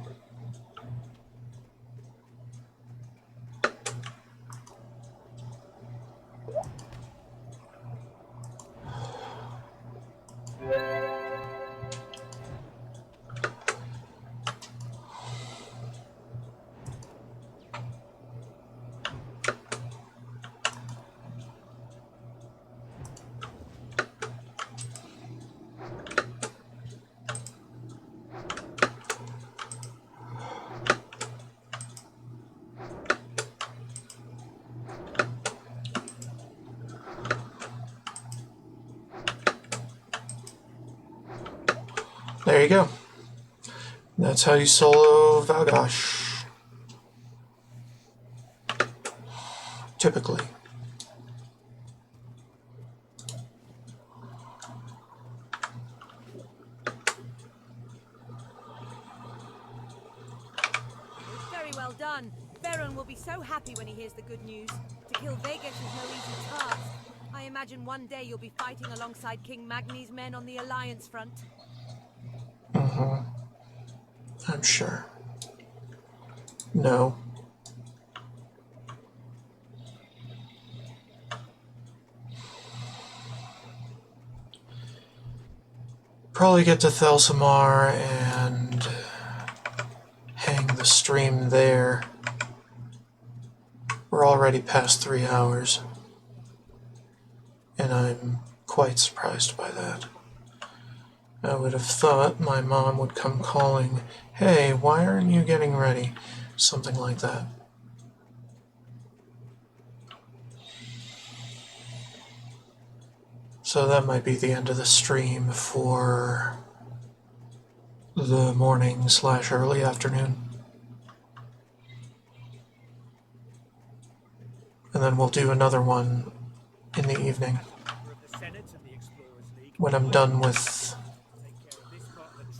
There you go. That's how you solo Valgosh. Typically. Very well done. Baron will be so happy when he hears the good news. To kill Vegas is no easy task. I imagine one day you'll be fighting alongside King Magni's men on the Alliance front. Mm-hmm. I'm sure. No. Probably get to Thelsamar and hang the stream there. We're already past 3 hours, and I'm quite surprised by that. I would have thought my mom would come calling, "Hey, why aren't you getting ready?" Something like that. So that might be the end of the stream for the morning / early afternoon. And then we'll do another one in the evening when I'm done with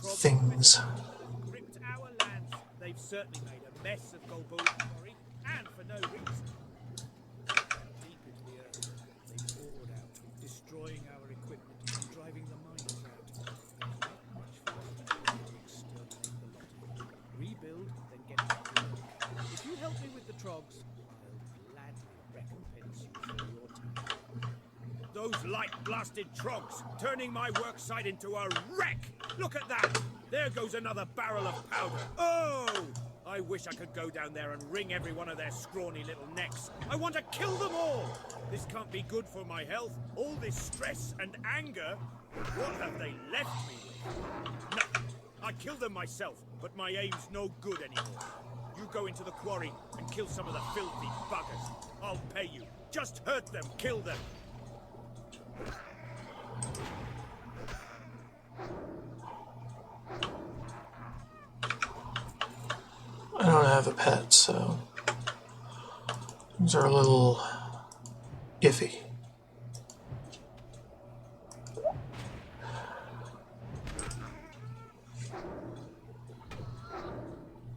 things. Gripped our lands. They've certainly made a mess of Golbo's quarry, and for no reason. Deep into the earth, they poured out, destroying our equipment and driving the miners out. Not much for us to do to exterminate the lot of them. Rebuild, then get back to work. If you help me with the trogs, I'll gladly recompense you for your time. Those light-blasted trogs, turning my worksite into a wreck! Look at that! There goes another barrel of powder. Oh! I wish I could go down there and wring every one of their scrawny little necks. I want to kill them all! This can't be good for my health. All this stress and anger. What have they left me with? No, I killed them myself, but my aim's no good anymore. You go into the quarry and kill some of the filthy buggers. I'll pay you. Just hurt them, kill them. I don't have a pet, so things are a little iffy.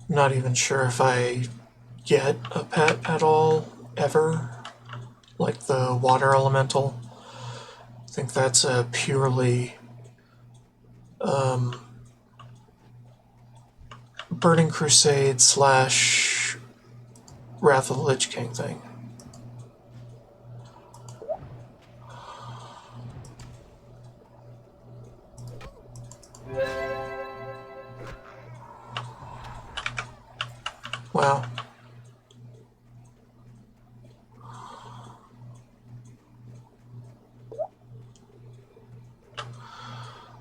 I'm not even sure if I get a pet at all, ever, like the water elemental. I think that's a purely Burning Crusade / Wrath of the Lich King thing. Wow.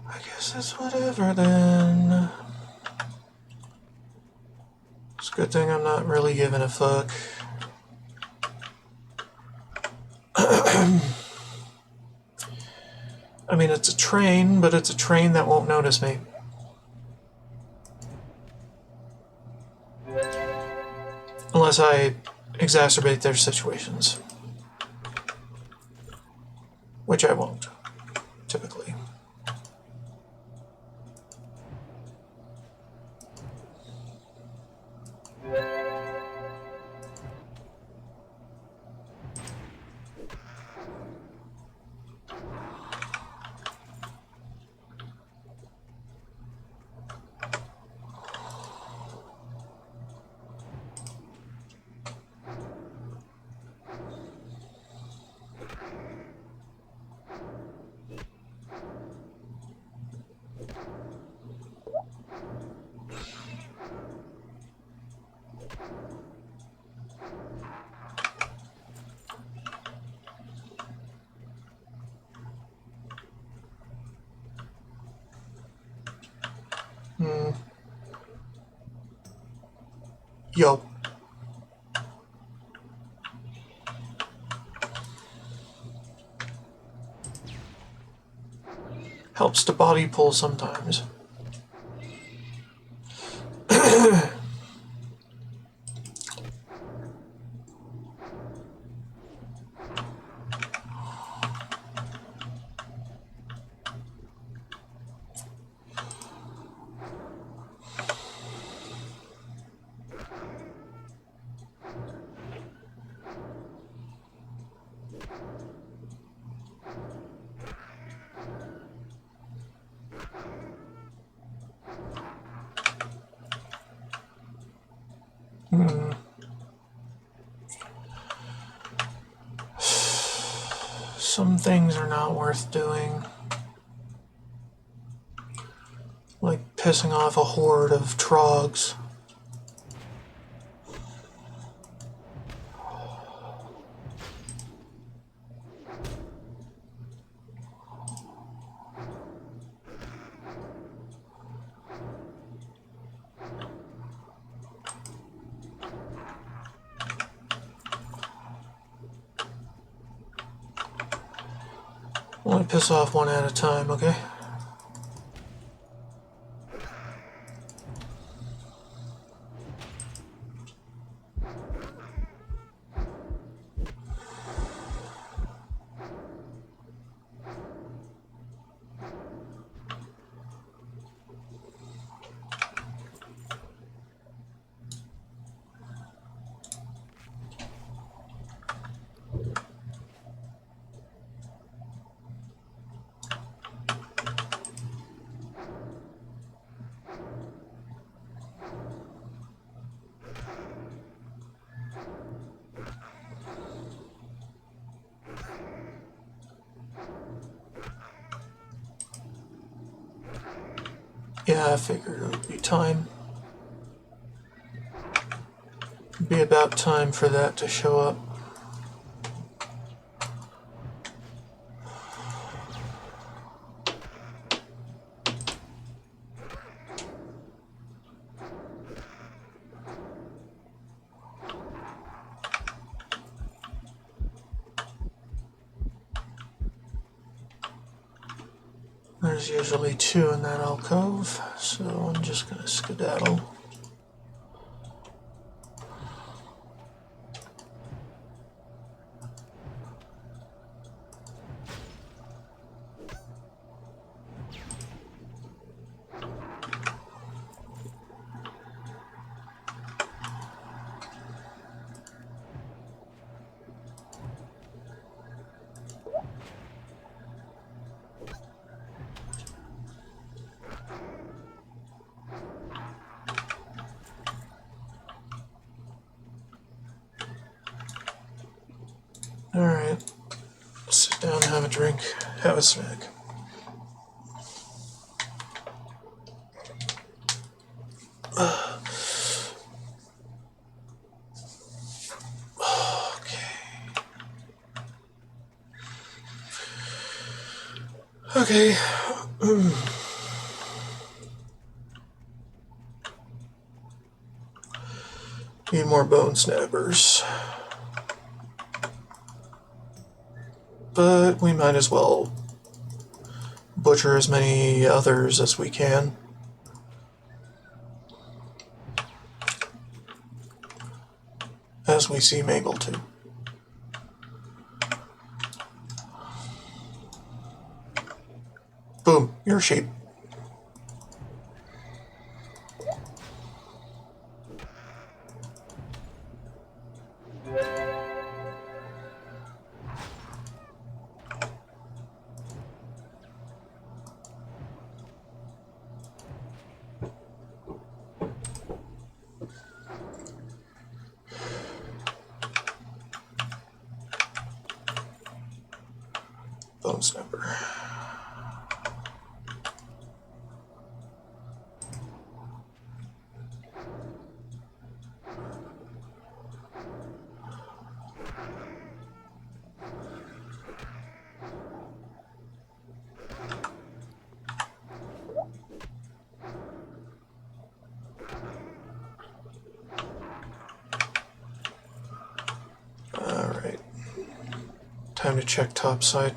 I guess that's whatever then. It's a good thing I'm not really giving a fuck. I mean, it's a train, but it's a train that won't notice me. Unless I exacerbate their situations. Which I won't, typically. Yo. Helps the body pull sometimes. Some things are not worth doing. Like pissing off a horde of trogs. Only piss off one at a time, okay? Yeah, I figured it would be time. It'd be about time for that to show up. There's usually two in that alcove, so I'm just gonna skedaddle. Alright, sit down, have a drink, have a snack. Okay. Need more bone snappers. But we might as well butcher as many others as we can. As we seem able to. Boom, you're a sheep. Bone snapper. Alright. Time to check topside.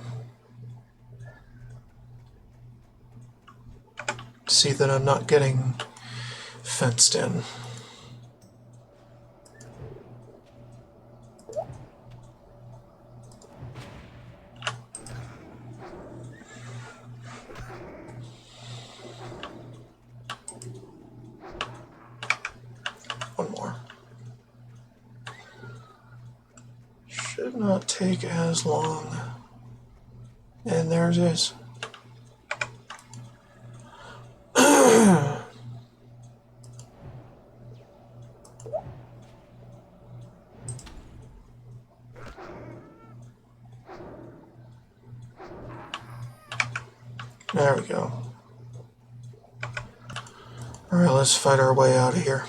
See that I'm not getting fenced in. One more. Should not take as long. And there it is. There we go. Alright, let's fight our way out of here.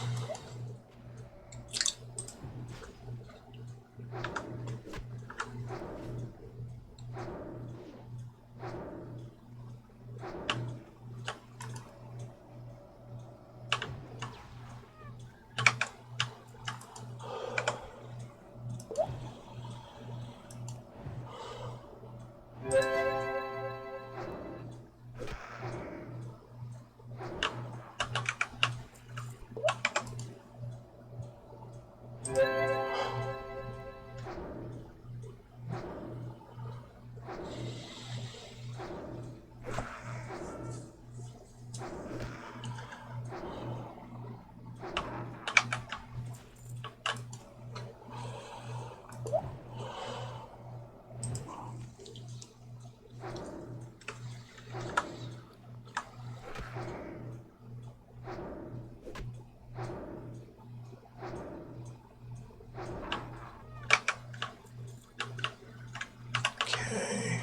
Okay.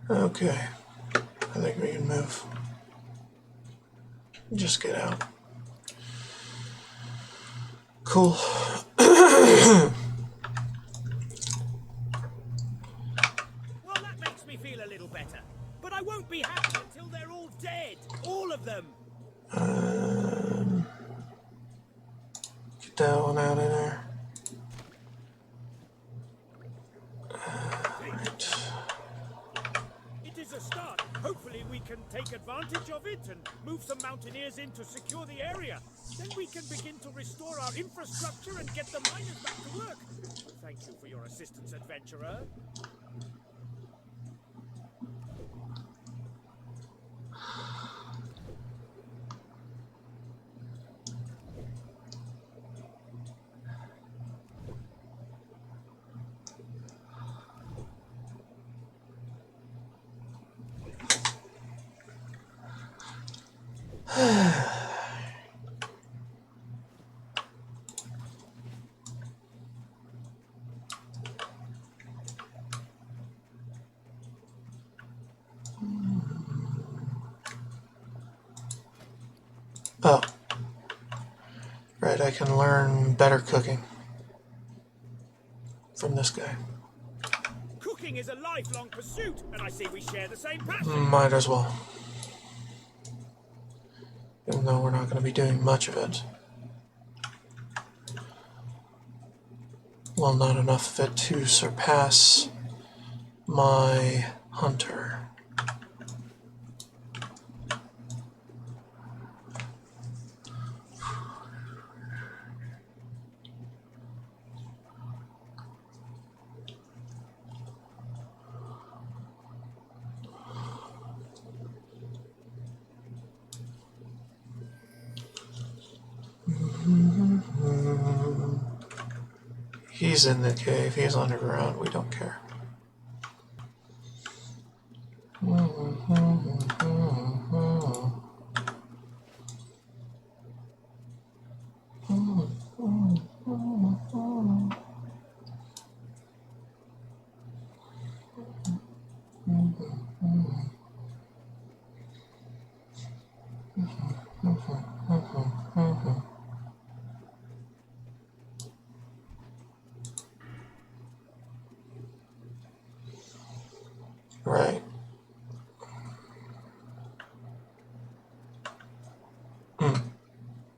Okay. I think we can move. Just get out. Cool. Well, that makes me feel a little better. But I won't be happy until they're all dead. All of them. Get that one out of there. Right. It is a start. Hopefully we can take advantage of it and move some mountaineers in to secure the area. Then we can begin to restore our infrastructure and get the miners back to work. Thank you for your assistance, adventurer. Oh. Right, I can learn better cooking from this guy. Cooking is a lifelong pursuit, and I see we share the same passion. Might as well. Even though we're not going to be doing much of it. Well, not enough of it to surpass my hunter. He's in the cave. He's underground. We don't care. Right.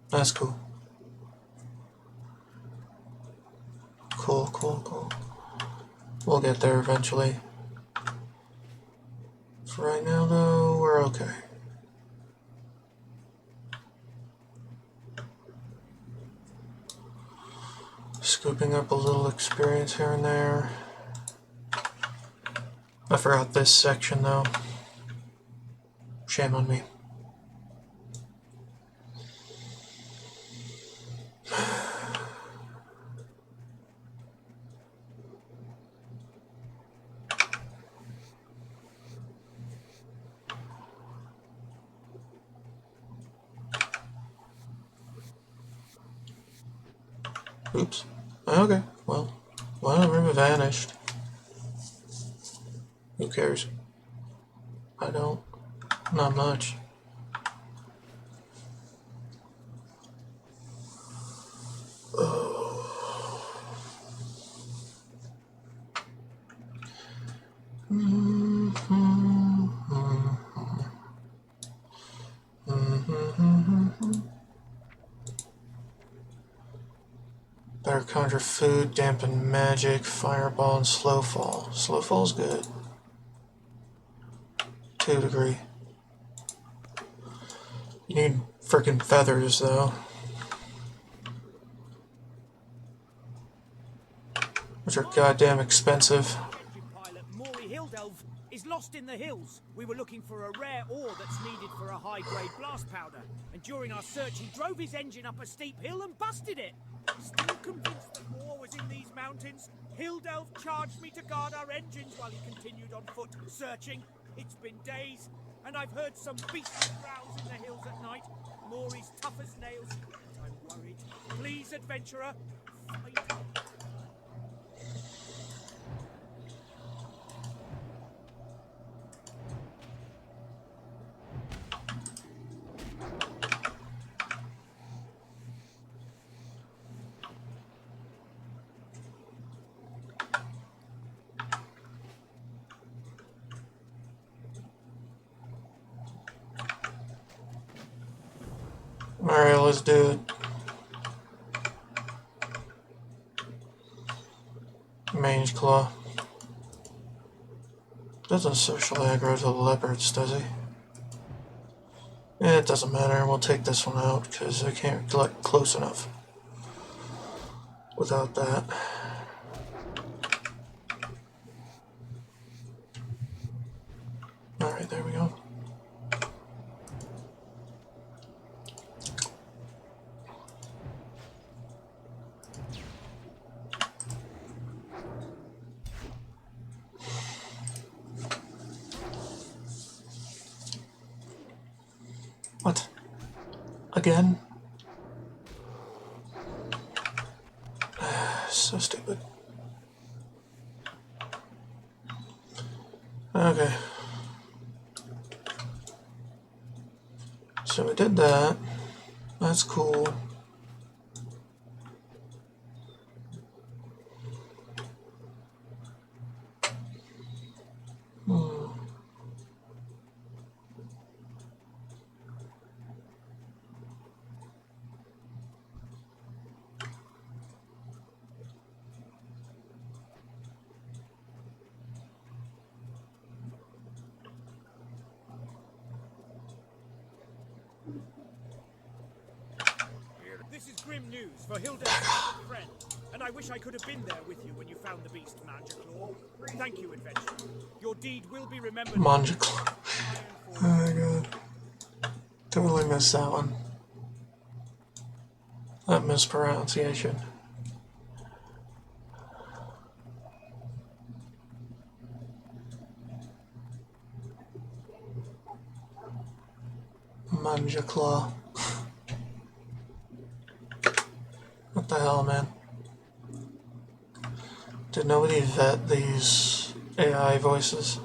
That's cool. Cool. We'll get there eventually. For right now, though, we're okay. Scooping up a little experience here and there. I forgot this section, though. Shame on me. Oops. Okay, well, it vanished. Who cares? I don't. Not much. Better conjure food, dampen magic, fireball, and slow fall. Slow fall's good. 2 degree. You need frickin' feathers, though. Which are goddamn expensive. Engine pilot Maury Hildelf is lost in the hills. We were looking for a rare ore that's needed for a high-grade blast powder, and during our search he drove his engine up a steep hill and busted it. Still convinced that ore was in these mountains, Hildelf charged me to guard our engines while he continued on foot searching. It's been days, and I've heard some beastly growls in the hills at night. Maury's tough as nails, but I'm worried. Please, adventurer, find him. Alright, let's do it. Mage claw. Doesn't social aggro to the leopards, does he? It doesn't matter, we'll take this one out, because I can't get close enough without that. Alright, there we go. What? Again? So stupid. Okay. So we did that. That's cool. This is grim news for Hildelf's friend, and I wish I could have been there with you when you found the beast, Manjaclaw. Thank you, adventurer. Your deed will be remembered. Manjaclaw. Oh my god. Totally missed that one. That mispronunciation. Manja Claw. What the hell, man? Did nobody vet these AI voices?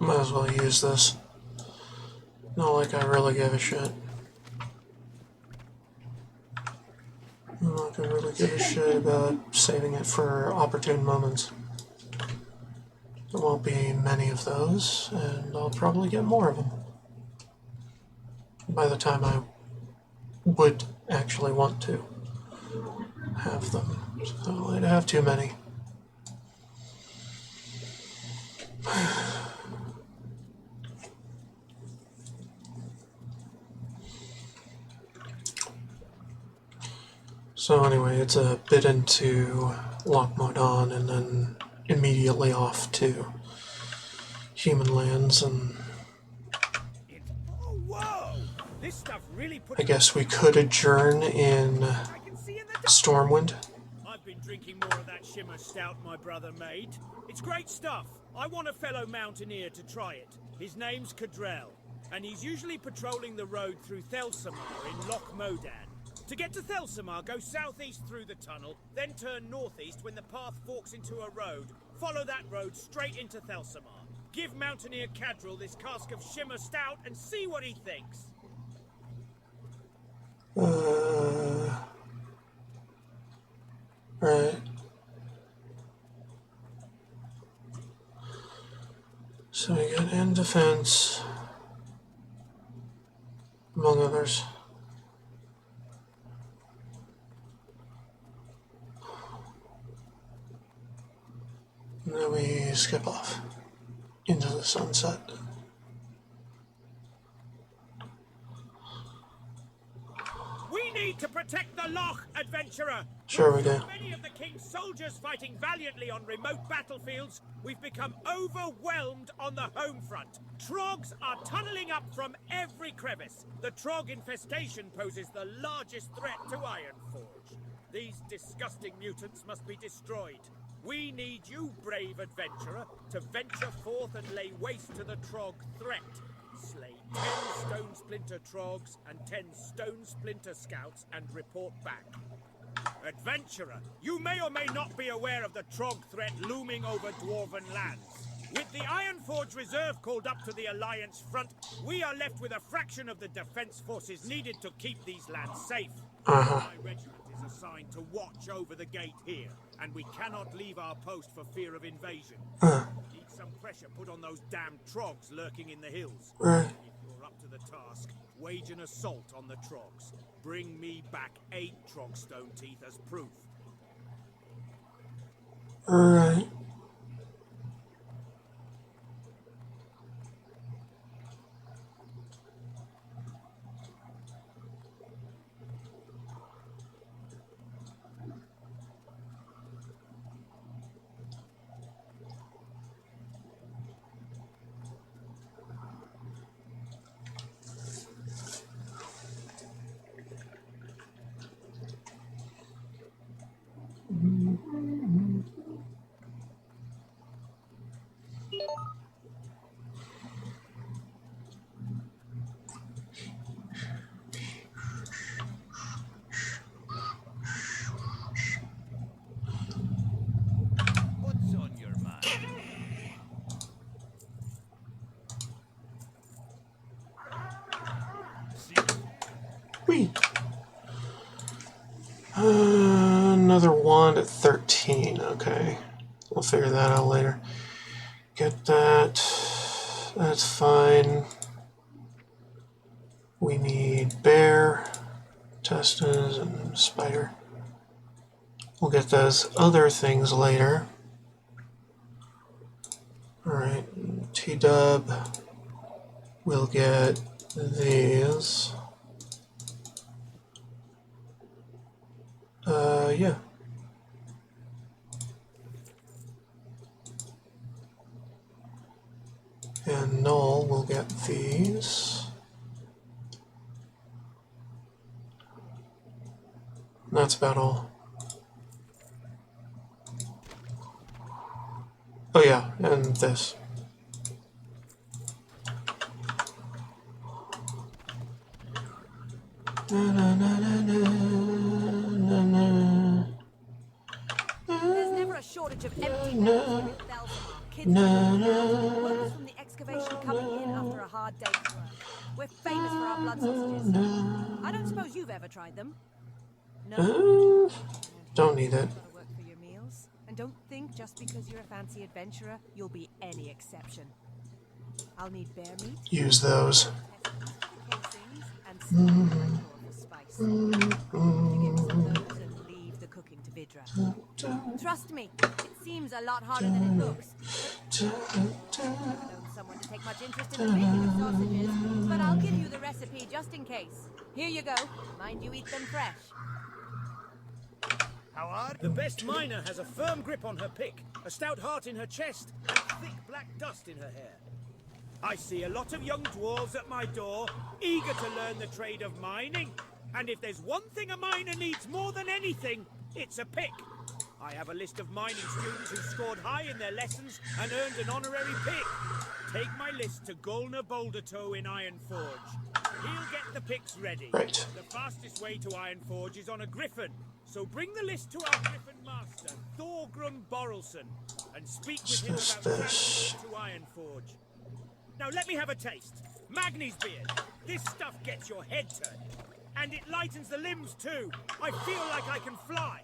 Might as well use this. Not like I really give a shit. Not like I really give a shit about saving it for opportune moments. There won't be many of those, and I'll probably get more of them by the time I would actually want to have them. So I'd have too many. So anyway, it's a bit into lock mode on and then immediately off to human lands, and Oh, whoa! This stuff really put. I guess we could adjourn in I can see in the dark. Stormwind. I've been drinking more of that shimmer stout my brother made. It's great stuff. I want a fellow mountaineer to try it. His name's Cadrell, and he's usually patrolling the road through Thelsamar in Loch Modan. To get to Thelsamar, go southeast through the tunnel, then turn northeast when the path forks into a road. Follow that road straight into Thelsamar. Give Mountaineer Cadrell this cask of shimmer stout and see what he thinks. Right. So we get in defense, among others. And then we skip off into the sunset. We need to protect the Loch, adventurer! Sure we do. With many of the King's soldiers fighting valiantly on remote battlefields, we've become overwhelmed on the home front. Trogs are tunneling up from every crevice. The Trog infestation poses the largest threat to Ironforge. These disgusting mutants must be destroyed. We need you, brave adventurer, to venture forth and lay waste to the Trog threat. Slay 10 Stone Splinter Trogs and 10 Stone Splinter Scouts and report back. Adventurer, you may or may not be aware of the Trog threat looming over Dwarven lands. With the Ironforge Reserve called up to the Alliance front, we are left with a fraction of the defense forces needed to keep these lands safe. My regiment is assigned to watch over the gate here, and we cannot leave our post for fear of invasion. Need some pressure put on those damn Trogs lurking in the hills. Right. If you're up to the task, wage an assault on the Trogs. Bring me back 8 Trog stone teeth as proof. Right. What's on your mind? Whee! Another wand at 13. Okay. We'll figure that out later. Get that. That's fine. We need bear, intestines, and spider. We'll get those other things later. Alright, T-dub. We'll get these. Yeah. And Null will get these. That's about all. Oh yeah, and this. Na, na, na, na, na, na, There's never a shortage of empty bells here in Belzamar. Kids workers from the excavation coming in after a hard day's work. We're famous for our blood sausages. I don't suppose you've ever tried them? No? don't need it. Gotta work for your meals. And don't think just because you're a fancy adventurer, you'll be any exception. I'll need bear meat. Use those. Casings and some for spice. You give us those and leave the cooking to Vidra. Trust me, it seems a lot harder than it looks. I don't know someone to take much interest in the making of sausages, but I'll give you the recipe just in case. Here you go. Mind you eat them fresh. How hard? The best miner has a firm grip on her pick, a stout heart in her chest, and thick black dust in her hair. I see a lot of young dwarves at my door, eager to learn the trade of mining. And if there's one thing a miner needs more than anything, it's a pick. I have a list of mining students who scored high in their lessons and earned an honorary pick. Take my list to Golna Bouldertoe in Ironforge. He'll get the picks ready. Right. The fastest way to Ironforge is on a griffin. So bring the list to our griffin master, Thorgrim Borrelson, and speak with him about transport to Ironforge. Now let me have a taste. Magni's beard. This stuff gets your head turning. And it lightens the limbs too. I feel like I can fly.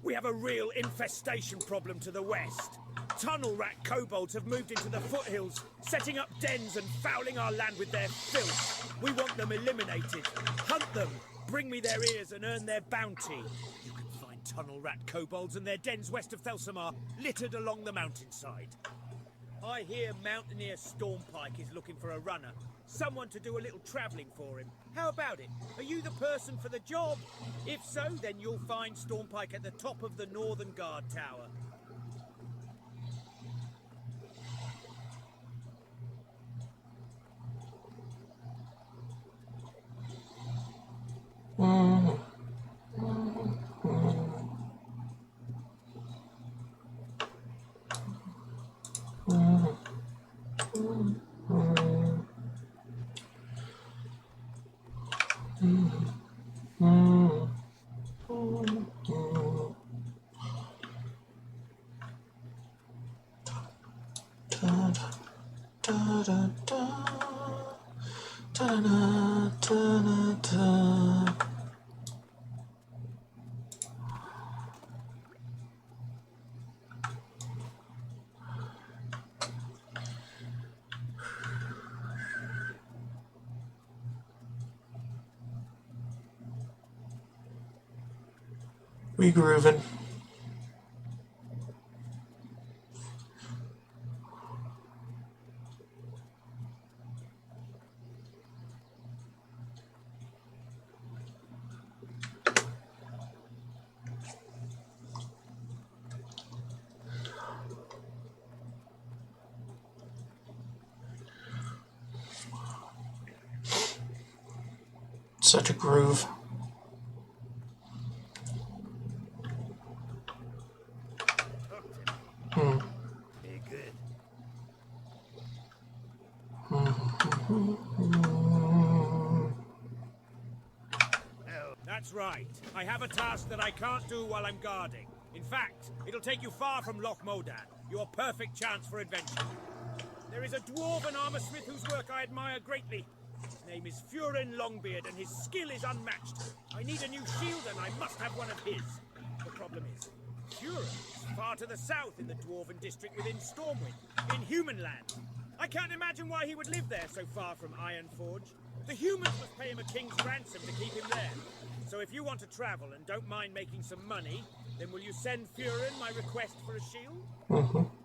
We have a real infestation problem to the west. Tunnel rat kobolds have moved into the foothills, setting up dens and fouling our land with their filth. We want them eliminated. Hunt them, bring me their ears and earn their bounty. You can find tunnel rat kobolds and their dens west of Thelsamar, littered along the mountainside. I hear Mountaineer Stormpike is looking for a runner. Someone to do a little travelling for him. How about it? Are you the person for the job? If so, then you'll find Stormpike at the top of the Northern Guard Tower. We groovin'. Such a groove. Very good. That's right. I have a task that I can't do while I'm guarding. In fact, it'll take you far from Loch Modan, your perfect chance for adventure. There is a dwarven armorsmith whose work I admire greatly. His name is Furin Longbeard, and his skill is unmatched. I need a new shield, and I must have one of his. The problem is, Furin is far to the south in the Dwarven district within Stormwind, in Human Land. I can't imagine why he would live there so far from Ironforge. The humans must pay him a king's ransom to keep him there. So if you want to travel and don't mind making some money, then will you send Furin my request for a shield?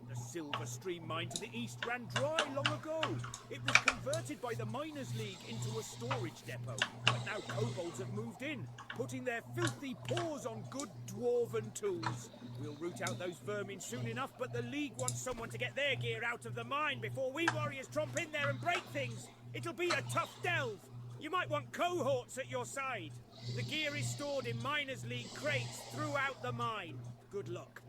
The Silver Stream mine to the east ran dry long ago. It was converted by the Miners' League into a storage depot. But now kobolds have moved in, putting their filthy paws on good dwarven tools. We'll root out those vermin soon enough, but the League wants someone to get their gear out of the mine before we warriors tromp in there and break things. It'll be a tough delve. You might want cohorts at your side. The gear is stored in Miners' League crates throughout the mine. Good luck.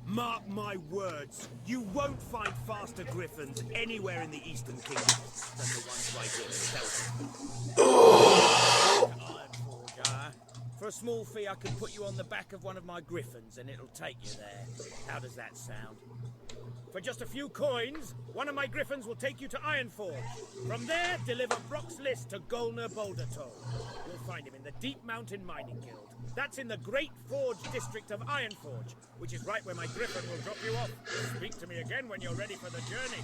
Mark my words, you won't find faster griffins anywhere in the Eastern Kingdom than the ones right here in Selton. Ironforge, For a small fee, I can put you on the back of one of my griffins and it'll take you there. How does that sound? For just a few coins, one of my griffins will take you to Ironforge. From there, deliver Brock's list to Golner Bouldertoll. You'll find him in the Deep Mountain Mining Guild. That's in the Great Forge district of Ironforge, which is right where my griffin will drop you off. Speak to me again when you're ready for the journey.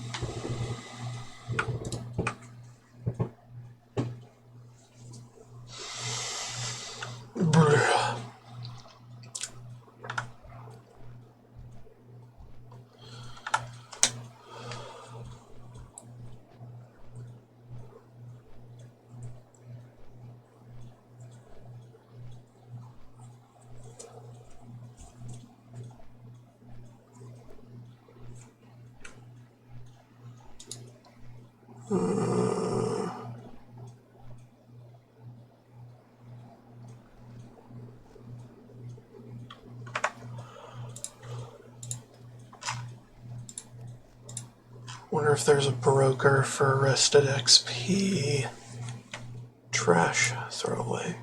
Wonder if there's a broker for arrested XP. Trash throwaway.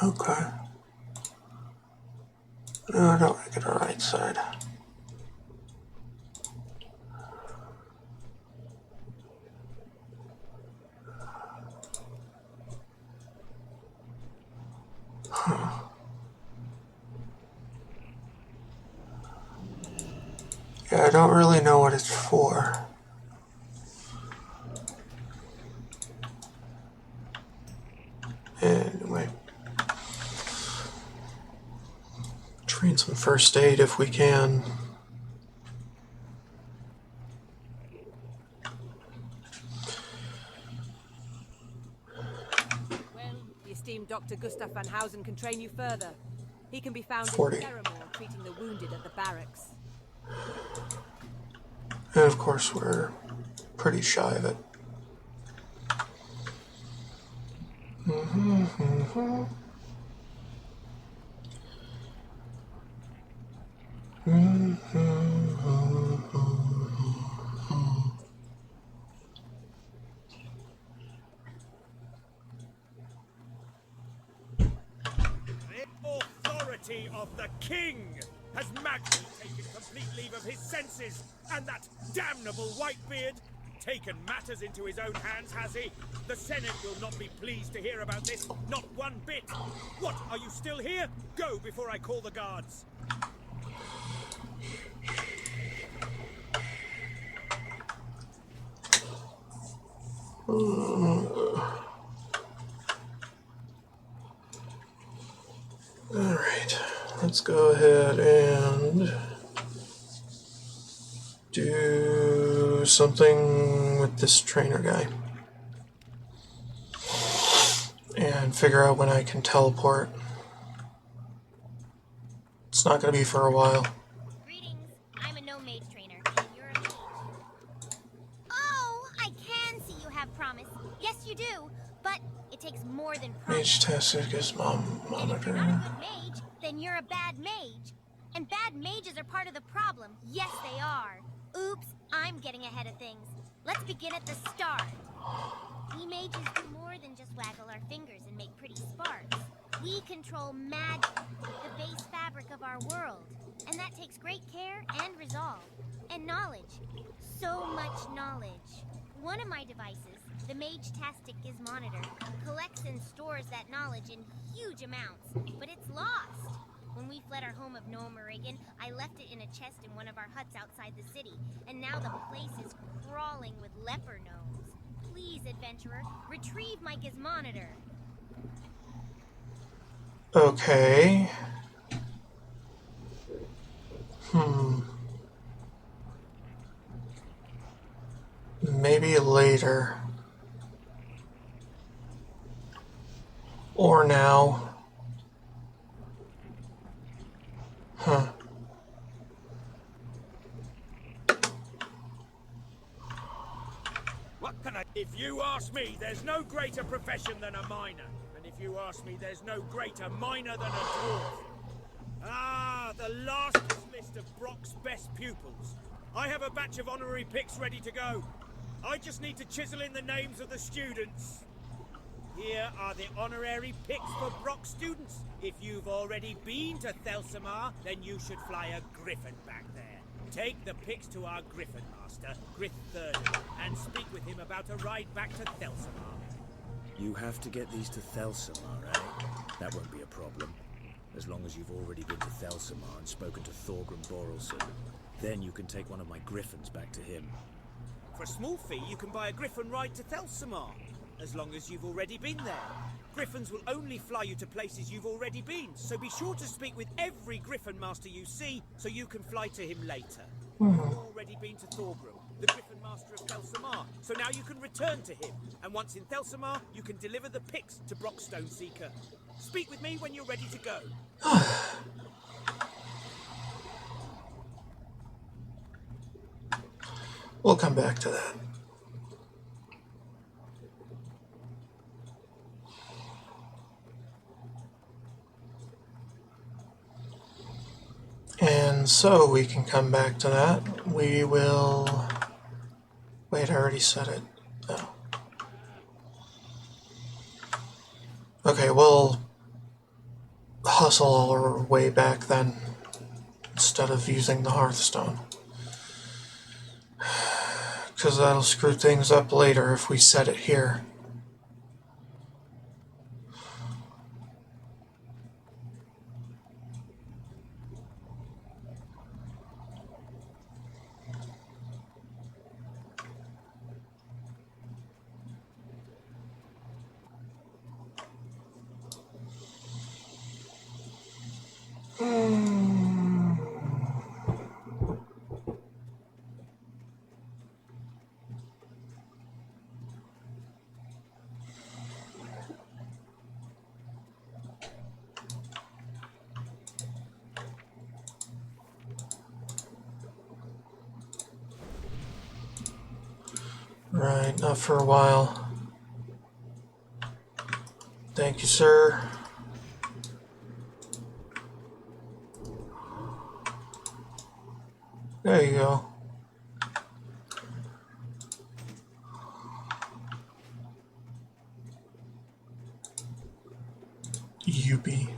Okay. No, I don't make it the right side. Yeah, I don't really know what it's for. Anyway. Train some first aid if we can. Well, the esteemed Dr. Gustav van Housen can train you further. He can be found 40. in Theramore treating the wounded at the barracks. And of course, we're pretty shy of it. The authority of the king has magically taken complete leave of his senses, and that damnable Whitebeard taken matters into his own hands, has he? The Senate will not be pleased to hear about this, not one bit. What, are you still here? Go before I call the guards. Alright, let's go ahead and do something with this trainer guy. And and figure out when I can teleport. It's not going to be for a while. Greetings. I'm a no mage trainer, and you're a mage. Oh, I can see you have promise. Yes, you do. But it takes more than Mage promise. tactic is And if you're not a monitor. good mage, then you're a bad mage. And bad mages are part of the problem. Yes, they are. Oops, I'm getting ahead of things. Let's begin at the start. We mages do more than just waggle our fingers and make pretty sparks. We control magic, the base fabric of our world. And that takes great care and resolve. And knowledge. So much knowledge. One of my devices, the Mage-tastic Gizmonitor, collects and stores that knowledge in huge amounts, but it's lost. When we fled our home of Noamarigan, I left it in a chest in one of our huts outside the city, and now the place is crawling with leper gnomes. Please, adventurer, retrieve my Gizmonitor. Okay. Maybe later. Or now. Huh. What can I... If you ask me, there's no greater profession than a miner. And if you ask me, there's no greater miner than a dwarf. Ah, the last list of Brock's best pupils. I have a batch of honorary picks ready to go. I just need to chisel in the names of the students. Here are the honorary picks for Brock students. If you've already been to Thelsamar, then you should fly a griffin back there. Take the picks to our griffin master, Grith Thurden, and speak with him about a ride back to Thelsamar. You have to get these to Thelsamar, eh? That won't be a problem. As long as you've already been to Thelsamar and spoken to Thorgrim Borrelson. Then you can take one of my griffins back to him. For a small fee, you can buy a griffin ride to Thelsamar. As long as you've already been there. Griffins will only fly you to places you've already been, so be sure to speak with every griffin master you see, so you can fly to him later. You've already been to Thorgrim, the griffin master of Thelsamar, so now you can return to him, and once in Thelsamar, you can deliver the picks to Brock Stoneseeker. Speak with me when you're ready to go. We'll come back to that. And so we can come back to that. We will... Wait, I already said it. Oh. Okay, we'll hustle our way back then, instead of using the Hearthstone. Because that'll screw things up later if we set it here. Right, not for a while. Thank you, sir. There you go. Youpie.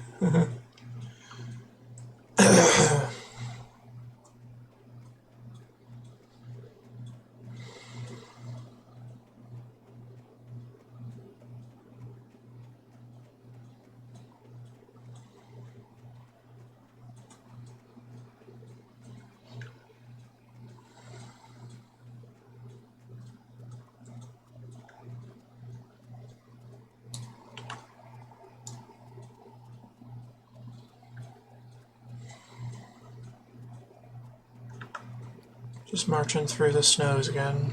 Just marching through the snows again,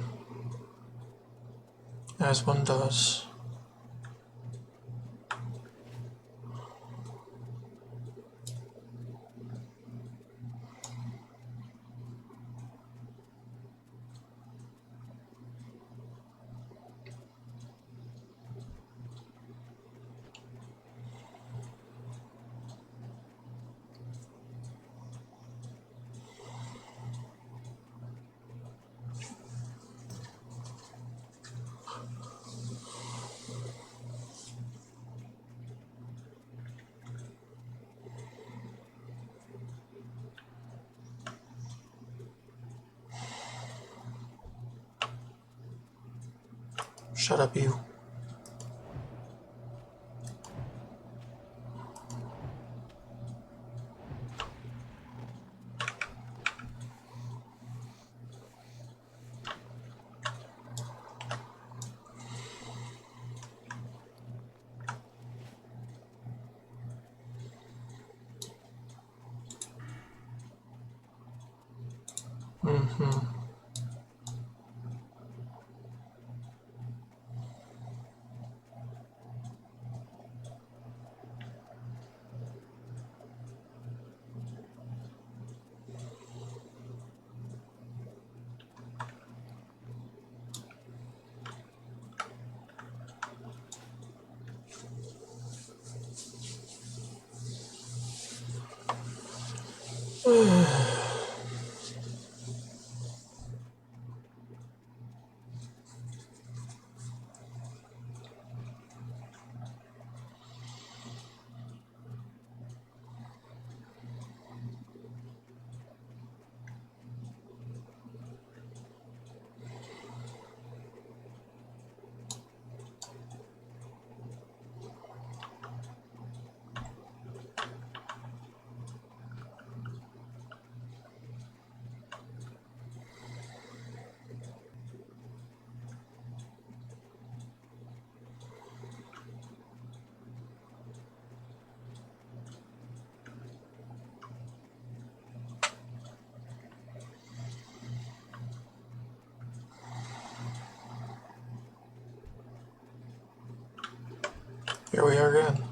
as one does. Shut up, you. Here we are again.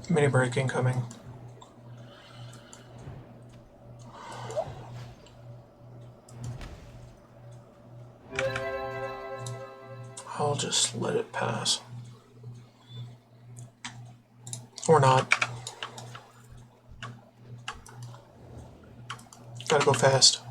Mini break incoming. I'll just let it pass. Or not. Gotta go fast.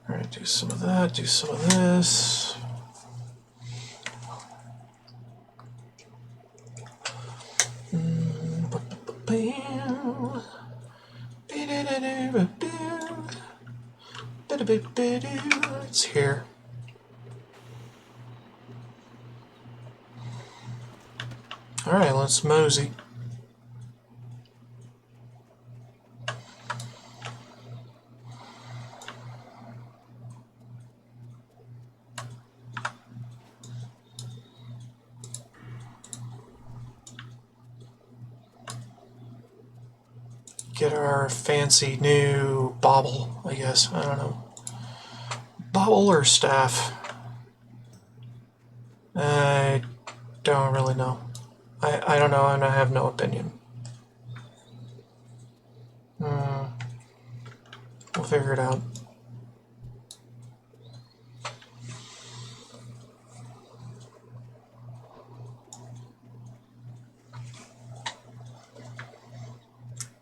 Alright, do some of that, do some of this. It's here. Alright, let's mosey. Get our fancy new bauble, I guess. I don't know. Bauble or staff? I don't really know. I don't know, and I have no opinion. We'll figure it out.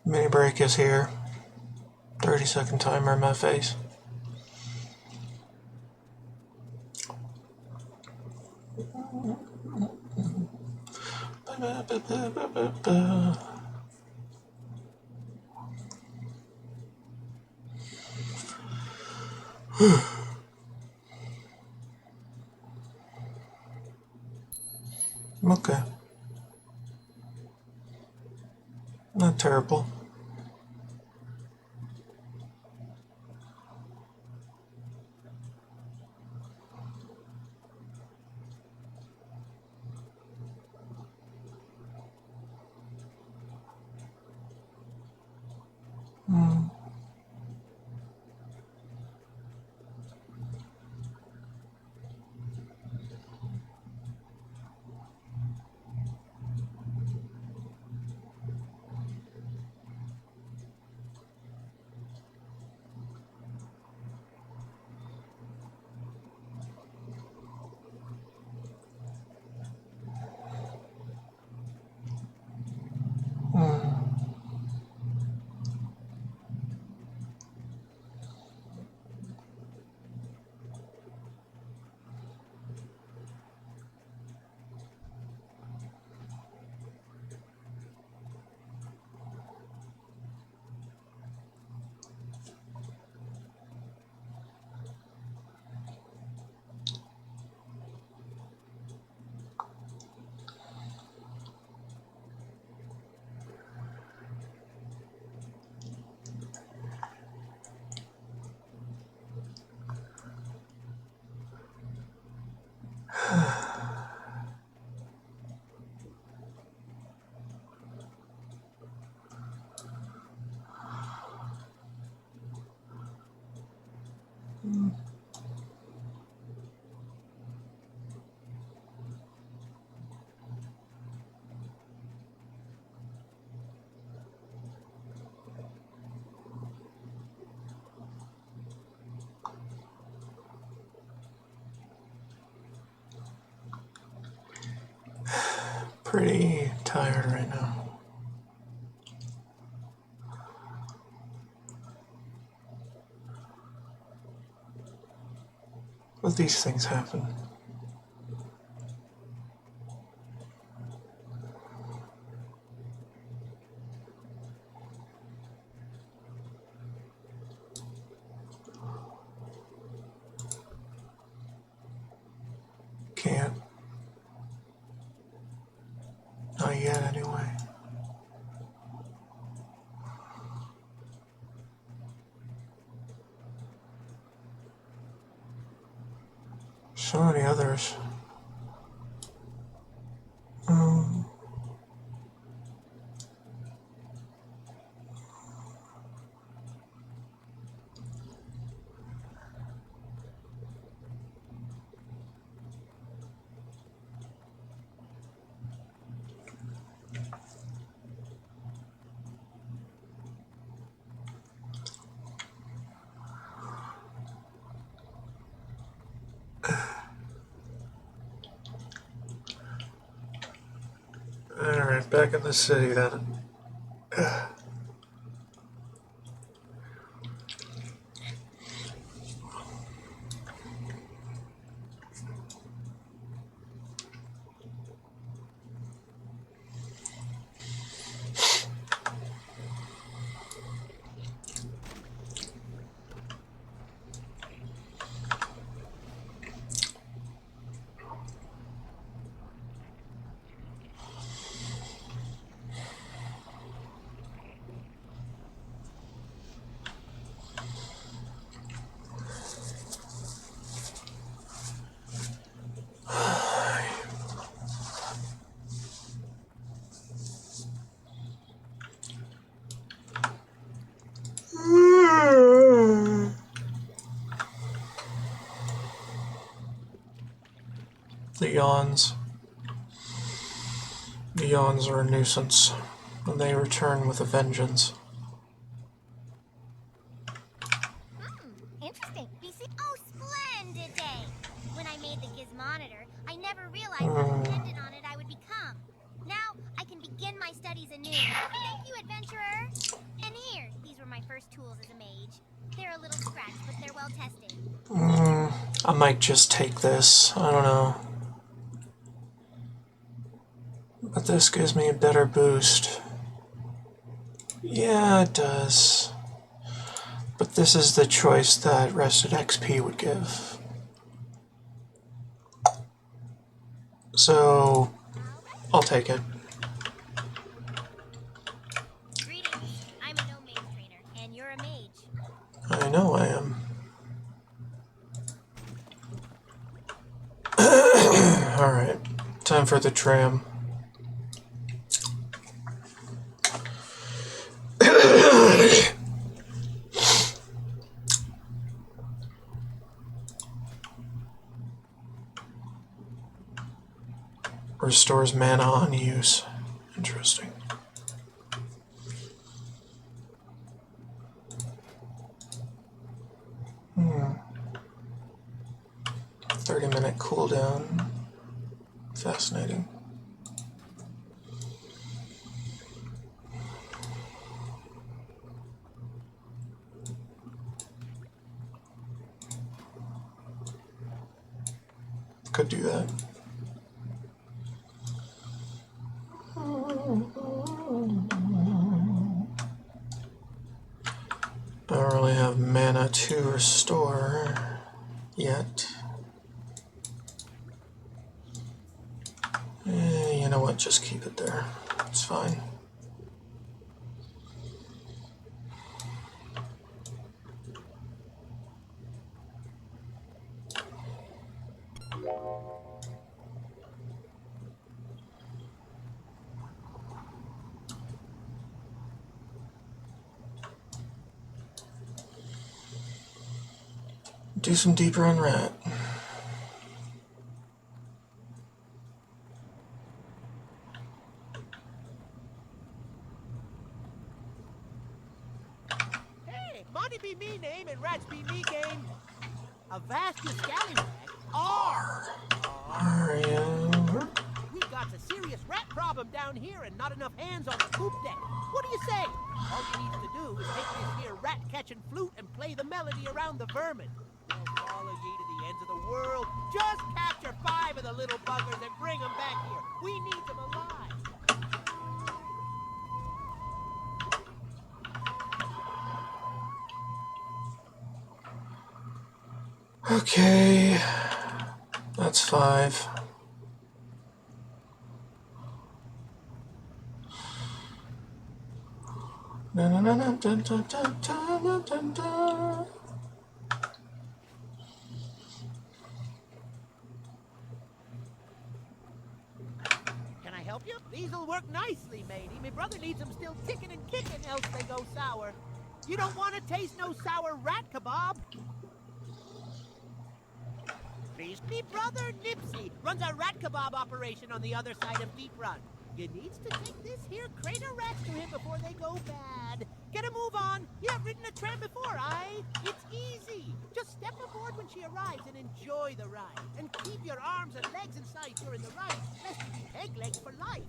Mini break is here. 30-second timer in my face. Okay. Not terrible. Pretty tired right now. But these things happen. Can't. Not yet, anyway. So many others. Alright, back in the city then. The yawns. The yawns are a nuisance, and they return with a vengeance. Interesting. BC. Oh, splendid day. When I made the gizmonitor, I never realized how dependent on it I would become. Now I can begin my studies anew. Thank you, adventurer. tools as a mage. They're a little scratched, but they're well tested. I might just take this. I don't know. But this gives me a better boost. Yeah, it does. But this is the choice that Rested XP would give. So, I'll take it. Greetings. I'm a no mage trainer, and you're a mage. I know I am. Alright, time for the tram. Restores mana on use. Interesting. 30-minute cooldown. Fascinating. Could do that. I don't really have mana to restore yet. You know what? Just keep it there. It's fine. Do some deeper on rat. Hey, Monty be me name and rats be me game. A vast scallywag. R. We got a serious rat problem down here and not enough hands on the poop deck. What do you say? All you need to do is take this here rat-catching flute and play the melody around the vermin. We'll follow ye to the ends of the world. Just capture 5 of the little buggers and bring them back here. We need them alive. Okay, that's 5. Na na na na dun dun dun dun dun dun. Can I help you? These'll work nicely, matey. My brother needs them still ticking and kicking, else they go sour. You don't want to taste no sour rat kebab? Please. Me brother Nipsey runs a rat kebab operation on the other side of Deep Run. You needs to take this here crate of rats to him before they go bad. Get a move on. You have ridden a tram before, aye? It's easy. Just step aboard when she arrives and enjoy the ride. And keep your arms and legs inside during the ride, lest you be peg legs for life.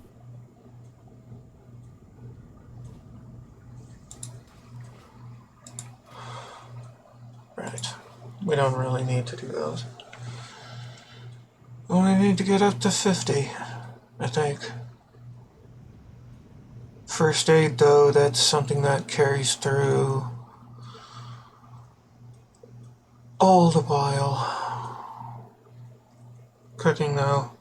Right. We don't really need to do those. We only need to get up to 50, I think. First aid, though, that's something that carries through all the while. Cooking, though,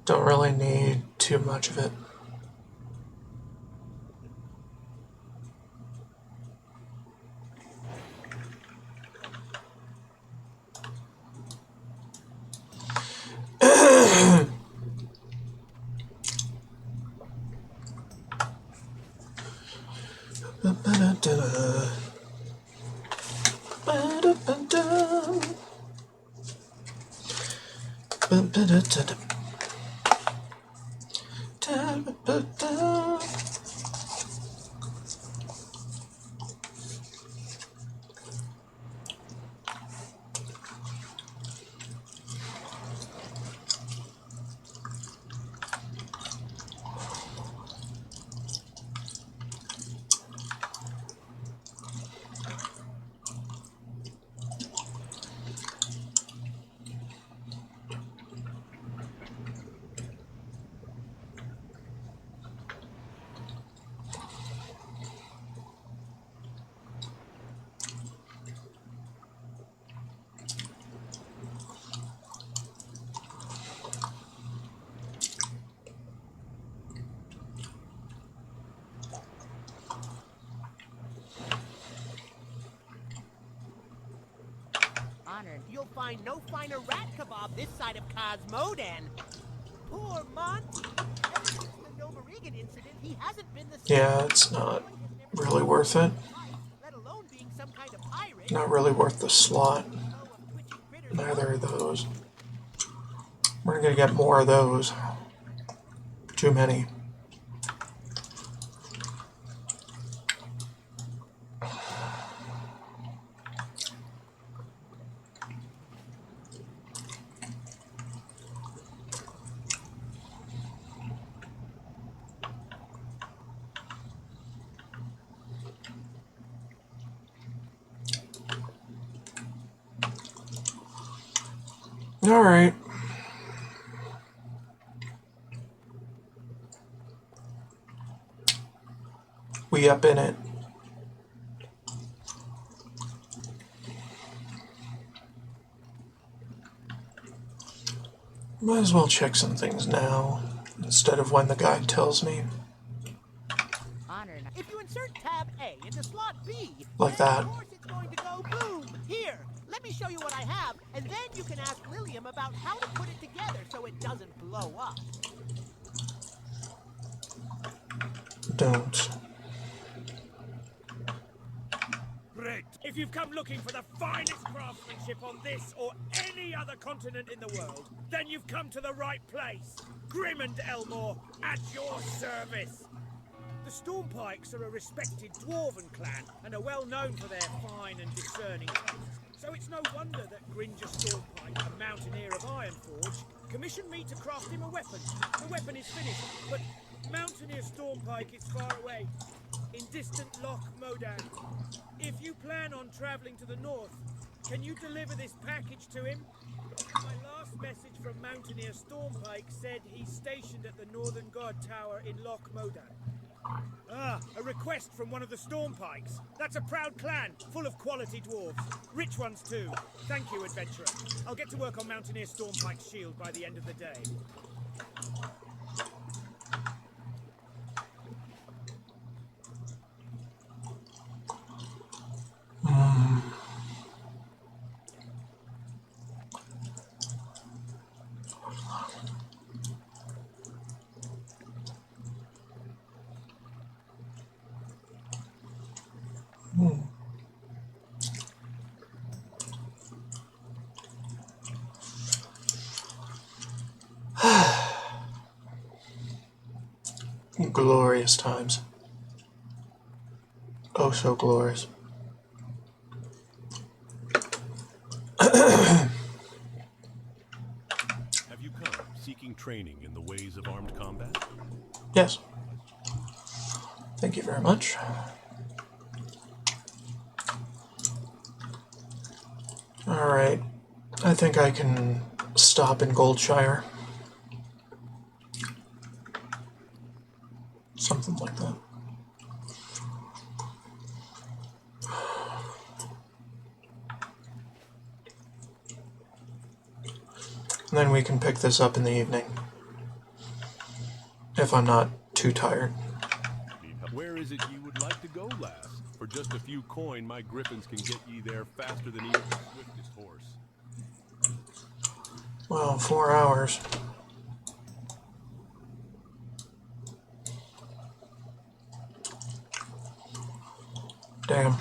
don't really need too much of it. you'll find no finer rat kebab this side of Cosmodan. Poor Monty. Ever since the Novaregan incident, he hasn't been the same. Yeah, it's not really worth it. Let alone being some kind of pirate. Not really worth the slot. Neither of those. We're gonna get more of those. Too many. All right. We up in it. Might as well check some things now, instead of when the guide tells me. If you insert tab A into slot B, Like then that. of course it's going to go boom. Here, let me show you what I have, and then you can ask William about how to put it together so it doesn't blow up. Don't. Great. If you've come looking for the finest craftsmanship on this or any other continent in the world, then you've come to the right place. Grim and Elmore, at your service. The Stormpikes are a respected dwarven clan and are well known for their fine and discerning taste. So it's no wonder that Gringer Stormpike, a mountaineer of Ironforge, commissioned me to craft him a weapon. The weapon is finished, but Mountaineer Stormpike is far away, in distant Loch Modan. If you plan on traveling to the north, can you deliver this package to him? My last message from Mountaineer Stormpike said he's stationed at the Northern Guard Tower in Loch Modan. Ah, a request from one of the Stormpikes. That's a proud clan, full of quality dwarves. Rich ones too. Thank you, adventurer. I'll get to work on Mountaineer Stormpike's shield by the end of the day. Glorious times. Oh, so glorious. Have you come seeking training in the ways of armed combat? Yes. Thank you very much. Alright. I think I can stop in Goldshire. Something like that. And then we can pick this up in the evening. If I'm not too tired. Where is it you would like to go, lass? For just a few coin, my griffins can get ye there faster than even the swiftest horse. Well, 4 hours. Damn.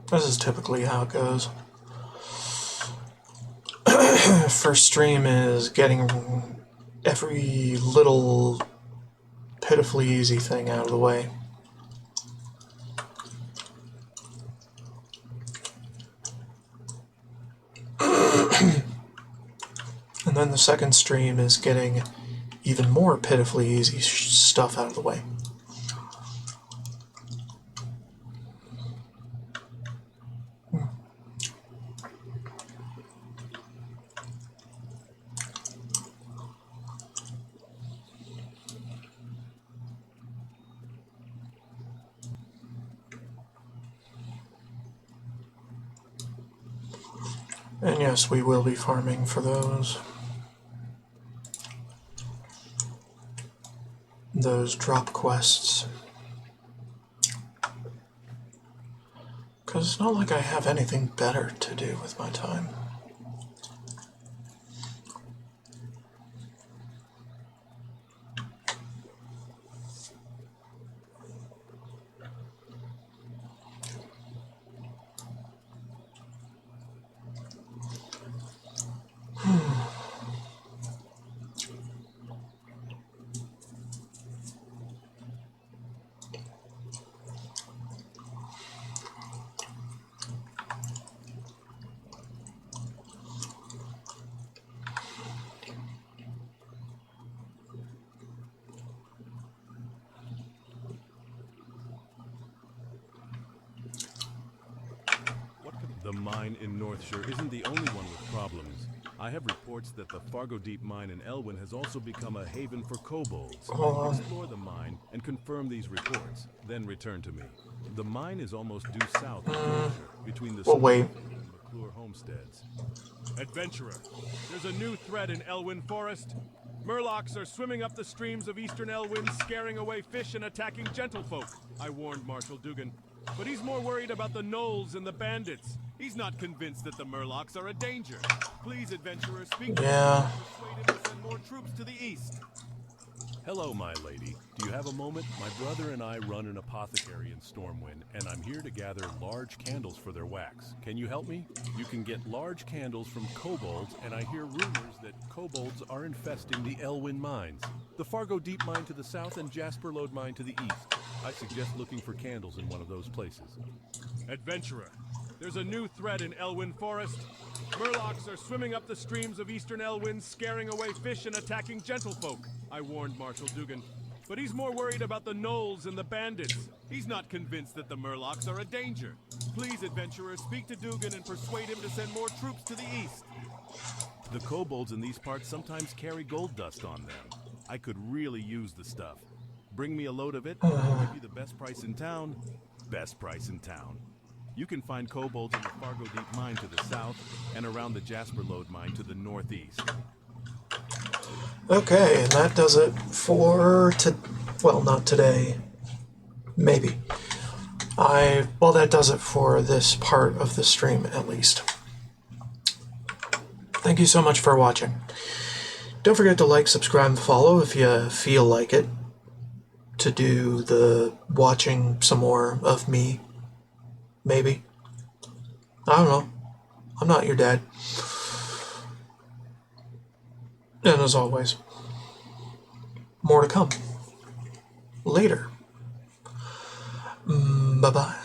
This is typically how it goes. First stream is getting every little pitifully easy thing out of the way. And then the second stream is getting even more pitifully easy stuff out of the way. And yes, we will be farming for those. those drop quests. Because it's not like I have anything better to do with my time. The mine in Northshire isn't the only one with problems. I have reports that the Fargo Deep mine in Elwyn has also become a haven for kobolds. Explore the mine and confirm these reports, then return to me. The mine is almost due south of Northshire, between the wait. and McClure homesteads. Adventurer, there's a new threat in Elwyn Forest. Murlocs are swimming up the streams of eastern Elwyn, scaring away fish and attacking gentlefolk. I warned Marshal Dugan, but he's more worried about the gnolls and the bandits. He's not convinced that the Murlocs are a danger. Please, adventurer, speak to him and persuade him to send more troops to the east. Hello, my lady. Do you have a moment? My brother and I run an apothecary in Stormwind, and I'm here to gather large candles for their wax. Can you help me? You can get large candles from kobolds, and I hear rumors that kobolds are infesting the Elwyn mines. The Fargo Deep mine to the south and Jasper Lode mine to the east. I suggest looking for candles in one of those places. Adventurer, there's a new threat in Elwyn Forest. Murlocs are swimming up the streams of eastern Elwyn, scaring away fish and attacking gentlefolk. I warned Marshal Dugan, but he's more worried about the gnolls and the bandits. He's not convinced that the Murlocs are a danger. Please, adventurer, speak to Dugan and persuade him to send more troops to the east. The kobolds in these parts sometimes carry gold dust on them. I could really use the stuff. Bring me a load of it, and I'll give you the best price in town. Best price in town. You can find kobolds in the Fargo Deep mine to the south and around the Jasper Lode mine to the northeast. Okay, and that does it for well, not today. Maybe. Well, that does it for this part of the stream, at least. Thank you so much for watching. Don't forget to like, subscribe, and follow if you feel like it, to do the watching some more of me. Maybe. I don't know. I'm not your dad. And as always, more to come. Later. Bye-bye.